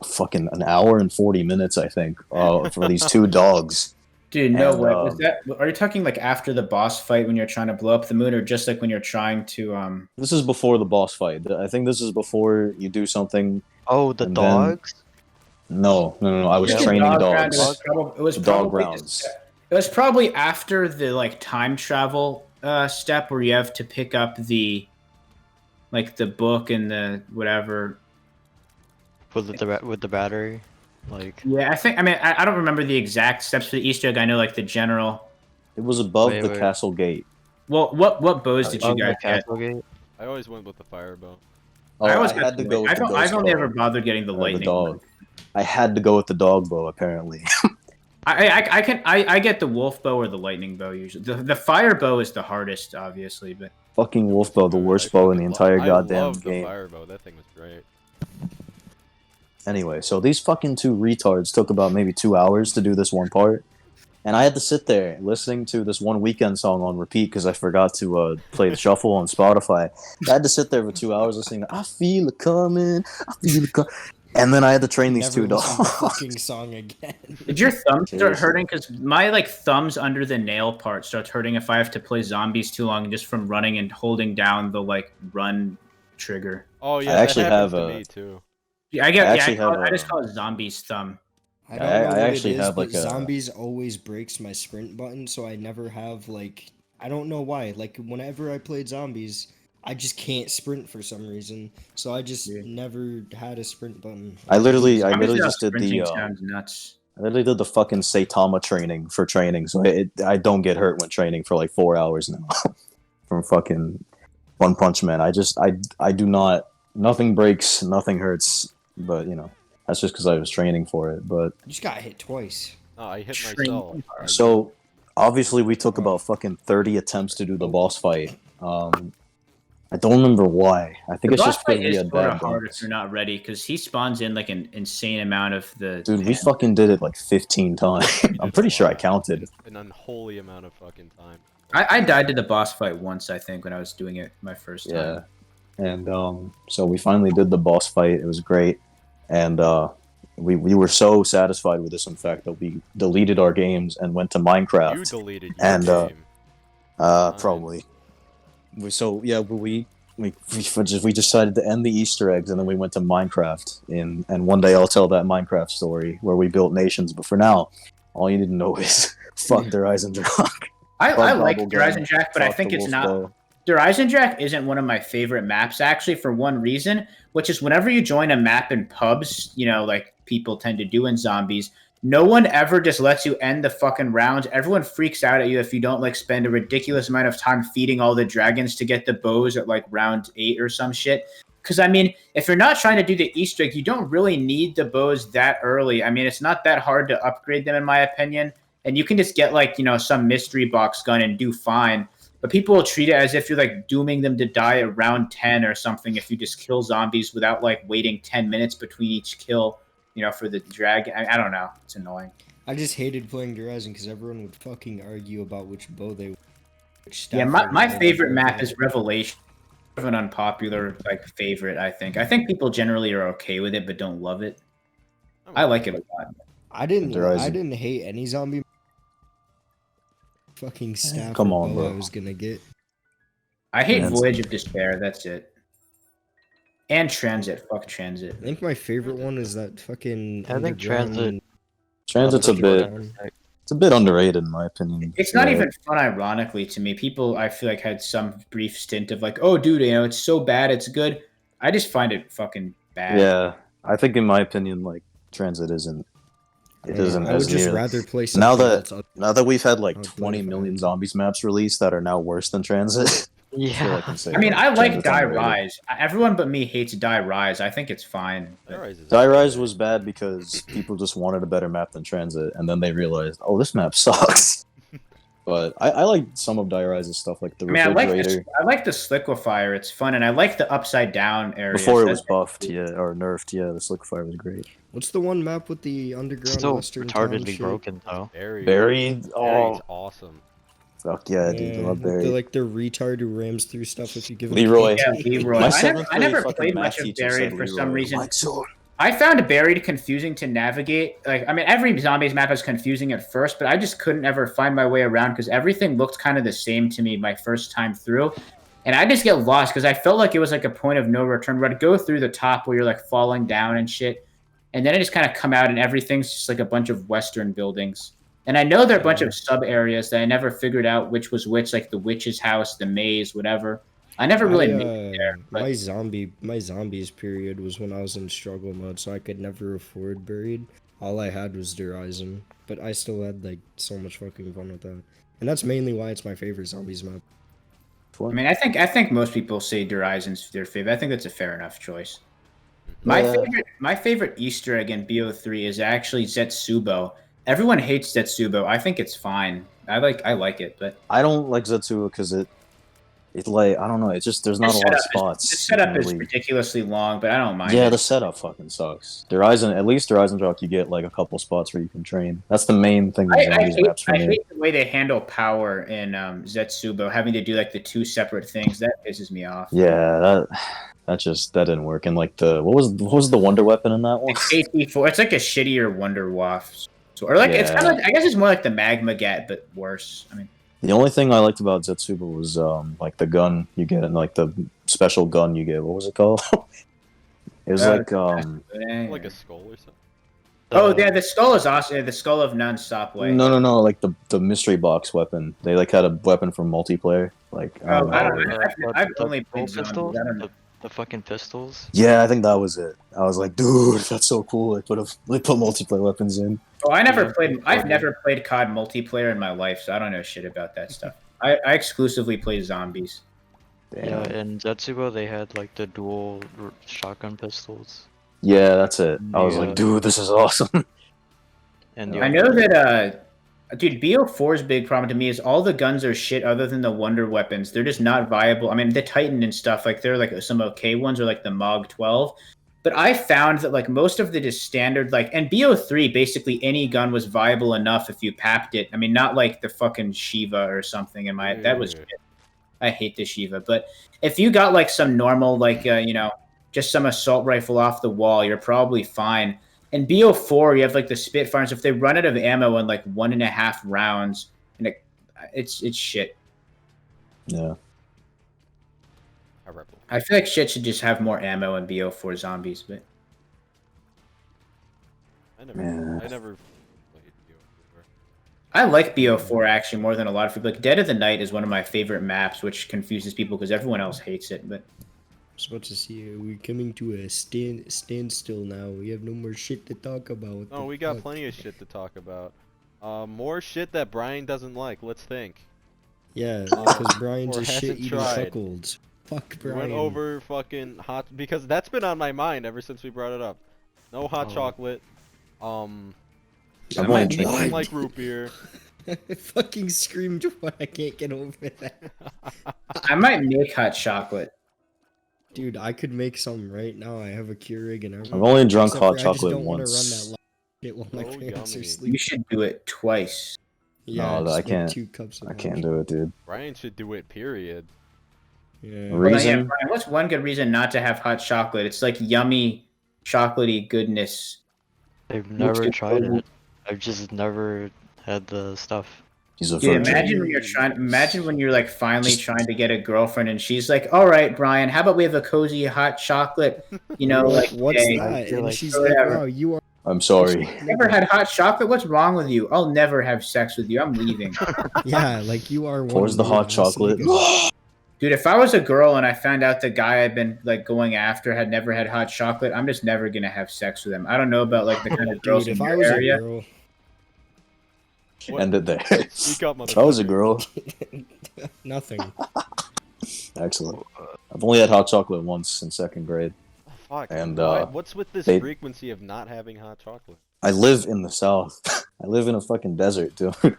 fucking an hour and 40 minutes. I think for these 2 dogs. Dude, no And, way. Are you talking like after the boss fight when you're trying to blow up the moon, or just like when you're trying to This is before the boss fight. I think this is before you do something. Oh, the And then- dogs? No. I was just a training dog round, dogs. It was Dog probably rounds. It was probably after the like time travel step where you have to pick up the book and the whatever. With the battery? Like, Yeah, I don't remember the exact steps for the Easter egg. I know like the general. It was above Wait, the wait. castle gate. Well, what bows did you on the guys get? castle gate? I always went with the firebow. Oh, I always had to go with the I've ghost only bow, ever bothered getting the or lightning. the dog. I had to go with the dog bow apparently. I get the wolf bow or the lightning bow usually. The fire bow is the hardest, obviously, but Fucking wolf bow, the worst bow in the entire goddamn I loved game. the firebow. That thing was great. Anyway, so these fucking 2 retards took about maybe 2 hours to do this one part. And I had to sit there listening to this one Weekend song on repeat because I forgot to play the shuffle on Spotify. I had to sit there for 2 hours listening to I Feel It Coming, I Feel It Coming. And then I had to train these Never 2 listen to the dogs. fucking song again. did your thumbs start Seriously. hurting? Because my like thumbs under the nail part starts hurting if I have to play zombies too long just from running and holding down the like run trigger. Oh yeah, I actually that happens have to a- me too. Yeah, I actually just have call it zombies thumb. I don't know what actually it is, have, but like, a- zombies always breaks my sprint button, so I never have like I don't know why. Like whenever I played zombies, I just can't sprint for some reason. So I just never had a sprint button. I literally Obviously, just did sprinting the sounds nuts. I literally did the fucking Saitama training for training, so I don't get hurt when training for like 4 hours now from fucking One Punch Man. I do not. Nothing breaks, nothing hurts, but you know that's just because I was training for it. But You just got hit twice. No, I hit Train myself. hard. so obviously we took about fucking 30 attempts to do the boss fight. I don't remember why. I think The it's boss just because fight we is had sort bad of hard if guns. you're not ready, because he spawns in like an insane amount of the. Dude, we fucking did it like 15 times. I'm pretty sure I counted. An unholy amount of fucking time. I died to the boss fight once, I think, when I was doing it my first time. Yeah. And so we finally did the boss fight. It was great. And we were so satisfied with this, in fact, that we deleted our games and went to Minecraft. You deleted your And, game. probably. We decided to end the Easter eggs, and then we went to Minecraft. And one day I'll tell that Minecraft story where we built nations. But for now, all you need to know is fuck their eyes and drunk. I like Bubblegum, Horizon Jack, but I Talk think to it's Wolf not. Bow. Horizon Jack isn't one of my favorite maps, actually, for one reason, which is whenever you join a map in pubs, you know, like people tend to do in zombies, no one ever just lets you end the fucking round. Everyone freaks out at you if you don't like spend a ridiculous amount of time feeding all the dragons to get the bows at like round 8 or some shit. Because, I mean, if you're not trying to do the Easter egg, you don't really need the bows that early. I mean, it's not that hard to upgrade them, in my opinion. And you can just get, like, you know, some mystery box gun and do fine. But people will treat it as if you're, like, dooming them to die at round 10 or something if you just kill zombies without, like, waiting 10 minutes between each kill, you know, for the drag. I don't know. It's annoying. I just hated playing Horizon because everyone would fucking argue about which bow they. Yeah, my favorite map is Revelation. Of an unpopular like favorite, I think. I think people generally are okay with it, but don't love it. I like it a lot. I didn't Horizon. hate any zombie. Fucking staff. Come or on, bow bro. I was gonna get. I hate Yeah, Voyage of Despair. That's it. And Transit. Fuck Transit. I think my favorite one is that fucking. I think Transit- underground- Transit's a bit. It's a bit underrated, in my opinion. It's not Yeah. even fun, ironically, to me. People, I feel like, had some brief stint of like, oh, dude, you know, it's so bad, it's good. I just find it fucking bad. Yeah, I think in my opinion, like Transit isn't. It isn't I would as just near. rather play Now something that else. now that we've had like I'll play 20 it million fine. zombies maps released that are now worse than Transit. I feel Yeah. I can say I mean, that I like Transit's Die underrated. Rise. Everyone but me hates Die Rise. I think it's fine. but- Die Rise was bad because people just wanted a better map than Transit, and then they realized, oh, this map sucks. But I like some of Die Rise's stuff, like the I mean, refrigerator. I like the Sliquifier. It's fun, and I like the upside down area. Before it was buffed, yeah, or nerfed, yeah, the Sliquifier was great. What's the one map with the underground Still western town retardedly shit? broken though. Buried. Buried? Buried's Oh, awesome. fuck yeah, dude, I love Buried. The, like the retard who rams through stuff if you give him Leroy. Yeah, candy. Leroy. My I seventh never grade fucking played math much of teacher Buried said for some Leroy. reason. Like, so- I found Buried confusing to navigate. Like, I mean, every zombies map is confusing at first, but I just couldn't ever find my way around because everything looked kind of the same to me my first time through. And I just get lost because I felt like it was like a point of no return where I'd go through the top where you're like falling down and shit. And then I just kind of come out and everything's just like a bunch of Western buildings. And I know there are a bunch of sub areas that I never figured out which was which, like the witch's house, the maze, whatever. I never really made it there. But My zombies period was when I was in struggle mode, so I could never afford Buried. All I had was Horizon, but I still had like so much fucking fun with that. And that's mainly why it's my favorite zombies map. I mean, I think most people say Horizon's their favorite. I think that's a fair enough choice. My favorite Easter egg in BO3 is actually Zetsubo. Everyone hates Zetsubo. I think it's fine. I like it, but I don't like Zetsubo because it like I don't know. It's just there's not a lot of spots. The setup is really. ridiculously long, but I don't mind. Yeah, it. the setup fucking sucks. At least Horizon Jock, you get like a couple spots where you can train. That's the main thing with zombies maps for I me. hate the way they handle power in Zetsubo, having to do like the two separate things. That pisses me off. Yeah, that didn't work. And like what was the wonder weapon in that one? It's AT4. It's like a shittier Wonder Waff. Or like it's kind of like, I guess it's more like the Magma Gat, but worse. I mean, The only thing I liked about Zetsubo was like the gun you get and like the special gun you get. What was it called? It was like Like a skull or something. Oh yeah, the skull is awesome. Yeah, the skull of none. Stop way. No, like the mystery box weapon. They like had a weapon from multiplayer. Like I Oh, don't I know. don't know. I've only roll played zombies. pistols? I don't know. The fucking pistols? Yeah, I think that was it. I was like, dude, that's so cool. They put multiplayer weapons in. Oh, Yeah, I've never played COD multiplayer in my life, so I don't know shit about that stuff. I exclusively play zombies. Damn. Yeah, in Zetsubo they had like the dual shotgun pistols. Yeah, that's it. I was Yeah. like, dude, this is awesome. And Yeah. I know that, dude, BO4's big problem to me is all the guns are shit other than the wonder weapons. They're just not viable. I mean, the Titan and stuff, like, they're like some okay ones, or like the MOG 12. But I found that like most of the just standard, like, and BO3, basically any gun was viable enough if you papped it. I mean, not like the fucking Shiva or something in my, that was Yeah. shit. I hate the Shiva. But if you got like some normal, like, just some assault rifle off the wall, you're probably fine. In BO4, you have like the Spitfires. If they run out of ammo in like 1.5 rounds, and it's shit. Yeah. I feel like shit should just have more ammo in BO4 zombies, but I Yeah. never played BO4. I like BO4 actually more than a lot of people. Like Dead of the Night is one of my favorite maps, which confuses people because everyone else hates it. But I was about to see we're coming to a standstill now. We have no more shit to talk about. No, we got plenty of shit to talk about. More shit that Brian doesn't like. Let's think. Yeah, because Brian's Or a shit hasn't eating tried. cuckold. Fuck We Brian. went over fucking hot because that's been on my mind ever since we brought it up. No hot Oh. chocolate. I've I only might drank- Nothing like root beer. I fucking screamed when I can't get over that. I might make hot chocolate. Dude, I could make some right now. I have a Keurig and everything. I've only drunk Except hot for I just chocolate don't wanna once. run that shit while my Oh, parents are yummy. sleeping. You should do it twice. Yeah, No, just I like can't. 2 cups of I milk. can't do it, dude. Brian should do it. Period. Yeah. Hold on, Reason? Brian, what's one good reason not to have hot chocolate? It's like yummy, chocolatey goodness. I've never too tried cozy. it. I've just never had the stuff. He's a Dude, virgin. imagine when you're like finally trying to get a girlfriend and she's like, "All right, Brian, how about we have a cozy hot chocolate?" You know, like What's day." that? feel And like she's like, whatever. wow, you are. I'm sorry. Never had hot chocolate? What's wrong with you? I'll never have sex with you. I'm leaving. Yeah, like you are one. Pours the weird hot ass chocolate. nigga. Dude, if I was a girl and I found out the guy I'd been like going after had never had hot chocolate, I'm just never gonna have sex with him. I don't know about like the kind of girls Dude, in if I your was area. a girl, What? End it there. Speak up, If I was a motherfucker. girl, nothing. excellent. I've only had hot chocolate once in 2nd grade. Fuck. And, what's with this they- frequency of not having hot chocolate? I live in the South. I live in a fucking desert, dude. I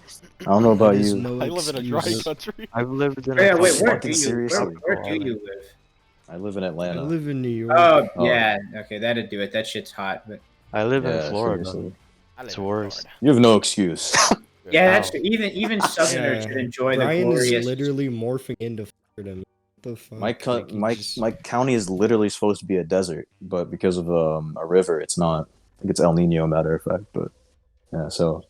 don't know about That is you. no I live in a dry excuse. country. I've lived in Yeah, a wait, couple where of do you seriously? where do you live? I live in I Atlanta. live in New York. Oh, Oh. yeah. Okay, that'd do it. That shit's hot. But I live Yeah, in Florida. seriously. I live It's in worse. Florida. You have no excuse. yeah, that's Ow. even Southerners should enjoy Brian the is glorious. literally morphing into Florida. What the fuck? my co- Like, he my just- my county is literally supposed to be a desert, but because of a river, it's not. I think it's El Nino, matter of fact. But yeah, so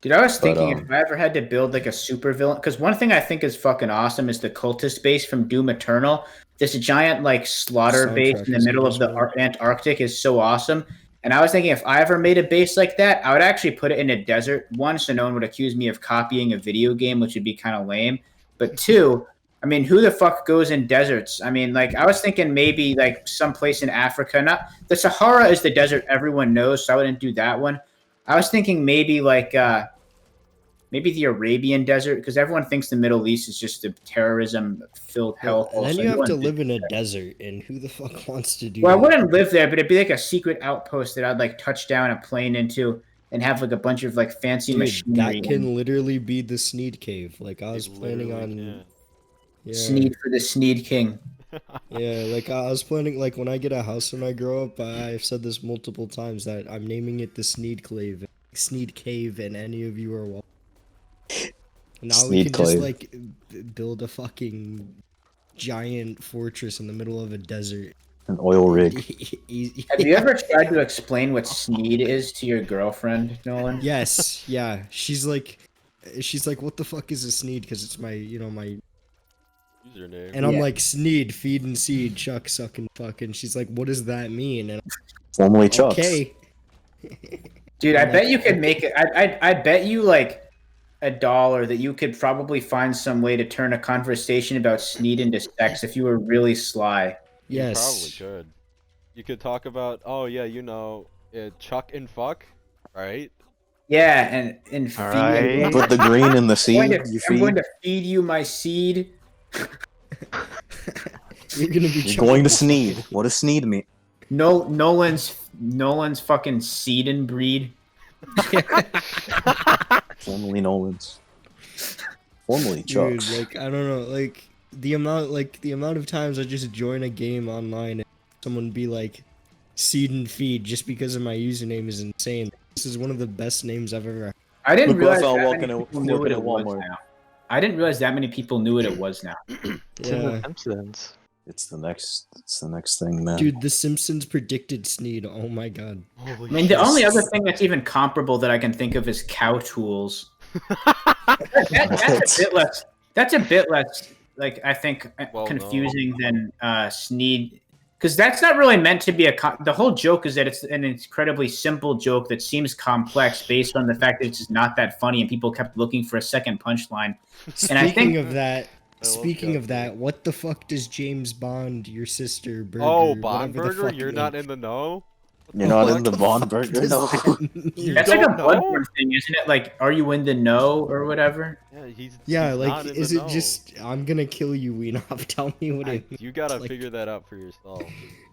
Dude, I was But, thinking if I ever had to build like a super villain, because one thing I think is fucking awesome is the cultist base from Doom Eternal. This giant like slaughter base Soundtrack in the is middle good of the as well. Antarctic is so awesome. And I was thinking if I ever made a base like that, I would actually put it in a desert. One, so no one would accuse me of copying a video game, which would be kind of lame. But two, I mean, who the fuck goes in deserts? I mean, like I was thinking maybe like someplace in Africa. Not the Sahara is the desert everyone knows, so I wouldn't do that one. I was thinking maybe like maybe the Arabian desert, because everyone thinks the Middle East is just a terrorism-filled hellhole. And then so you have to wouldn't live do in a that. desert, and who the fuck wants to do Well, I that? wouldn't live there, but it'd be like a secret outpost that I'd like touch down a plane into and have like a bunch of like fancy Dude, machinery. that can literally be the Sneed cave. Like I was It planning literally on. Yeah, Sneed for the Sneed King. yeah. Like I was planning. Like when I get a house when I grow up, I've said this multiple times that I'm naming it the Sneed Cave. Sneed Cave, and any of you are welcome. Now we Sneed can just Cave. like build a fucking giant fortress in the middle of a desert. an oil rig. Easy. Have you ever tried to explain what Sneed is to your girlfriend, Nolan? Yes, yeah. She's like, what the fuck is a Sneed? Because it's my, my. Username. And I'm Yeah. like, Sneed, feed and seed, chuck, suck, and fuck. And she's like, what does that mean? And Formerly I'm Chuck's. okay. Dude, I bet you could make it. I bet you like $1 that you could probably find some way to turn a conversation about Sneed into sex if you were really sly. You probably Yes. could. You could talk about, oh yeah, Chuck and fuck, right? Yeah, and feed. Alright. Put the green in the I'm going, seed. to, You I'm going feed. to feed you my seed. You're gonna be You're going to Sneed. What does Sneed mean? No, Nolan's fucking seed and breed. Formerly Nolan's. Formerly Dude, Chuck's. like I don't know, like the amount of times I just join a game online and someone be like seed and feed just because of my username is insane. This is one of the best names I've ever. I didn't Look what I realize found that walking many in- people knew what working it at was Walmart. now. I didn't realize that many people knew what it was now. It's in Yeah. the Simpsons. It's the next thing, man. Dude, The Simpsons predicted Sneed. Oh my god. I mean, the only other thing that's even comparable that I can think of is cow tools. That's a bit less. That's a bit less, like I think, Well, confusing than Sneed, because that's not really meant to be the whole joke is that it's an incredibly simple joke that seems complex based on the fact that it's just not that funny and people kept looking for a second punchline. And I Speaking think of that, I love speaking of cow that, what the fuck does James Bond, your sister, Burger? Oh, whatever Bond the Burger? fuck You're name- not in the know? You're not What in the the Bond fuck Burger? does No. that mean? You that's like a don't know? Bloodborne thing, isn't it? Like, are you in the know or whatever? Yeah, he's Yeah, he's like, not in is the it know. just I'm gonna kill you, Weenop? Tell me what it means. You gotta like- figure that out for yourself.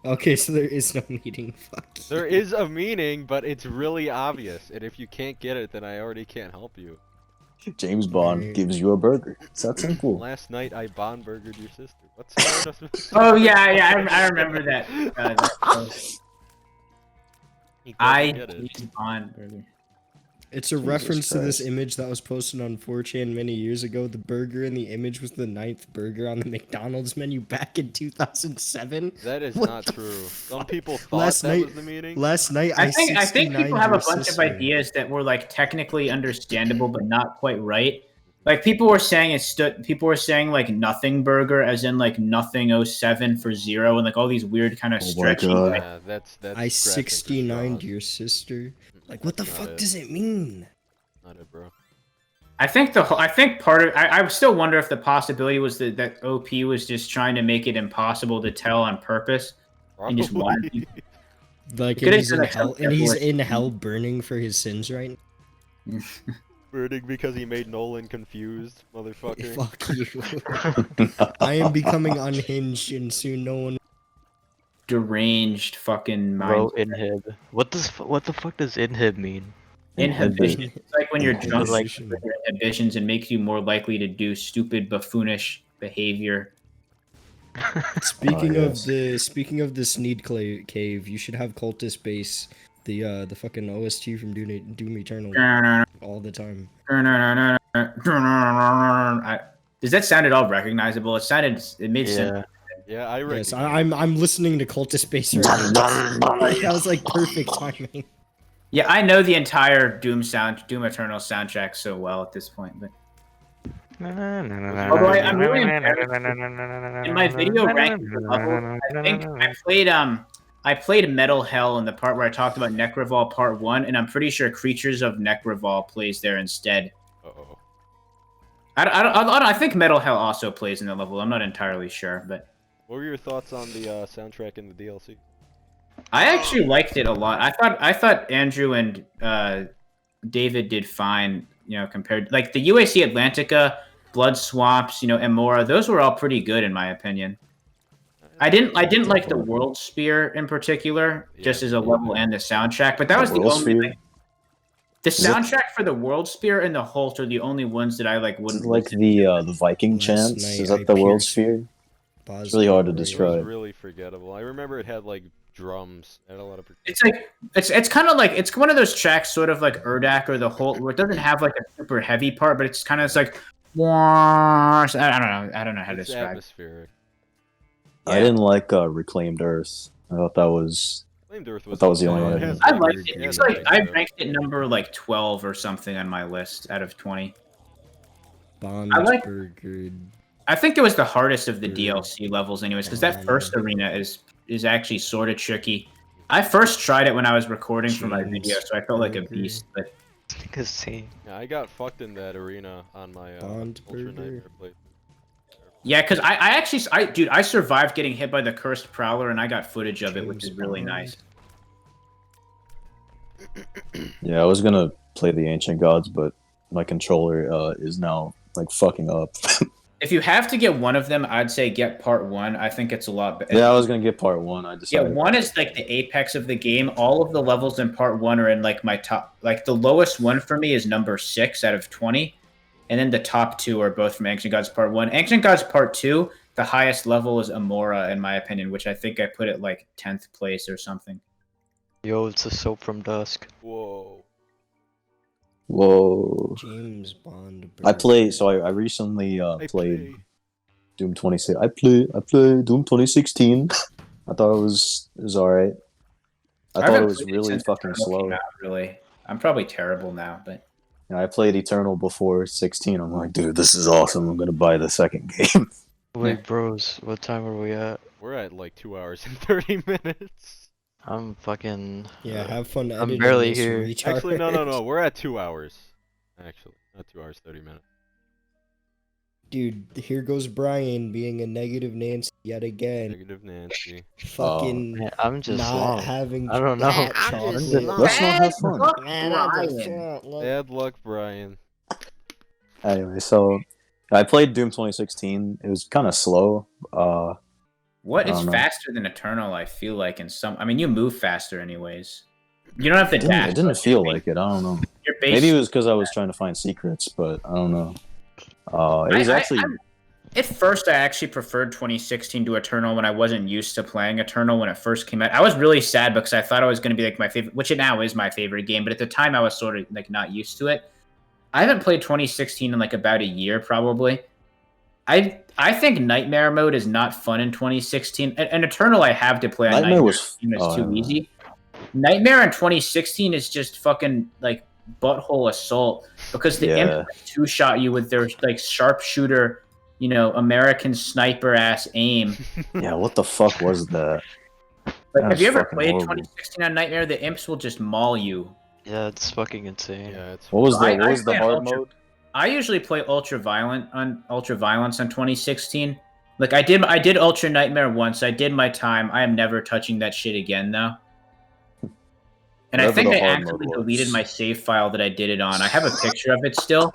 Okay, so there is no meeting. Fuck. There is a meaning, but it's really obvious, and if you can't get it, then I already can't help you. James Bond Right. gives you a burger. It's that simple. Last night I Bond burgered your sister. What's Oh yeah, I remember that. I get it. use Bond Burger. It's a Jesus reference to this Christ. image that was posted on 4chan many years ago. The burger in the image was the 9th burger on the McDonald's menu back in 2007. That is What not the true. Some fuck? people thought Last that night- was the meaning. Last night I think people have a 69'd bunch your of sister. ideas that were like technically understandable but not quite right. Like people were saying people were saying like nothing burger as in like nothing 07 for 0 and like all these weird kind of Oh my stretchy. God. Yeah, that's I scratching for 69'd straws. your sister. Like, what the That's not fuck it. does it mean? Not it, bro. I think part of I still wonder if the possibility was that OP was just trying to make it impossible to tell on purpose. And just wanted Probably. Like, Could've and he's said, in like, hell, some and he's devilish in thing. hell burning for his sins right now. Burning because he made Nolan confused, motherfucker. Fuck you. I am becoming unhinged, and soon no one. Deranged fucking Bro, mind. inhib. What the fuck does inhib mean? Inhibition. It's like when you're drunk Like- with your inhibitions and makes you more likely to do stupid buffoonish behavior. Speaking yes. speaking of the Sneed cave, you should have Cultist base, the fucking OST from Doom Eternal all the time. Does that sound at all recognizable? It made sense. Yeah. Yeah, I Yes, recognize. I'm listening to Cultist base right now. That was like perfect timing. Yeah, I know the entire Doom Eternal soundtrack so well at this point, but although I'm really embarrassed. In my video ranking the level, I think I played Metal Hell in the part where I talked about Necroval Part 1, and I'm pretty sure Creatures of Necroval plays there instead. Uh-oh. I think Metal Hell also plays in the level. I'm not entirely sure, but What were your thoughts on the soundtrack in the DLC? I actually liked it a lot. I thought Andrew and David did fine, compared like the UAC Atlantica, Blood Swamps, Emora. Those were all pretty good in my opinion. I didn't like the World Spear in particular, just Yeah, as a level and the soundtrack, but that was the World only Spear? thing. The soundtrack for the World Spear and the Holt are the only ones that I like Is wouldn't it like listen the Viking Last chants? night Is I that the World pierced- Sphere? It's really hard to It was describe. really forgettable. I remember it had like drums and a lot of. It's like it's kind of like it's one of those tracks, sort of like Urdak or the Holt, where it doesn't have like a super heavy part, but it's kind of like, I don't know how to It's describe. atmospheric. I didn't like Reclaimed Earth. I thought that was. Flamed Earth thought that was the only okay. one I It has didn't- I a liked good- it. it It's has a like good I video. ranked it number like 12 or something on my list out of 20. Bond I like- burger. I think it was the hardest of the DLC levels, anyways, because that Um, first arena is actually sort of tricky. I first tried it when I was recording for my Jeez, video, so I felt like a burger. beast. But Cause see, Yeah, I got fucked in that arena on my Bond Ultra burger. Nightmare playthrough. yeah, because I actually, dude, I survived getting hit by the cursed prowler, and I got footage of it, which is really nice. Yeah, I was gonna play the Ancient Gods, but my controller is now like fucking up. If you have to get one of them, I'd say get part 1. I think it's a lot better. Yeah, I was gonna get part 1. I Yeah, decided. 1 is like the apex of the game. All of the levels in part 1 are in like my top. Like the lowest one for me is number 6 out of 20, and then the top 2 are both from Ancient Gods Part 1. Ancient Gods Part 2, the highest level is Amora, in my opinion, which I think I put at like 10th place or something. yo, it's a soap from dusk. Whoa. Whoa. James Bond. I burger. I recently I played play. Doom 26. I played Doom 2016. I thought it was alright. I thought haven't it was played really since fucking Eternal slow. came out, really. I'm probably terrible now, but Yeah, I played Eternal before 16. I'm like, dude, this is awesome. I'm gonna buy the second game. Wait, Yeah. bros, what time are we at? We're at like 2 hours and 30 minutes. I'm fucking. Yeah, have fun editing. barely this, here. retard. Actually, no. We're at 2 hours. Actually, not 2 hours 30 minutes. Dude, here goes Brian being a negative Nancy yet again. Negative Nancy. Fucking Man, I'm just not long. having. I don't know. chocolate. Let's not have fun. Man, I just want- Bad luck, Brian. Anyway, so I played Doom 2016. It was kind of slow. what I is don't know. faster than Eternal? I feel like in some. I mean, you move faster, anyways. You don't have to dash. It didn't but feel your like it. I don't know. Your base. Maybe it was because I was trying to find secrets, but I don't know. It was actually. At first, I actually preferred 2016 to Eternal when I wasn't used to playing Eternal when it first came out. I was really sad because I thought it was going to be like my favorite, which it now is my favorite game. But at the time, I was sort of like not used to it. I haven't played 2016 in like about a year, probably. I think Nightmare mode is not fun in 2016. And Eternal, I have to play on Nightmare was- It's oh, too yeah. easy. Nightmare in 2016 is just fucking like butthole assault because the Yeah. imp two-shot you with their like sharpshooter, you know, American sniper ass aim. Yeah, what the fuck was that? Like, That have was you ever fucking played horrible. 2016 on Nightmare? The imps will just maul you. Yeah, it's fucking insane. Yeah, it's. What was I- the I what was the play hard Ultra- mode? I usually play Ultra Violence on 2016. Like I did Ultra Nightmare once. I did my time. I am never touching that shit again though. And I Whatever think the I hard mode actually was. deleted my save file that I did it on. I have a picture of it still,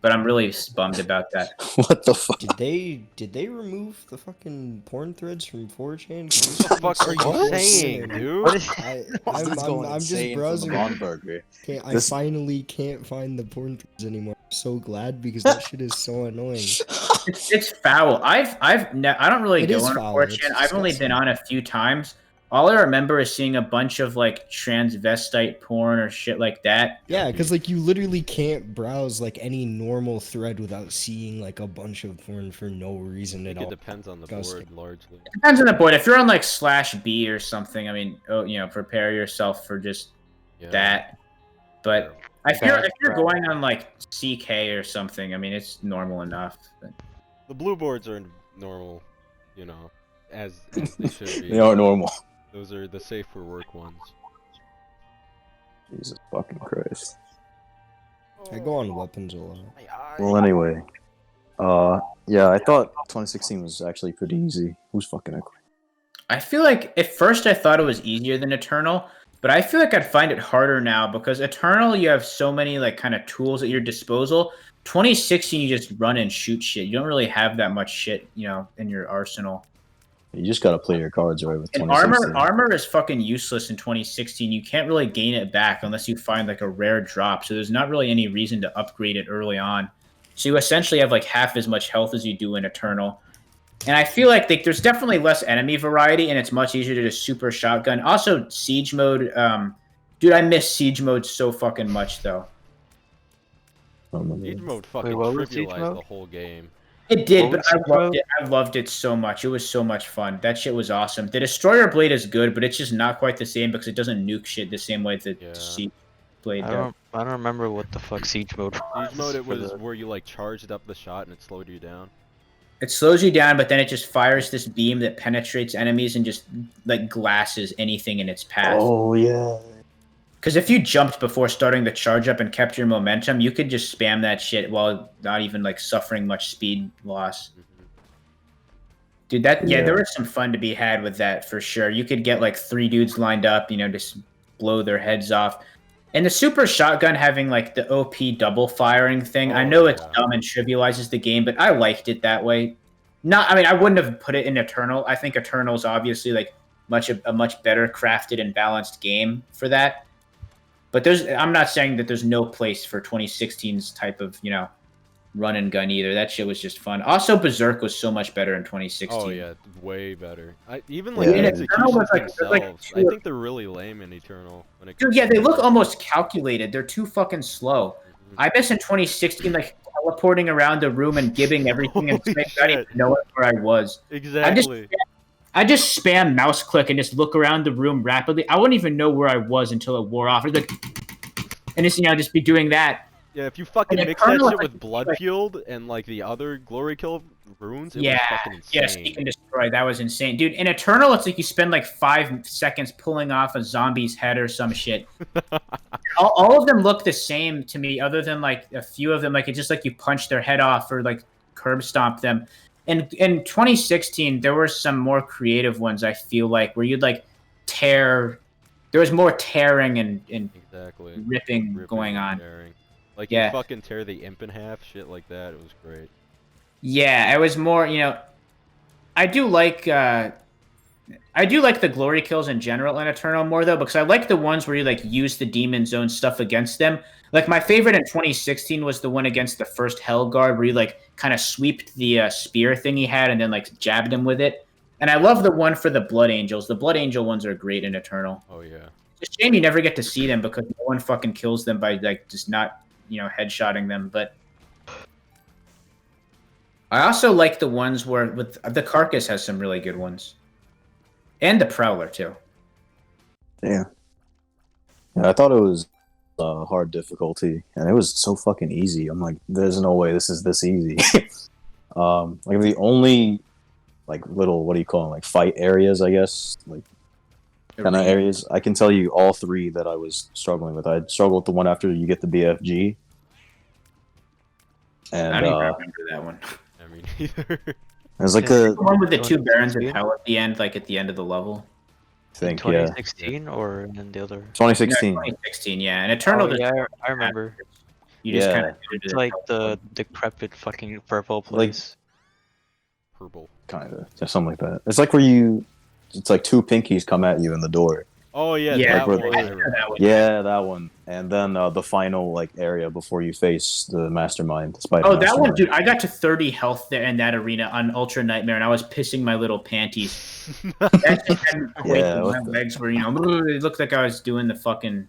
but I'm really bummed about that. What the fuck? Did they remove the fucking porn threads from 4chan? What the fuck are you saying, dude? What is I'm just browsing. Burger. I This- finally can't find the porn threads anymore. I'm so glad because that shit is so annoying. It's foul. I don't really It go is on foul. 4chan. It's I've only disgusting. been on a few times. All I remember is seeing a bunch of like transvestite porn or shit like that. Yeah, because like you literally can't browse like any normal thread without seeing like a bunch of porn for no reason I at think it all. depends on the Disgusting. board largely. Depends on the board. If you're on like /B or something, I mean, prepare yourself for just Yeah. that. But if you're going on like CK or something, I mean, it's normal enough. But The blue boards are normal, as they should be. They are normal. Those are the safe for work ones. Jesus fucking Christ. I go on weapons a lot. Well, anyway, yeah, I thought 2016 was actually pretty easy. Who's fucking echoing? I feel like at first I thought it was easier than Eternal, but I feel like I'd find it harder now because Eternal, you have so many like kind of tools at your disposal. 2016, you just run and shoot shit. You don't really have that much shit, in your arsenal. You just gotta play your cards right with And 2016. armor is fucking useless in 2016. You can't really gain it back unless you find like a rare drop. So there's not really any reason to upgrade it early on. So you essentially have like half as much health as you do in Eternal. And I feel like there's definitely less enemy variety, and it's much easier to just super shotgun. Also, siege mode. Dude, I miss siege mode so fucking much though. I don't remember. Siege mode fucking what was Siege trivialized mode? the whole game. It did, What but I was siege loved mode? it. I loved it so much. It was so much fun. That shit was awesome. The Destroyer Blade is good, but it's just not quite the same because it doesn't nuke shit the same way that Yeah. the Siege Blade I does. don't remember what the fuck siege mode was. Siege mode, it for was the- where you like charged up the shot and it slowed you down. It slows you down, but then it just fires this beam that penetrates enemies and just like glasses anything in its path. Oh yeah. Because if you jumped before starting the charge up and kept your momentum, you could just spam that shit while not even like suffering much speed loss. Dude, there was some fun to be had with that for sure. You could get like 3 dudes lined up, just blow their heads off. And the super shotgun having like the OP double firing thing, I know it's dumb and trivializes the game, but I liked it that way. I wouldn't have put it in Eternal. I think Eternal's obviously like a much better crafted and balanced game for that. But I'm not saying that there's no place for 2016's type of, run and gun either. That shit was just fun. Also, Berserk was so much better in 2016. Oh yeah, way better. Even like Yeah. the executions was themselves, I think they're really lame in Eternal. When it Dude, comes yeah, to they look gameplay. almost calculated. They're too fucking slow. I miss in 2016, like teleporting around the room and giving everything and Holy I didn't even shit. know where I was. Exactly. I just spam mouse click and just look around the room rapidly. I wouldn't even know where I was until it wore off. It's like, and just be doing that. Yeah, if you fucking And mix that Eternal, shit with like- Blood Fueled and like the other Glory Kill runes, it was Yeah, fucking insane. yeah, Seek and Destroy. That was insane. Dude, in Eternal, it's like you spend like 5 seconds pulling off a zombie's head or some shit. all of them look the same to me, other than like a few of them. Like it's just like you punch their head off or like curb stomp them. And in 2016, there were some more creative ones, I feel like, where you'd like tear. There was more tearing and Exactly. ripping going and on. tearing. Like Yeah. you fucking tear the imp in half, shit like that. It was great. Yeah, it was more, I do like the glory kills in general in Eternal more though, because I like the ones where you like use the demon's own stuff against them. Like my favorite in 2016 was the one against the first Hell Guard, where you like kind of sweeped the spear thing he had and then like jabbed him with it. And I love the one for the Blood Angels. The Blood Angel ones are great in Eternal. Oh yeah. It's a shame you never get to see them because no one fucking kills them by like just not headshotting them. But I also like the ones where with the Carcass has some really good ones, and the Prowler too. Yeah, I thought it was hard difficulty, and it was so fucking easy. I'm like, there's no way this is this easy. Like the only like little, what do you call them, like fight areas, I guess, like kind of areas. I can tell you all 3 that I was struggling with. I struggled with the one after you get the BFG, and I don't even remember that one. I mean, either. there's like The a one with the You 2 want Barons of to- Hell at the end, like at the end of the level. thing, yeah, 2016 or in the other? 2016. No, 2016, yeah. And Eternal, Oh, yeah, I remember. you just Yeah. kind of It's like the decrepit fucking purple Like- place. Purple. Kind of, just something like that. It's like it's like 2 pinkies come at you in the door. Oh yeah, Yeah, that like one. where- I remember. that one. Yeah, that one, and then the final like area before you face the mastermind. The spider Oh, that one, mastermind. dude! I got to 30 health there in that arena on Ultra Nightmare, and I was pissing my little panties. That shit had me quaking. Yeah, My legs were, it looked like I was doing the fucking.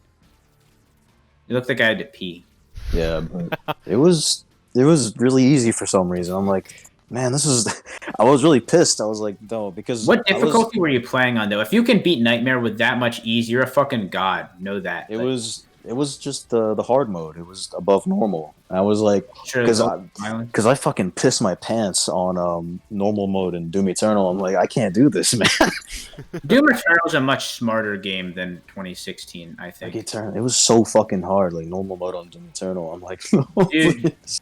It looked like I had to pee. Yeah, but it was really easy for some reason. I'm like, man, this is. I was really pissed. I was like, no, because What I was- difficulty were you playing on though? If you can beat Nightmare with that much ease, you're a fucking god. Know that. It was just the hard mode. It was above normal. I was like, Sure, because I fucking pissed my pants on normal mode in Doom Eternal. I'm like, I can't do this, man. Doom Eternal is a much smarter game than 2016, I Like think. it was so fucking hard. Like normal mode on Doom Eternal. I'm like, no, Dude, please.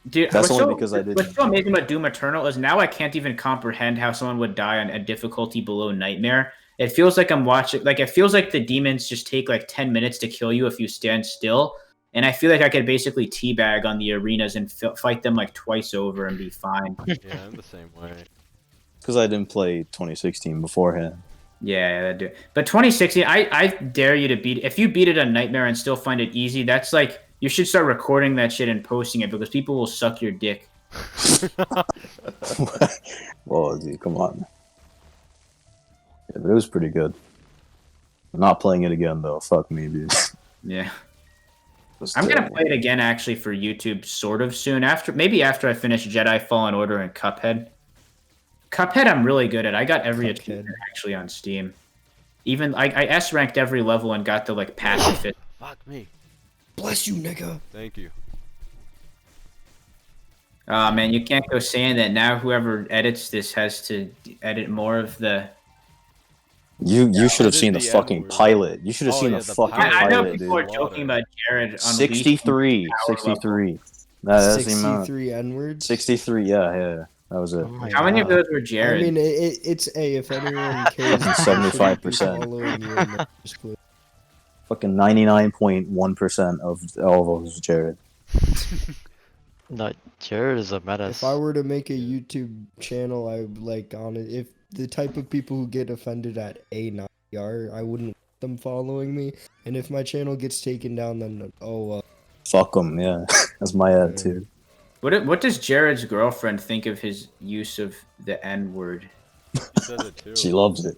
Dude, That's what's only because I didn't- What's so amazing about Doom Eternal is now I can't even comprehend how someone would die on a difficulty below Nightmare. It feels like I'm watching, like it feels like the demons just take like 10 minutes to kill you if you stand still, and I feel like I could basically teabag on the arenas and fight them like twice over and be fine. Yeah, I'm the same way. Because I didn't play 2016 beforehand. Yeah, that do. But 2016, I dare you to beat it. If you beat it on Nightmare and still find it easy, that's like you should start recording that shit and posting it because people will suck your dick. Whoa, dude, come on. Yeah, but it was pretty good. I'm not playing it again though. Fuck me, dude. Yeah. Just, I'm gonna play it again actually for YouTube sort of soon. Maybe after I finish Jedi Fallen Order and Cuphead. Cuphead I'm really good at. I got every Cuphead. achievement actually on Steam. Even I S ranked every level and got the like pacifist. Fuck me. Bless you, nigga. Thank you. Oh man, you can't go saying that now. Whoever edits this has to edit more of the. You should have Edit seen the the fucking N-word. pilot. You should have Oh, seen yeah, the the fucking pilot. I know pilot, people are dude. joking about Jared unleashing 63, power level. 63. That's the amount. 63 N-words? 63, yeah. That was it. Oh my How many of God. those were Jared? I mean, it's A, if anyone cares. 75%. Following you in the first place. Fucking 99.1% of all of those Jared. No, Jared is a menace. If I were to make a YouTube channel, I would like on it. If the type of people who get offended at A not R, I wouldn't want them following me. And if my channel gets taken down, then Fuck them, yeah. That's my attitude. What does Jared's girlfriend think of his use of the N word? She says it too. She loves it.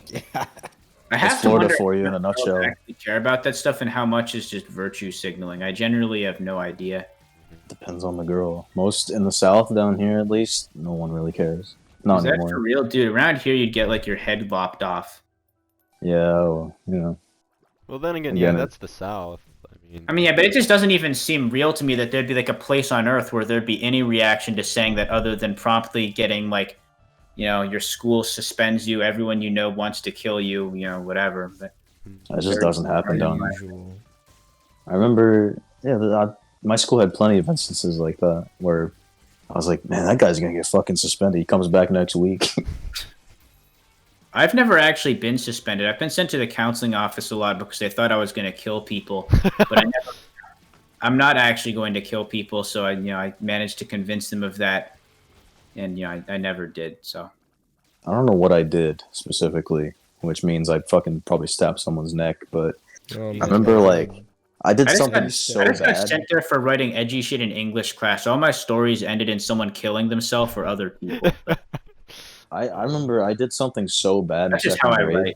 yeah. I have That's to Florida wonder for you if in a girls nutshell. actually care about that stuff and how much is just virtue signaling. I generally have no idea. Depends on the girl. Most in the South, down here at least, no one really cares. Not Is that anymore. for real, dude? Around here, you'd get like your head lopped off. Yeah, well, you know. Well, then again, Again, yeah, that's the South. I mean, yeah, but it just doesn't even seem real to me that there'd be like a place on Earth where there'd be any reaction to saying that other than promptly getting like, you know, your school suspends you, everyone you know wants to kill you, you know, whatever. But That just doesn't happen down there. Unusual. I remember, my school had plenty of instances like that where I was like, man, that guy's gonna get fucking suspended. He comes back next week. I've never actually been suspended. I've been sent to the counseling office a lot because they thought I was going to kill people, but I'm not actually going to kill people. So I managed to convince them of that, and I never did. So I don't know what I did specifically, which means I fucking probably stabbed someone's neck, but Oh, I man. remember like I did I just something got- so I just got bad. sent there for writing edgy shit in English class. All my stories ended in someone killing themselves or other people. I remember I did something so bad in That's just how second I grade.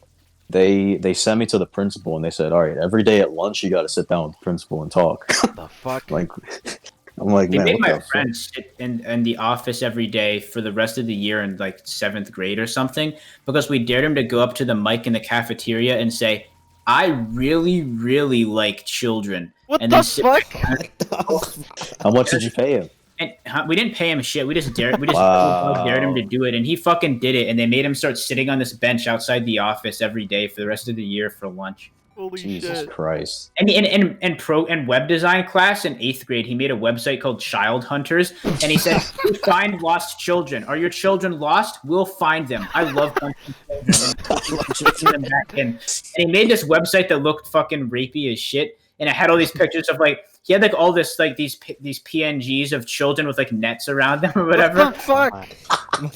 write. They sent me to the principal and they said, all right, every day at lunch you got to sit down with the principal and talk. The fuck? Like, I'm like, They man, made what my the fuck? friends sit in the office every day for the rest of the year in like 7th grade or something because we dared them to go up to the mic in the cafeteria and say, I really, really like children. What and the then sit- fuck? How much did you pay him? And we didn't pay him shit. We just dared Wow. dared him to do it, and he fucking did it. And they made him start sitting on this bench outside the office every day for the rest of the year for lunch. Holy Jesus shit. Christ. And in web design class in 8th grade, he made a website called Child Hunters, and he said, "We find lost children. Are your children lost? We'll find them. I love hunting children and taking them back in." And he made this website that looked fucking rapey as shit, and it had all these pictures of like he had like all this like these PNGs of children with like nets around them or whatever. What the fuck?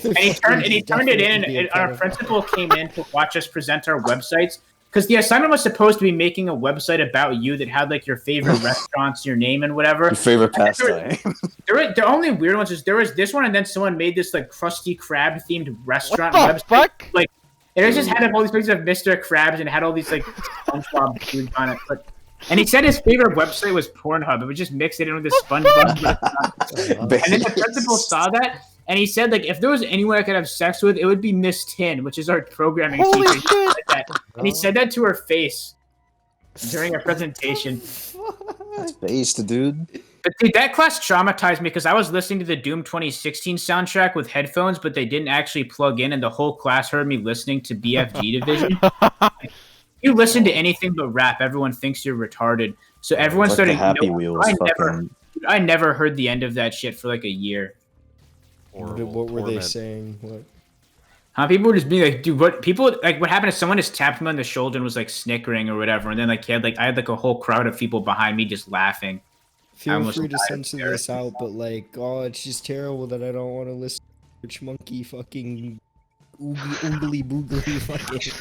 And he turned it in, and our principal came in to watch us present our websites. Because the assignment was supposed to be making a website about you that had like your favorite restaurants, your name, and whatever. Your favorite pastime. The only weird ones is there was this one, and then someone made this like Krusty Krab themed restaurant What the website. fuck? Like it just had all these pictures of Mr. Krabs and it had all these like SpongeBob foods on it. And he said his favorite website was Pornhub. It would just mix it in with the SpongeBob. And then the principal saw that, and he said, like, if there was anyone I could have sex with, it would be Miss Tin, which is our programming Holy teacher. shit! And he said that to her face during a presentation. That's based, dude. But dude, that class traumatized me because I was listening to the Doom 2016 soundtrack with headphones, but they didn't actually plug in, and the whole class heard me listening to BFG Division. You listen to anything but rap, everyone thinks you're retarded. So everyone Like started. the Happy Wheels I never heard the end of that shit for like a year. Horrible What were they torment. saying? What? People were just being like, dude, what people like? What happened is someone just tapped me on the shoulder and was like snickering or whatever, and then like I had like a whole crowd of people behind me just laughing. I Feel almost free to died censor there. this out, but like, oh, it's just terrible that I don't want to listen to Rich Monkey fucking oogly boogly fucking.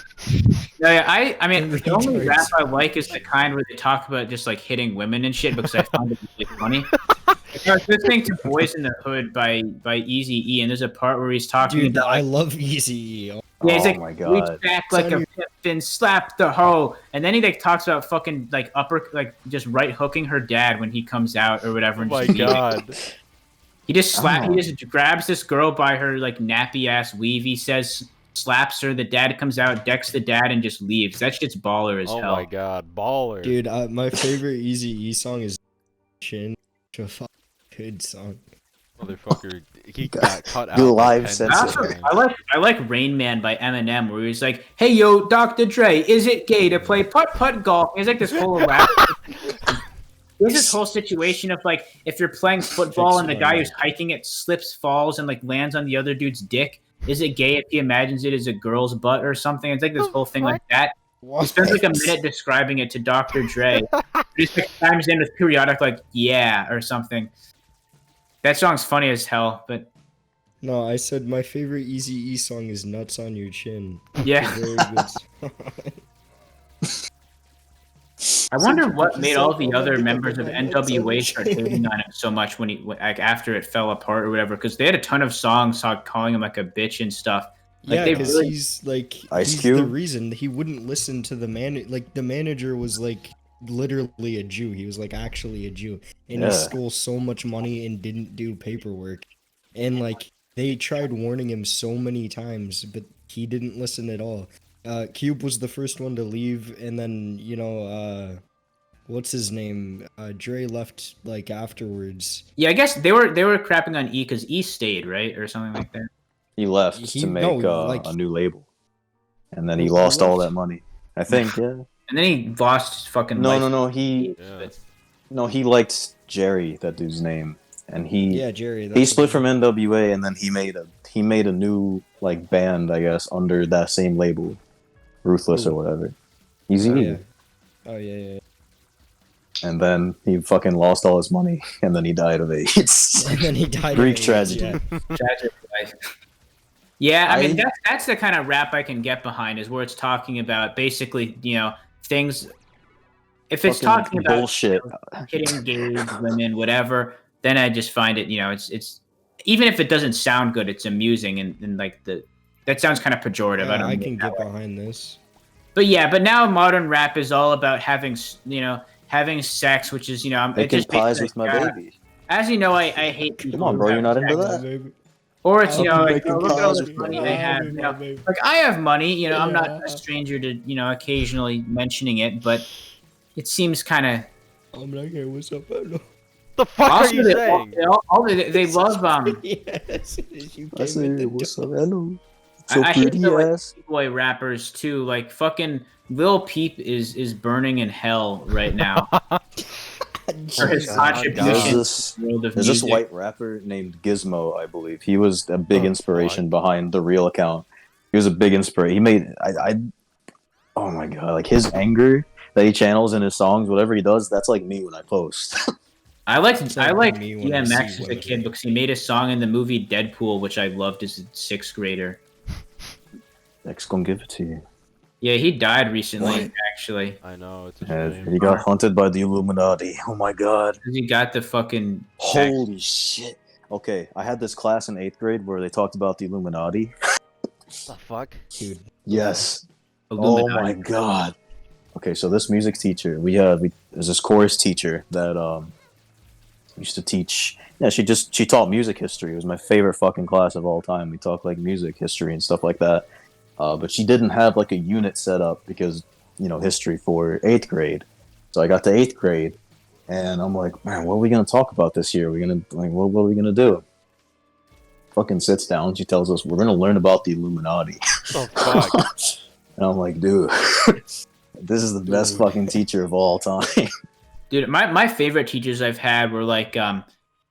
No, yeah, I mean, the only Retards. rap I like is the kind where they talk about just like hitting women and shit because I found it really funny. Like, I was listening to "Boys in the Hood" by Eazy-E, and there's a part where he's talking Dude, about I like, love Easy. yeah, he's Oh like, my reach God. back like a Son, pimp and slap the hoe, and then he like talks about fucking like just right hooking her dad when he comes out or whatever. Oh And my just leaving. god. He just Oh. He just grabs this girl by her like nappy ass weave. He says, slaps her. The dad comes out, decks the dad, and just leaves. That shit's baller as Oh hell. my god. Baller. Dude, my favorite Easy E song is Chin. It's a fucking good song. Motherfucker, he got cut out. Do live like 10 censor. times. I like Rain Man by Eminem, where he's like, "Hey yo, Dr. Dre, is it gay to play putt golf?" He's like this whole rap. There's this whole situation of like if you're playing football and the guy who's hiking it slips, falls, and like lands on the other dude's dick. Is it gay if he imagines it as a girl's butt or something? It's like this whole thing like that. He spends like a minute describing it to Dr. Dre. He just like, chimes in with periodic like "yeah" or something. That song's funny as hell, but No, I said my favorite Eazy-E song is "Nuts on Your Chin." yeah. Very good song. I wonder what He's made like, all the "Oh, other my members of God, nuts on NWA your start chin." hating on him so much when he like after it fell apart or whatever, because they had a ton of songs calling him like a bitch and stuff. Like, Yeah, they because really- he's like Ice he's Cube? the reason he wouldn't listen to the man. Like the manager was like literally a Jew. He was like actually a Jew, and Yeah. he stole so much money and didn't do paperwork. And like they tried warning him so many times, but he didn't listen at all. Cube was the first one to leave, and then what's his name? Dre left like afterwards. Yeah, I guess they were crapping on E because E stayed, right, or something like that. He left He- to make no, like- a new label, and then he He lost all left. that money. I think, yeah. And then he lost his fucking No, life. no, no. He liked Jerry, that dude's name, and he Yeah, Jerry. he that's split what- from NWA, and then he made a new like band, I guess, under that same label, Ruthless or whatever. Easy. Oh yeah. Oh yeah. And then he fucking lost all his money, and then he died of AIDS. And then he died. of Greek AIDS, tragedy. yeah. Tragic life. Yeah, I mean I- that's the kind of rap I can get behind, is where it's talking about basically, things. If it's Fucking talking about bullshit. hitting gays, women, whatever, then I just find it, it's even if it doesn't sound good, it's amusing and like that sounds kind of pejorative. Yeah, I mean can it that get way. behind this. But now modern rap is all about having sex, which is it Making just makes pies me with my like, baby. As you know, I hate people. Come on, who bro, have you're not into sex. that? Or it's I'll be like, making look at all pies the with my money baby. they have. Like I have money, I'm not a stranger to occasionally mentioning it, but it seems kind of. I'm like, hey, what's up, hello? The fuck are Also, you saying? they love Yeah, as soon as you I came say, in the what's door. up, hello? So I hate pretty the, like, ass. boy rappers too. Like fucking Lil Peep is burning in hell right now for his Jesus. contribution There's to this, the world of there's this music. white rapper named Gizmo, I believe. He was a big Oh, inspiration behind the real account. He was a big inspiration. He made oh my god, like his anger that he channels in his songs, whatever he does, that's like me when I post. I like like me when I DMX see as a weather. kid because he made a song in the movie Deadpool, which I loved as a sixth grader. X gonna give it to you. Yeah, he died recently, What? actually. I know, it's a And shame. he got hunted by the Illuminati. Oh my god. 'Cause he got the fucking Holy shit. Okay, I had this class in 8th grade where they talked about the Illuminati. The fuck? Dude, Yes. Oh Illuminati. my god. Okay, so this music teacher, there's this chorus teacher that used to teach. Yeah, she taught music history. It was my favorite fucking class of all time. We talked like music history and stuff like that. But she didn't have like a unit set up because history for 8th grade. So I got to 8th grade, and I'm like, man, what are we gonna talk about this year? We're gonna what are we gonna do? Fucking sits down. She tells us we're gonna learn about the Illuminati. The fuck? And I'm like, dude, this is the best fucking teacher of all time. Dude, my favorite teachers I've had were like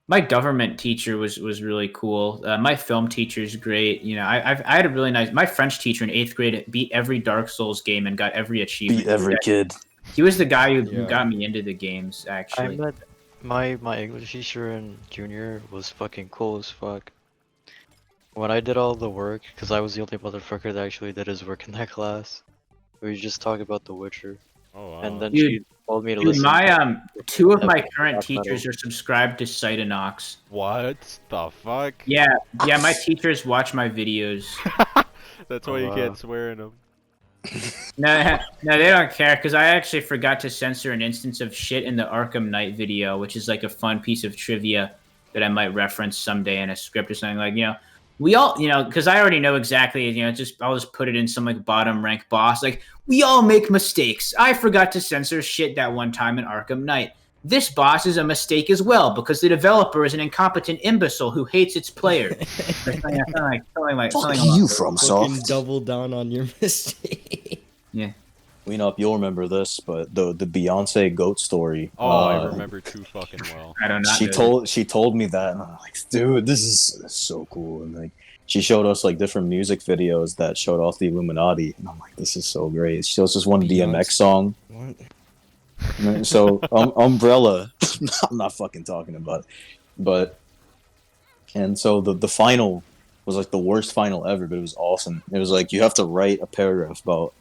my government teacher was really cool. My film teacher is great. I had a really nice. My French teacher in 8th grade beat every Dark Souls game and got every achievement. Beat every kid. He was the guy who Yeah. got me into the games. I Actually, met my English teacher in junior was fucking cool as fuck. When I did all the work, because I was the only motherfucker that actually did his work in that class, we just talked about The Witcher, Oh, wow. and then Dude- she told me to dude, listen. my to two of my Epic current Black Metal. teachers are subscribed to Cytonox. What the fuck? Yeah, my teachers watch my videos. That's why you can't swear in them. No, they don't care because I actually forgot to censor an instance of shit in the Arkham Knight video, which is like a fun piece of trivia that I might reference someday in a script or something. Like, we all, because I already know exactly, I'll just put it in some like bottom rank boss. Like, we all make mistakes. I forgot to censor shit that one time in Arkham Knight. This boss is a mistake as well because the developer is an incompetent imbecile who hates its players. Something you from Fucking soft. double down on your mistake. Yeah. We know if you'll remember this, but the Beyonce goat story. Oh, I remember too fucking well. I don't know. She told me that, and I'm like, dude, this is so cool. And like, she showed us like different music videos that showed off the Illuminati, and I'm like, this is so great. She shows us one DMX song. What? So Umbrella, I'm not fucking talking about it, but and so the final was like the worst final ever, but it was awesome. It was like you have to write a paragraph about,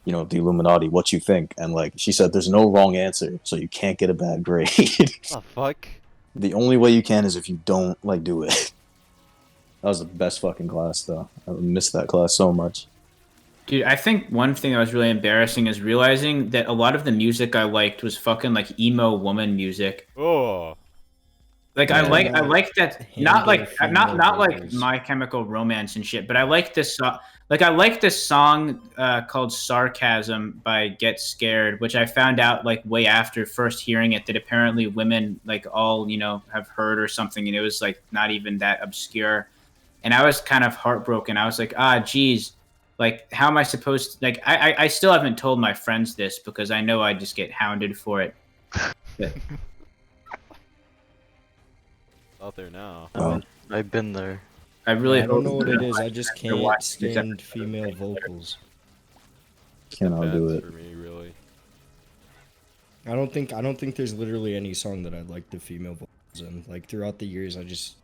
you know, the Illuminati, what you think, and like she said, there's no wrong answer, so you can't get a bad grade. Oh fuck. The only way you can is if you don't like do it. That was the best fucking class, though. I missed that class so much. Dude, I think one thing that was really embarrassing is realizing that a lot of the music I liked was fucking like emo woman music. Oh. Like Yeah. I like that, not like Handle not like vocals. My Chemical Romance and shit, but I like this song. Like I like this song called Sarcasm by Get Scared, which I found out like way after first hearing it that apparently women like all, you know, have heard or something, and it was like not even that obscure. And I was kind of heartbroken. I was like, geez, like how am I supposed to, like I still haven't told my friends this because I know I just get hounded for it. But, Out there now. I've been there. I really I don't know hope what it that is. I just can't watch this stand episode. female vocals. Cannot do Depends it. for me, really. I don't think there's literally any song that I like the female vocals in. Like throughout the years, I just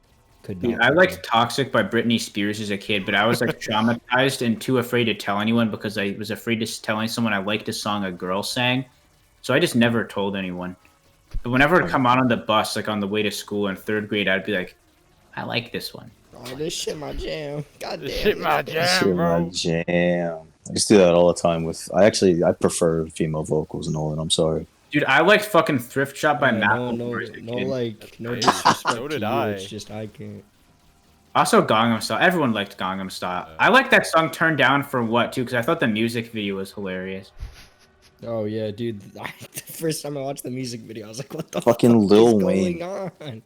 could not. Dude, I liked Toxic by Britney Spears as a kid, but I was like traumatized and too afraid to tell anyone because I was afraid to telling someone I liked a song a girl sang. So I just never told anyone. But whenever it would come on the bus, like on the way to school in third grade, I'd be like, I like this one. Oh, this shit my jam. God This damn. shit my Shit, jam, my bro. jam. I just do that all the time with. I prefer female vocals, Nolan. I'm sorry. Dude, I liked fucking Thrift Shop by No, Matt. no, as a no, kid. like no Hey, disrespect so to did you. I. It's just I can't. Also, Gangnam Style. Everyone liked Gangnam Style. I like that song Turned Down for What, too, because I thought the music video was hilarious. Oh yeah, dude. The first time I watched the music video, I was like, "What the Fucking fuck Lil is Wayne. going on?"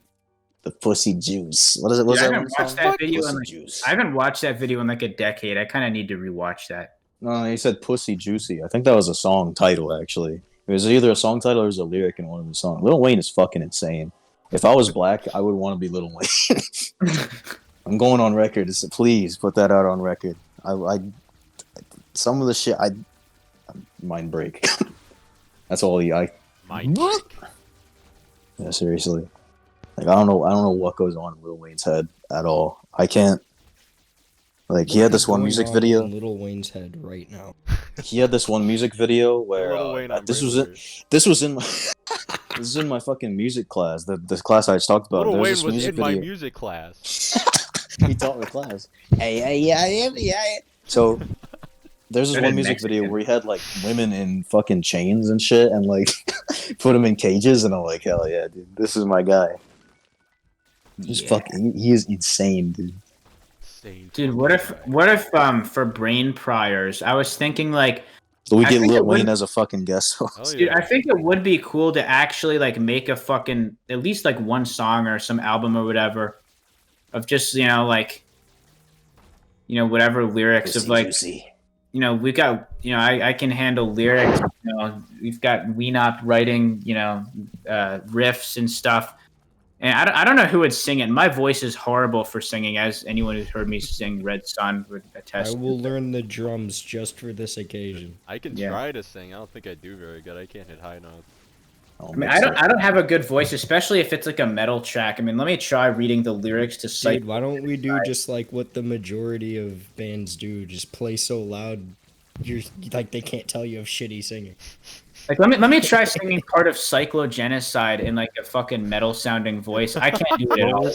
The pussy juice. What is it? What's Dude, I that haven't one watched song? that video in Pussy like, juice. I haven't watched that video in like a decade. I kind of need to rewatch that. No, he said pussy juicy. I think that was a song title, actually. It was either a song title or it was a lyric in one of the songs. Lil Wayne is fucking insane. If I was black, I would want to be Lil Wayne. I'm going on record. Please put that out on record. I some of the shit, mind break. That's all I. Mike. Yeah, seriously. Like I don't know what goes on in Lil Wayne's head at all. I can't. Like he had this one Going music on video. in Lil Wayne's head right now. He had this one music video where Lil Wayne on this Brain was it. Hunters. This was in my. This is in my fucking music class. The class I just talked about. Lil There's Wayne this was music in my video. music class. He taught the class. Hey. So there's this That one in music video Mexican. where he had like women in fucking chains and shit, and like put them in cages, and I'm like, hell yeah, dude, this is my guy. He's Yeah. fucking. He is insane, dude. Insane Dude, fucking what guy. if for brain priors, I was thinking like, So we I get think Lil it would- Wayne as a fucking guest host. Hell dude, yeah. I think it would be cool to actually like make a fucking at least like one song or some album or whatever of just like whatever lyrics of like we've got I can handle lyrics. We've got Weenop writing riffs and stuff. And I don't know who would sing it. My voice is horrible for singing, as anyone who's heard me sing Red Sun would attest. I will learn the drums just for this occasion. I can Yeah. try to sing. I don't think I do very good. I can't hit high notes. I mean, I don't have a good voice, especially if it's like a metal track. I mean, let me try reading the lyrics to Cytonox. Dude, why don't we do just like what the majority of bands do? Just play so loud, you're like they can't tell you have shitty singing. Like, let me try singing part of Cyclogenocide in like a fucking metal sounding voice. I can't do it at all.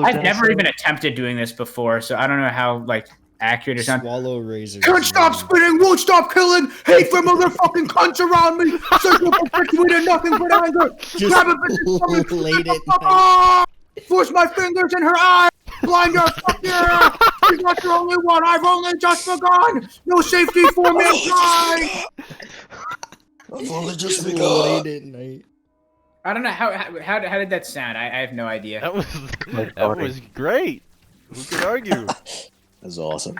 I've never even attempted doing this before, so I don't know how like accurate it sounds. Swallow razors. Can't stop spitting, won't stop killing, hate for motherfucking cunts around me, sexual perpetuated nothing but anger. Just Grab a bitch and fucking late at night. ah! Force my fingers in her eye, blind her, fuck yeah! She's not the only one, I've only just begun! No safety for mankind! I've only just Late at night. I don't know how did that sound? I have no idea. That was great. Who could argue? That's awesome.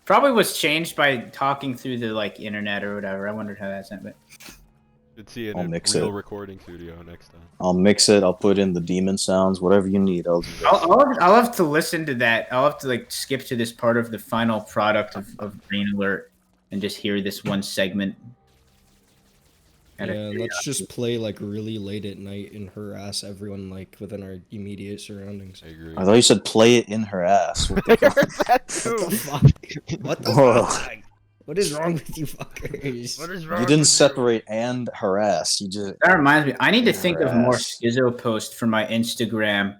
Probably was changed by talking through the like internet or whatever. I wondered how that sounded. Could see it I'll in a mix real it. recording studio next time. I'll mix it. I'll put in the demon sounds, whatever you need. I'll do that. I'll have to listen to that. I'll have to like skip to this part of the final product of Brain Alert and just hear this one segment. Yeah, and let's just play like really late at night and harass everyone like within our immediate surroundings. I agree. I thought you said play it in her ass. What the I fuck? heard that What the too. fuck? What the Whoa. fuck? What is wrong with you fuckers? What is wrong? You didn't separate and harass. You just That reminds me. I need to think of more Harass. schizo posts for my Instagram.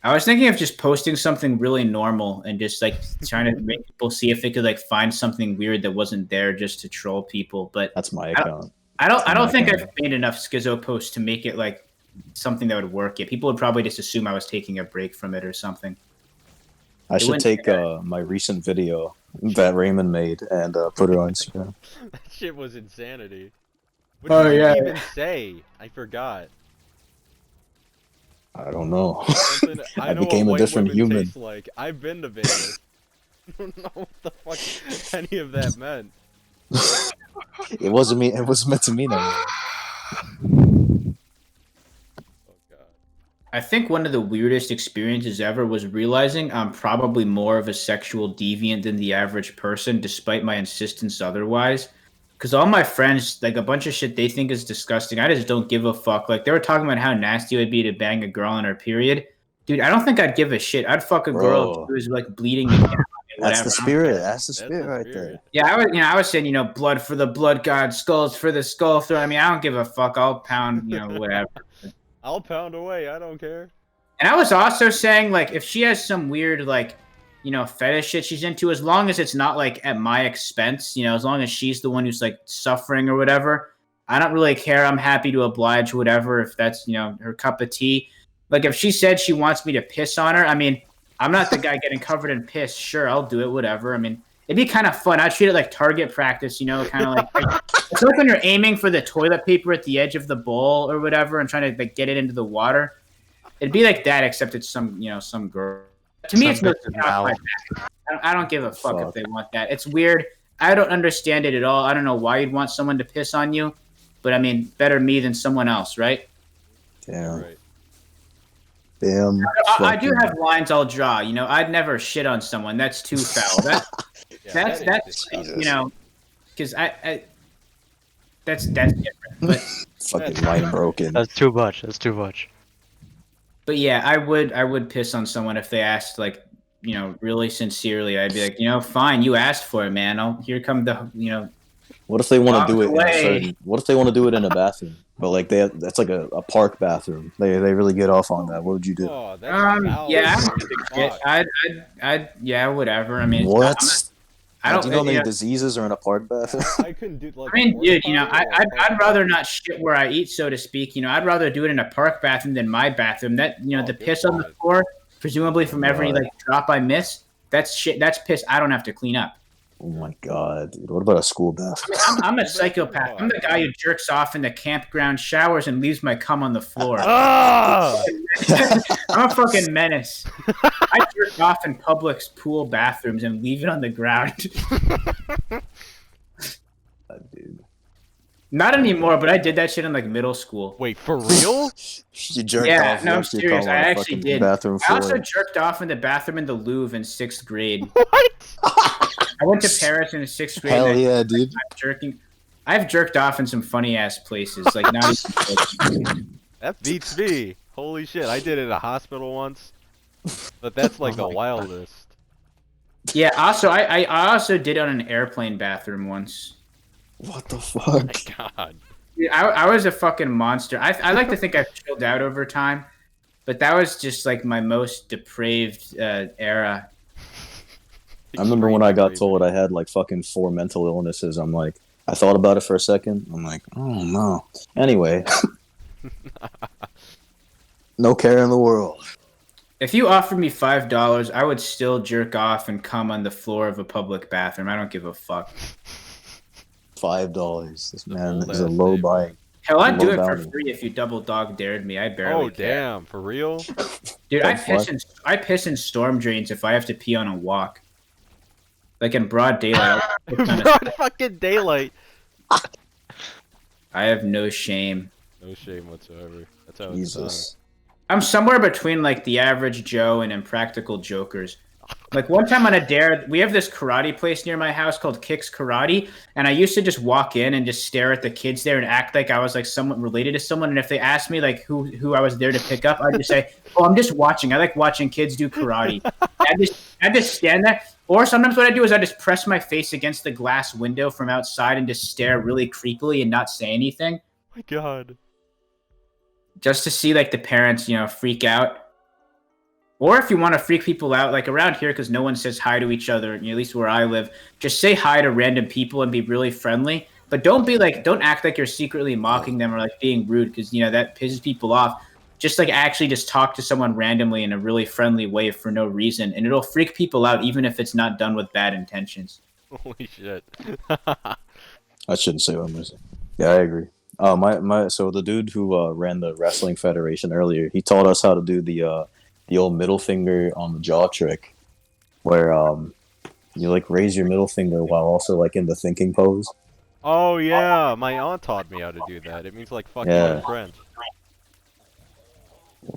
I was thinking of just posting something really normal and just like trying to make people see if they could like find something weird that wasn't there just to troll people. But that's my account. I don't think Okay. I've made enough schizo posts to make it like something that would work yet. People would probably just assume I was taking a break from it or something. I should wouldn't take be my recent video that Raymond made and put it on Instagram. That shit was insanity. What Oh, did yeah. you even say? I forgot. I don't know. Something, I know became what a white different women human. taste like. I've been to Vegas. I don't know what the fuck any of that meant. It wasn't me. It was meant to mean anything. Oh god. I think one of the weirdest experiences ever was realizing I'm probably more of a sexual deviant than the average person, despite my insistence otherwise. Because all my friends, like a bunch of shit they think is disgusting, I just don't give a fuck. Like they were talking about how nasty it would be to bang a girl on her period. Dude, I don't think I'd give a shit. I'd fuck a girl Bro. if she was like bleeding and whatever. That's the spirit. That's the That's spirit the right spirit. there. Yeah, I was saying, blood for the blood god, skulls for the skull throat. I mean, I don't give a fuck. I'll pound, whatever. I'll pound away. I don't care. And I was also saying, like, if she has some weird, like, fetish shit she's into, as long as it's not, like, at my expense, as long as she's the one who's, like, suffering or whatever, I don't really care. I'm happy to oblige whatever if that's, her cup of tea. Like, if she said she wants me to piss on her, I mean, I'm not the guy getting covered in piss. Sure, I'll do it, whatever. I mean, it'd be kind of fun. I'd treat it like target practice, kind of like it's like when you're aiming for the toilet paper at the edge of the bowl or whatever and trying to, like, get it into the water. It'd be like that, except it's some girl. To me, it's no I don't give a fuck if they want that. It's weird. I don't understand it at all. I don't know why you'd want someone to piss on you, but I mean, better me than someone else, right? Damn. Right. Damn. I do have lines I'll draw. I'd never shit on someone. That's too foul. Yeah, That's Jesus. because that's different. But Fucking mind broken. That's too much. That's too much. But yeah, I would piss on someone if they asked, like, really sincerely. I'd be like, fine, you asked for it, man. Here come the, What if they want Walk to do it? away. What if they want to do it in a bathroom? But like that's like a park bathroom. They really get off on that. What would you do? Oh, that's foul. yeah, Fuck. yeah, whatever. I mean, What? I don't. Do you know how many yeah. disease are in a park bathroom? I couldn't do like. I mean, a porta dude, potty or a I'd park rather bathroom. not shit where I eat, so to speak. I'd rather do it in a park bathroom than my bathroom. That, Oh, the good piss on the God. floor, presumably from every God. like drop I miss, that's shit. That's piss I don't have to clean up. Oh my god, dude. What about a school bathroom? I'm a psychopath. I'm the guy who jerks off in the campground showers and leaves my cum on the floor. Ah! I'm a fucking menace. I jerk off in Publix pool bathrooms and leave it on the ground. Dude. Not anymore, but I did that shit in like middle school. Wait, for real? You jerked Yeah, off. no, I'm left your serious. cum I on a actually fucking did. Bathroom I also floor. jerked off in the bathroom in the Louvre in 6th grade. What? I went to Paris in 6th grade. Hell and yeah, dude. I've jerked off in some funny ass places. Like not even joking. That beats me. Holy shit, I did it at a hospital once. But that's like the wildest. Yeah. Also, I also did it on an airplane bathroom once. What the Oh fuck? my god. Dude, I was a fucking monster. I like to think I've chilled out over time, but that was just like my most depraved era. I remember when I got Extreme told I had like fucking 4 mental illnesses. I'm like, I thought about it for a second. I'm like, oh no. Anyway, no care in the world. If you offered me $5, I would still jerk off and cum on the floor of a public bathroom. I don't give a fuck. $5. This man bold is a ass low statement. buying. Hell, I'd do Low it for bounty. free if you double dog dared me. I barely Oh care. damn, for real? Dude, I The piss in storm drains if I have to pee on a walk. Like in broad daylight. Broad fucking daylight. I have no shame. No shame whatsoever. That's how it's Jesus. I'm somewhere between like the average Joe and impractical jokers. Like one time on a dare, we have this karate place near my house called Kicks Karate, and I used to just walk in and just stare at the kids there and act like I was like someone related to someone. And if they asked me like who I was there to pick up, I'd just say, "Oh, I'm just watching. I like watching kids do karate." I just stand there. Or sometimes what I do is I just press my face against the glass window from outside and just stare really creepily and not say anything, Oh my god. just to see like the parents, freak out. Or if you want to freak people out, like around here, because no one says hi to each other, at least where I live, just say hi to random people and be really friendly. But don't act like you're secretly mocking them or like being rude, because that pisses people off. Just like actually just talk to someone randomly in a really friendly way for no reason, and it'll freak people out even if it's not done with bad intentions. Holy shit. I shouldn't say what I'm missing. Yeah, I agree. So the dude who ran the wrestling federation earlier, he taught us how to do the old middle finger on the jaw trick, where you like raise your middle finger while also like in the thinking pose. Oh yeah, my aunt taught me how to do that. It means like fuck you Yeah. in French.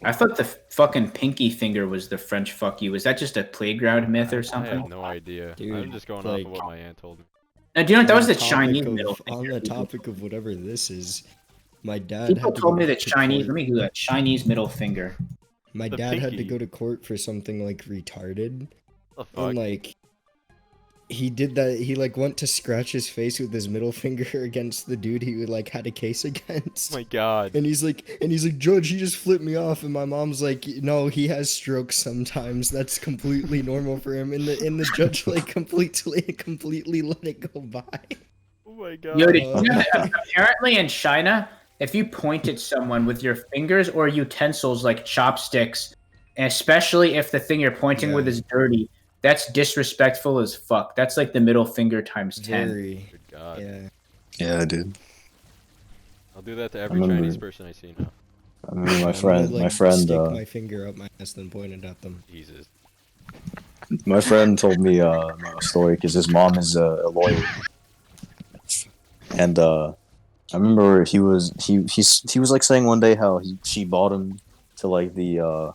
I thought the fucking pinky finger was the French fuck you. Was that just a playground myth or I something? have no idea. Dude, I'm just going off of what my aunt told me. No, do you know what? That was the On topic Chinese of- middle On finger. the topic of whatever this is, my dad People had to told go me the to Chinese. court. Let me do that. Chinese middle finger. My The dad had to pinky. go to court for something like retarded, What the and fuck? like he did that. He like went to scratch his face with his middle finger against the dude he like had a case against. Oh my god. And he's like, Judge, he just flipped me off. And my mom's like, no, he has strokes sometimes. That's completely normal for him. And the judge like completely let it go by. Oh my god. Yo, did you know that apparently in China, if you point at someone with your fingers or utensils like chopsticks, and especially if the thing you're pointing with Yeah. is dirty, that's disrespectful as fuck. That's like the middle finger times 10. Very, Good god. yeah. Yeah, I did. I'll do that to every remember- Chinese person I see now. I remember I'm my gonna, friend, stick my finger up my ass then point it at them. Jesus. my friend told me a story because his mom is a lawyer, and I remember he was like saying one day how she bought him to like the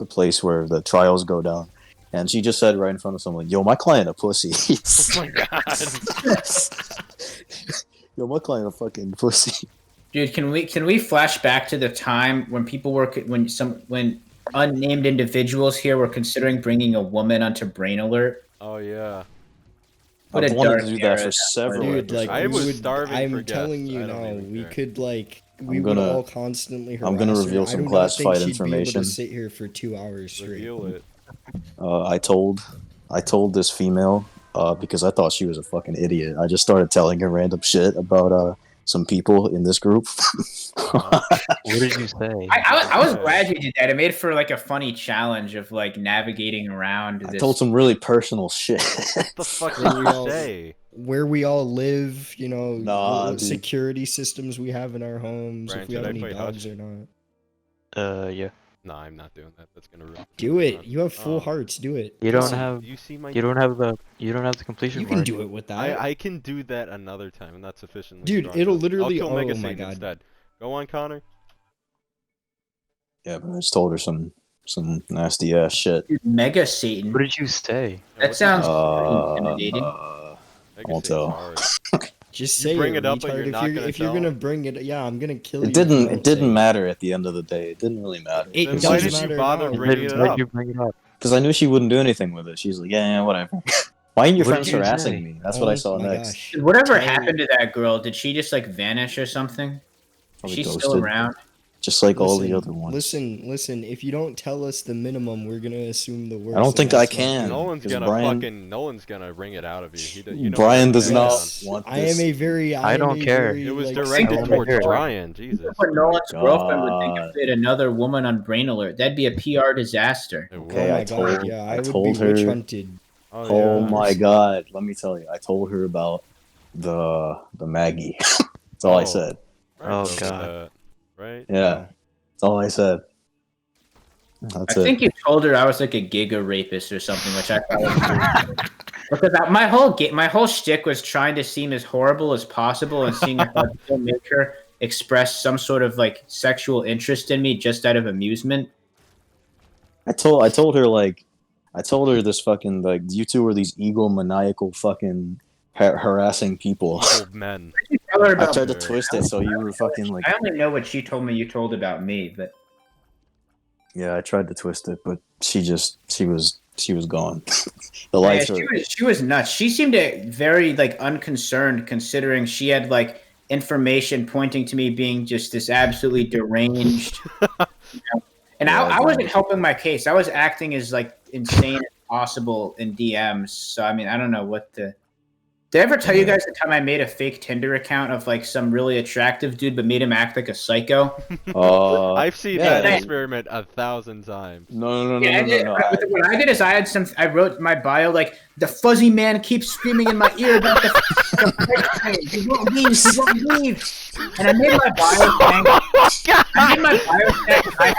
place where the trials go down, and she just said right in front of someone, "Yo, my client a pussy." Oh my god. Yo, my client a fucking pussy. Dude, can we flash back to the time when people were when unnamed individuals here were considering bringing a woman onto Brain Alert? Oh yeah. What I've a wanted dark to do era that for that several was. Dude, like I we was would, starving I'm for telling guests. you I don't now, even we care. could like we I'm would gonna- all constantly harass I'm gonna her. reveal I some do not classified think she'd be able information. to sit here for 2 hours straight. Reveal it. I told this female because I thought she was a fucking idiot. I just started telling her random shit about some people in this group. What did you say? I was glad you did that. It made for like a funny challenge of like navigating around I this. told some really personal shit. What the fuck Where did we you all- say? Where we all live, you know, Nah, what dude. security systems we have in our homes, Brian, if we should have I any play dogs Hush? or not. Yeah. No, I'm not doing that. That's gonna ruin. Do it. You have full Oh. hearts. Do it. You don't Listen, have You see my. you don't have the completion You can mark. do it with that. I can do that another time. I'm not sufficiently. Dude, strong it'll enough. literally- I'll kill Mega oh my Satan God. instead. Go on, Connor. Yeah, but I just told her some nasty ass shit. Dude, Mega Satan. What did you say? Yeah, That sounds Uh, pretty intimidating. Mega won't Satan's tell. hard. Just You say bring it, it up, but retard. you're if not you're gonna if you're tell? gonna bring it, yeah, I'm gonna kill you. It if you didn't. don't It didn't say matter at the end of the day. It didn't really matter. It Then doesn't why did matter you bother now. bringing it Why did up? you bring it up? Because I knew she wouldn't do anything with it. She's like, yeah, whatever. Why ain't your What friends did you harassing say? me? That's what I saw my next. gosh. Dude, whatever Tell- happened to that girl? Did she just like vanish or something? Probably She's ghosted. still around. Just like all the Listen, other ones. Listen. If you don't tell us the minimum, we're gonna assume the worst. I don't and think I that's not can. good. Nolan's 'cause gonna Brian- Nolan's gonna wring it out of you. He, you know Brian what does I'm not saying. want I this. am a very. I am don't a care. very, It was like, directed think towards about it. Brian. Jesus. What Nolan's girlfriend would think God. if it another woman on Brain Alert. That'd be a PR disaster. It Okay, oh was. my I God, told- yeah, I would told be witch her- hunted. Oh yeah. my god! Let me tell you, I told her about the Maggie. That's all I Oh. said. Oh, over God. that, right? Yeah, that's all I said. That's I it. think you told her I was like a giga rapist or something, which I thought was weird. Because my whole shtick was trying to seem as horrible as possible and seeing if I could still make her express some sort of like sexual interest in me just out of amusement. I told her this fucking like you two are these egomaniacal fucking harassing people. Evil men. Tell her I about tried to twist it so you were fucking like I only know what she told me you told about me, but yeah. I tried to twist it, but she was gone. The yeah, lights were. she was nuts. She seemed very like unconcerned considering she had like information pointing to me being just this absolutely deranged. And Yeah, I wasn't helping my case. I was acting as like insane as possible in DMs. So I mean, I don't know what the. Did I ever tell you guys the time I made a fake Tinder account of like some really attractive dude, but made him act like a psycho? I've seen yeah, that experiment 1,000 times. No. What I did is I wrote my bio like the fuzzy man keeps screaming in my ear about he won't leave. And I made my bio saying,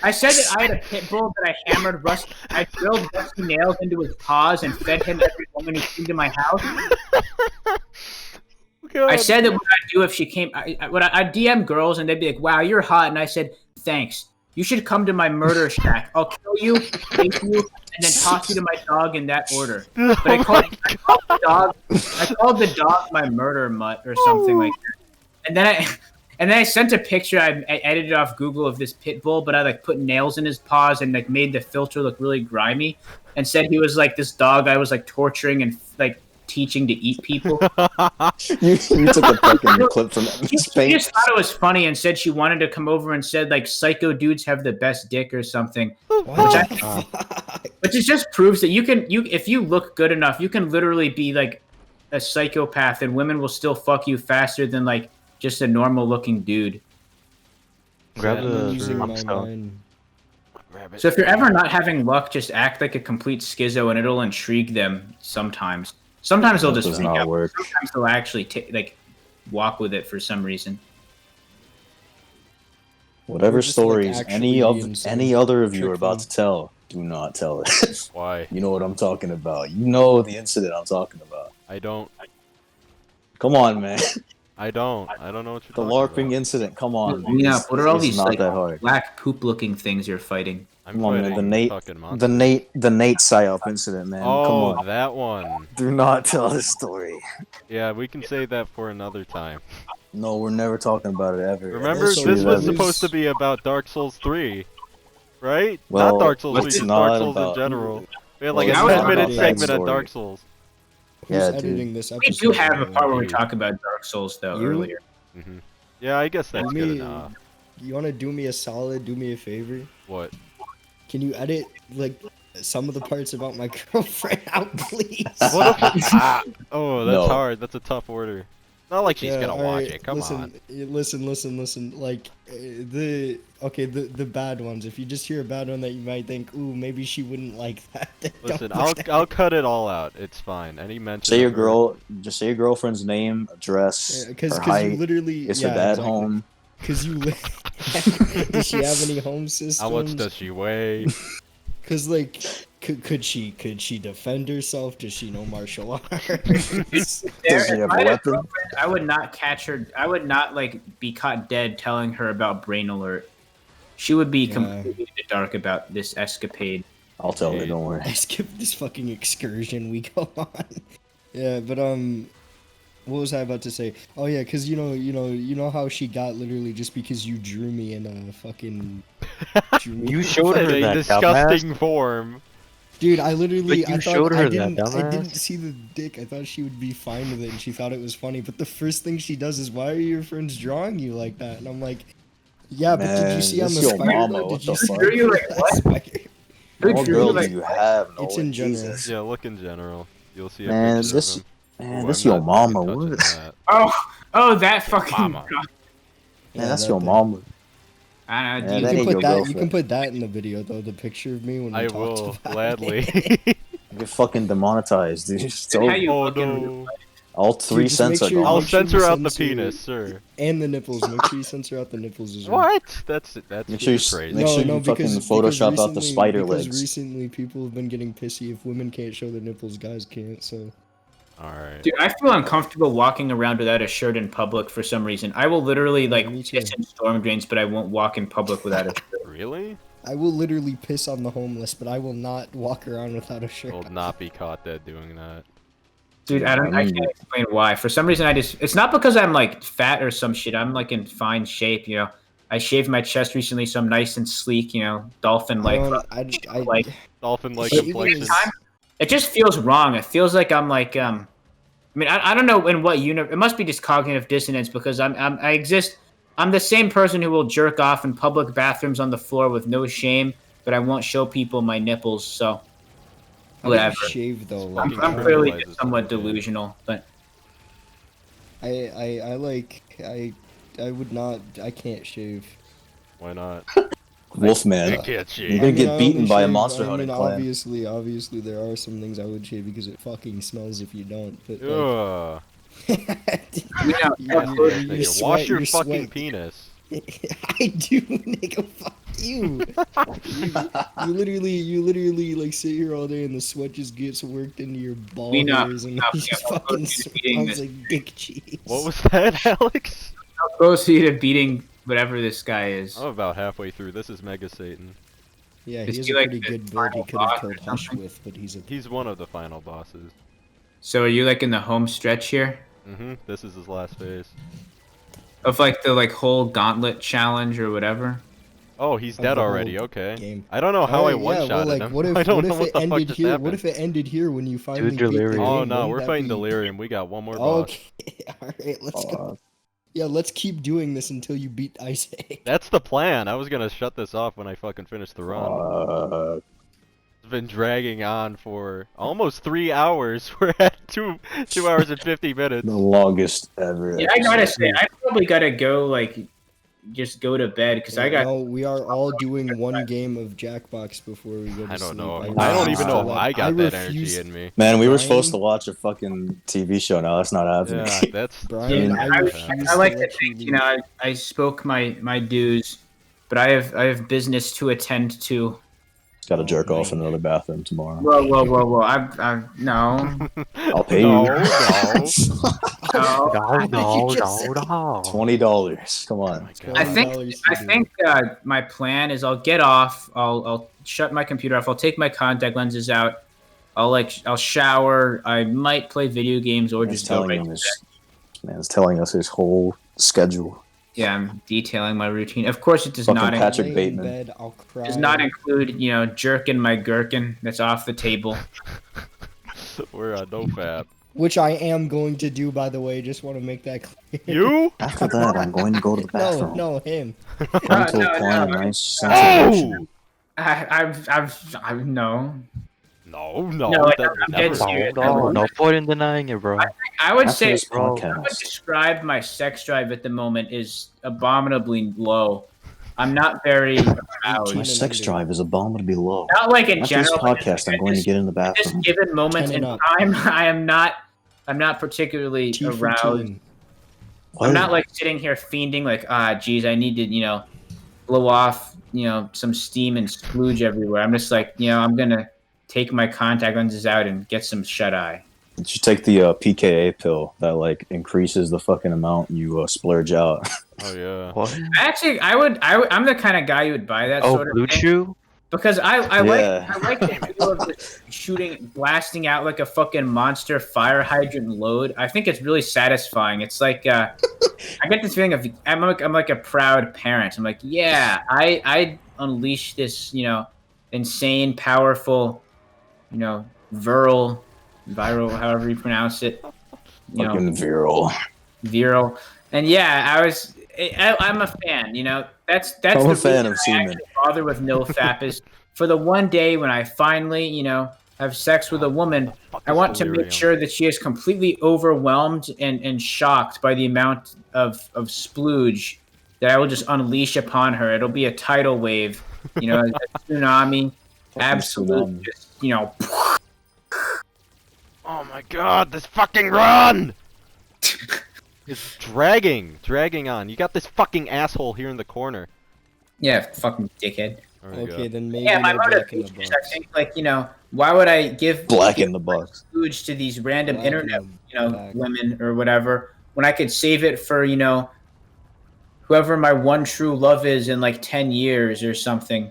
I said that I had a pit bull that I hammered I drilled rusty nails into his paws and fed him every moment he came to my house. God. I said that what I'd do if she came. I'd DM girls and they'd be like, "Wow, you're hot," and I said, "Thanks. You should come to my murder shack. I'll kill you, rape you, and then toss you to my dog in that order." But I called the dog my murder mutt or something like that. And then I sent a picture I edited off Google of this pit bull, but I like put nails in his paws and like made the filter look really grimy, and said he was like this dog I was like torturing and like teaching to eat people. you took a fucking clip from She just thought it was funny and said she wanted to come over and said like psycho dudes have the best dick or something, which just proves that if you look good enough, you can literally be like a psychopath and women will still fuck you faster than like just a normal looking dude. Grab the using my stone. mind. So if you're ever not having luck, just act like a complete schizo and it'll intrigue them sometimes. Sometimes they'll just does freak not out. work. Sometimes they'll actually like walk with it for some reason. Whatever Or just, like, stories actually insane. any other of you Trick are about them. to tell, do not tell it. Why? You know what I'm talking about. You know the incident I'm talking about. I don't. Come on, man. I don't know what you're The talking LARPing about. incident. Come on. Yeah, what are all It's these not like that hard. black poop looking things you're fighting? I'm Come on, man. fighting The fucking Nate monsters. the Nate psyop incident, man. Come Oh, on. that one. Do not tell this story. Yeah, we can save that for another time. No, we're never talking about it ever. Remember, Also, this was that supposed to be about Dark Souls 3, right? Well, not Dark Souls 3, it's just not Dark Souls in about- general. We had like Well, a it's not 10-minute about that segment on story. Dark Souls. Who's Yeah, editing dude. this We episode? do have a part where we Dude. talk about Dark Souls though You? earlier. Hmm. Yeah, I guess that's Do good me- enough. You want to do me a solid? Do me a favor. What? Can you edit like some of the parts about my girlfriend out, please? What if Oh, that's No. hard. That's a tough order. Not like she's gonna watch alright, it. Come on. Listen. Like the bad ones. If you just hear a bad one that you might think, ooh, maybe she wouldn't like that. then don't Listen, put that. I'll cut it all out. It's fine. Any mention Say your of her- girl. Just say your girlfriend's name, address, Because her you height. literally. Is yeah, her dad exactly. home? Because you. Does she have any home systems? How much does she weigh? Because like, could she defend herself? Does she know martial arts? Does she If have I a had weapon? girlfriend, I would not catch her. I would not like be caught dead telling her about Brain Alert. She would be Yeah. completely in the dark about this escapade. I'll tell her. Don't worry. I skipped this fucking excursion we go on. Yeah, but what was I about to say? Oh yeah, because you know how she got literally just because you drew me in a fucking. You showed her In a that disgusting form. Dude, I literally But you I thought showed her I that, didn't dumbass. see the dick. I thought she would be fine with it and she thought it was funny. But the first thing she does is, "Why are your friends drawing you like that?" And I'm like, "Yeah, but did Man, you see I'm a this your spider? mama, though? what Did you the see fuck? Drew you like I'm a what? spider?" Who What drew girl you do like? you have? It's Nolan? in general. Jesus. Yeah, look in general. You'll see a Man, picture this of him. man, Ooh, this I'm your not mama. touching What? that. Oh, that fucking. Mama. Man, Yeah, that's that your thing. mama. I don't know. Yeah, Do You that you, can ain't put your that. You girlfriend. can put that in the video though. The picture of me when we I talked will about gladly. it. You're fucking demonetized, dude. It's how over. you Oh look in real no. life. All three just make cents are sure- gone. I'll Make sure you censor out the censor- penis, sir. And the nipples. Make sure you censor out the nipples as well. What? That's Make sure you crazy. make sure you fucking Photoshop out the spider because legs. recently people have been getting pissy if women can't show their nipples, guys can't. So Alright. Dude, I feel uncomfortable walking around without a shirt in public for some reason. I will literally like Me too. piss in storm drains, but I won't walk in public without a shirt. Really? I will literally piss on the homeless, but I will not walk around without a shirt. Will not be caught dead doing that. Dude, I can't explain why. For some reason, it's not because I'm like fat or some shit. I'm like in fine shape, you know. I shaved my chest recently, so I'm nice and sleek, you know, dolphin like. Like dolphin-like Shaving complexion. is- It just feels wrong. It feels like I'm like I mean, I don't know in what universe. It must be just cognitive dissonance because I exist. I'm the same person who will jerk off in public bathrooms on the floor with no shame, but I won't show people my nipples. So How do you whatever. shave though? I'm, Fucking I'm clearly criminalizes just somewhat something, yeah. delusional, but I would not. I can't shave. Why not? Wolfman. You can't You're shave. gonna get I beaten only by a shave- monster I hunting mean, clan. obviously, there are some things I would shave because it fucking smells if you don't. But Ugh. you Nigga, sweat- wash your you fucking sweat- penis. I do, nigga. Fuck you. you literally like sit here all day and the sweat just gets worked into your ball We know. hairs and Yeah, it just we'll fucking go to beating smells this. like dick cheese. What was that, Alex? how close are you to beating whatever this guy is? I'm about halfway through. This is Mega Satan. Yeah, Is he has he a like pretty the good build. He final could have boss killed or Hush something? with, but he's a. He's one of the final bosses. So are you like in the home stretch here This is his last phase. of like the like whole gauntlet challenge or whatever? Oh, he's Of dead the whole already. Okay. game. I don't know how I Alright, one-shotted well, like, him. what if, I don't what know if what it the fuck ended just here? happened. What if it ended here when you finally beat the delirium. game? Oh no, Wouldn't we're that fighting be- Delirium. We got one more boss. Okay, alright, let's go. Yeah, let's keep doing this until you beat Isaac. That's the plan. I was gonna shut this off when I fucking finished the run. It's been dragging on for almost 3 hours. We're at 2 hours and 50 minutes. The longest ever. Yeah, I gotta episode. say, I probably gotta go like just go to bed because I got. No, we are all doing one game of Jackbox before we go to I don't sleep. know. I I don't even know if refuse- I got that refuse- energy in me. Man, we were Brian- supposed to watch a fucking TV show. Now that's not happening. Yeah, that's Brian, Yeah, I I- refuse I like to to let you think, leave. you know, I spoke my dues, but I have business to attend to. Got to jerk off in another bathroom tomorrow. Whoa! I'm no. I'll pay No, you. no. no. $20. Come Oh on. my I God. think $20 I to do think my plan is I'll get off. I'll shut my computer off. I'll take my contact lenses out. I'll shower. I might play video games or Man's just go right. man's telling us his whole schedule. Yeah, I'm detailing my routine. Of course, it does Fucking not Patrick Lay in Bateman. bed, I'll cry. does not include jerking my gherkin. That's off the table. We're on no fab. Which I am going to do, by the way. Just want to make that clear. You? After that, I'm going to go to the bathroom. No, him. Going to No, apply a no. nice sensation. Oh! I've no. No, No, that I'm never. dead serious. No, no point in denying it, bro. I would After say this I would podcast, describe my sex drive at the moment is abominably low. I'm not very aroused. my sex drive is abominably low. Not like in After this general. but podcast, I'm at going to this- get in the at this bathroom. given moment 10 in and up. time, I'm not particularly T for aroused. teen. I'm not like sitting here fiending like, geez, I need to, blow off, some steam and splooge everywhere. I'm just like, I'm gonna take my contact lenses out and get some shut eye. You should take the PKA pill that like increases the fucking amount you splurge out. Oh yeah. What? Actually, I'm the kind of guy who would buy that Oh, sort of Blue thing Chew? because I Yeah. like the feel of just shooting, blasting out like a fucking monster fire hydrant load. I think it's really satisfying. It's like I get this feeling of I'm like a proud parent. I'm like, yeah, I unleash this insane, powerful, viral, however you pronounce it, Fucking viral. and yeah, I'm a fan. That's I'm the a fan reason of I semen. actually bother with NoFap is for the one day when I finally have sex with a woman. I want to make sure that she is completely overwhelmed and shocked by the amount of splooge that I will just unleash upon her. It'll be a tidal wave, a tsunami, absolute, tsunami. just Oh my God! This fucking run! It's dragging on. You got this fucking asshole here in the corner. Yeah, fucking dickhead. There we Okay, go. then maybe Yeah, my no Black in the motivation is, Box. I think, like, why would I give Black in the box. footage to these random Black in internet, the back. women or whatever, when I could save it for, whoever my one true love is in like 10 years or something.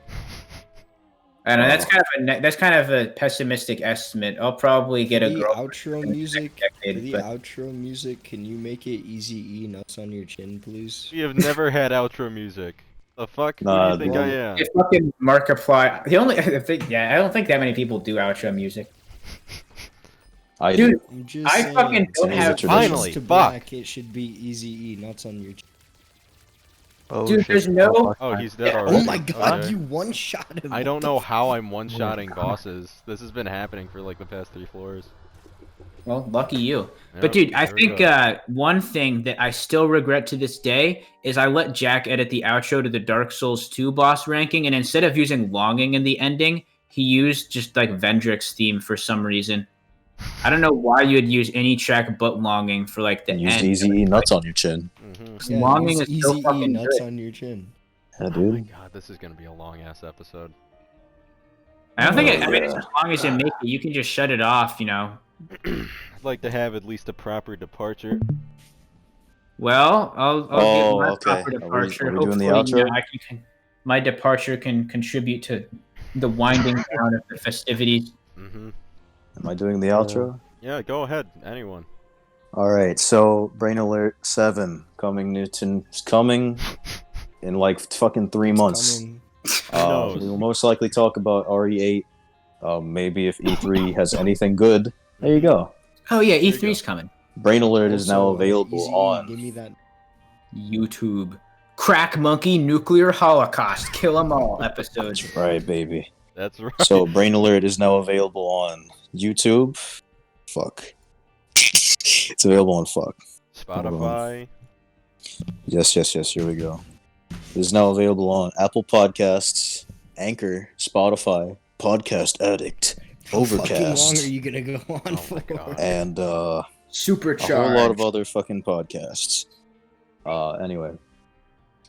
I don't know. That's kind of a pessimistic estimate. I'll probably get a The girl. outro music. decade, For the but- outro music, can you make it Easy E nuts on your chin, please? We have never had outro music. The fuck? Who do Nah, you think I am? If fucking Markiplier. The only I don't think that many people do outro music. I Dude, do. I'm just I saying. fucking To don't me, it's a have. tradition. Finally, to fuck. Black, it should be Easy E nuts on your chin. Oh, Dude, shit. there's no- Oh, he's dead Yeah. already. Oh my god, Okay. you one-shot him. I what don't the know f- how I'm one-shotting bosses. This has been happening for like the past 3 floors. Well, lucky you. Yep, But dude, I there we think go. one thing that I still regret to this day is I let Jack edit the outro to the Dark Souls 2 boss ranking, and instead of using longing in the ending, he used just like Vendrick's theme for some reason. I don't know why you would use any track but longing for like the And use end. Easy E nuts on your chin. Mm-hmm. Yeah, Longing use is so Easy E fucking nuts good. on your chin. Yeah, Oh my dude. god, this is gonna be a long-ass episode. I don't think Oh, I mean, yeah. as long as you make it, you can just shut it off, I'd like to have at least a proper departure. Well, I'll give Oh, my okay. proper Are we departure. doing the Hopefully, outro? my departure can contribute to the winding down of the festivities. Mm-hmm. Am I doing the outro? Yeah, go ahead. Anyone. All right. So, Brain Alert 7 coming Newton is coming in like fucking 3 It's months. coming. Who knows? We will most likely talk about RE8. Maybe if E3 has anything good. There you go. Oh yeah, you E3's coming. Brain Alert is now Also, available Easy E, on. Give me that. YouTube. Crack Monkey Nuclear Holocaust. Kill 'em all episodes. That's right, baby. That's right. So, Brain Alert is now available on YouTube. Fuck. It's available on fuck. Spotify. Yes. Here we go. It is now available on Apple Podcasts, Anchor, Spotify, Podcast Addict, How fucking long Overcast, are you gonna go on Oh for? my God. and a Supercharged. whole lot of other fucking podcasts. Anyway,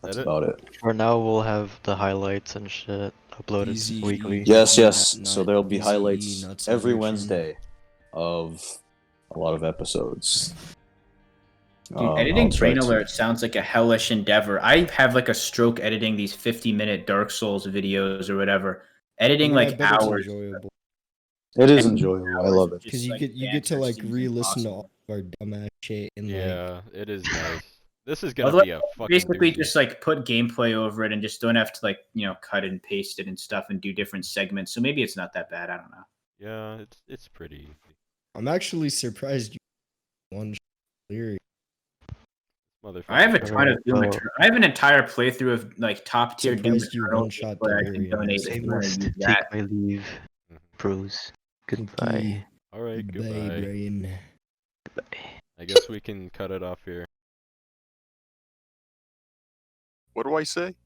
that's That it? about it. For now, we'll have the highlights and shit uploaded Easy weekly. E. Yes. Nut- So there'll be Easy E, highlights nuts on every your chin. Wednesday of a lot of episodes. Dude, editing I'll try Brain to- Alert sounds like a hellish endeavor. I have like a stroke editing these 50-minute Dark Souls videos or whatever. Editing I mean, I like bet it's hours. enjoyable. It is And enjoyable. I love it. just, Because you like, get to banter like seems re-listen to impossible. all of our dumbass shit and like Yeah, it is nice. This is gonna Although be a fucking basically doozy. just like put gameplay over it and just don't have to like cut and paste it and stuff and do different segments. So maybe it's not that bad. I don't know. Yeah, it's pretty easy. I'm actually surprised you one lyric. Motherfucker. I have a ton of Doom Well- Eternal. I have an entire playthrough of like top tier Doom Surprised you Eternal one-shot where I can Delirium. donate Say if you want to must use take that. my leave, Mhm. bros. Goodbye. Alright, Goodbye, goodbye. Brain. I guess we can cut it off here. What do I say?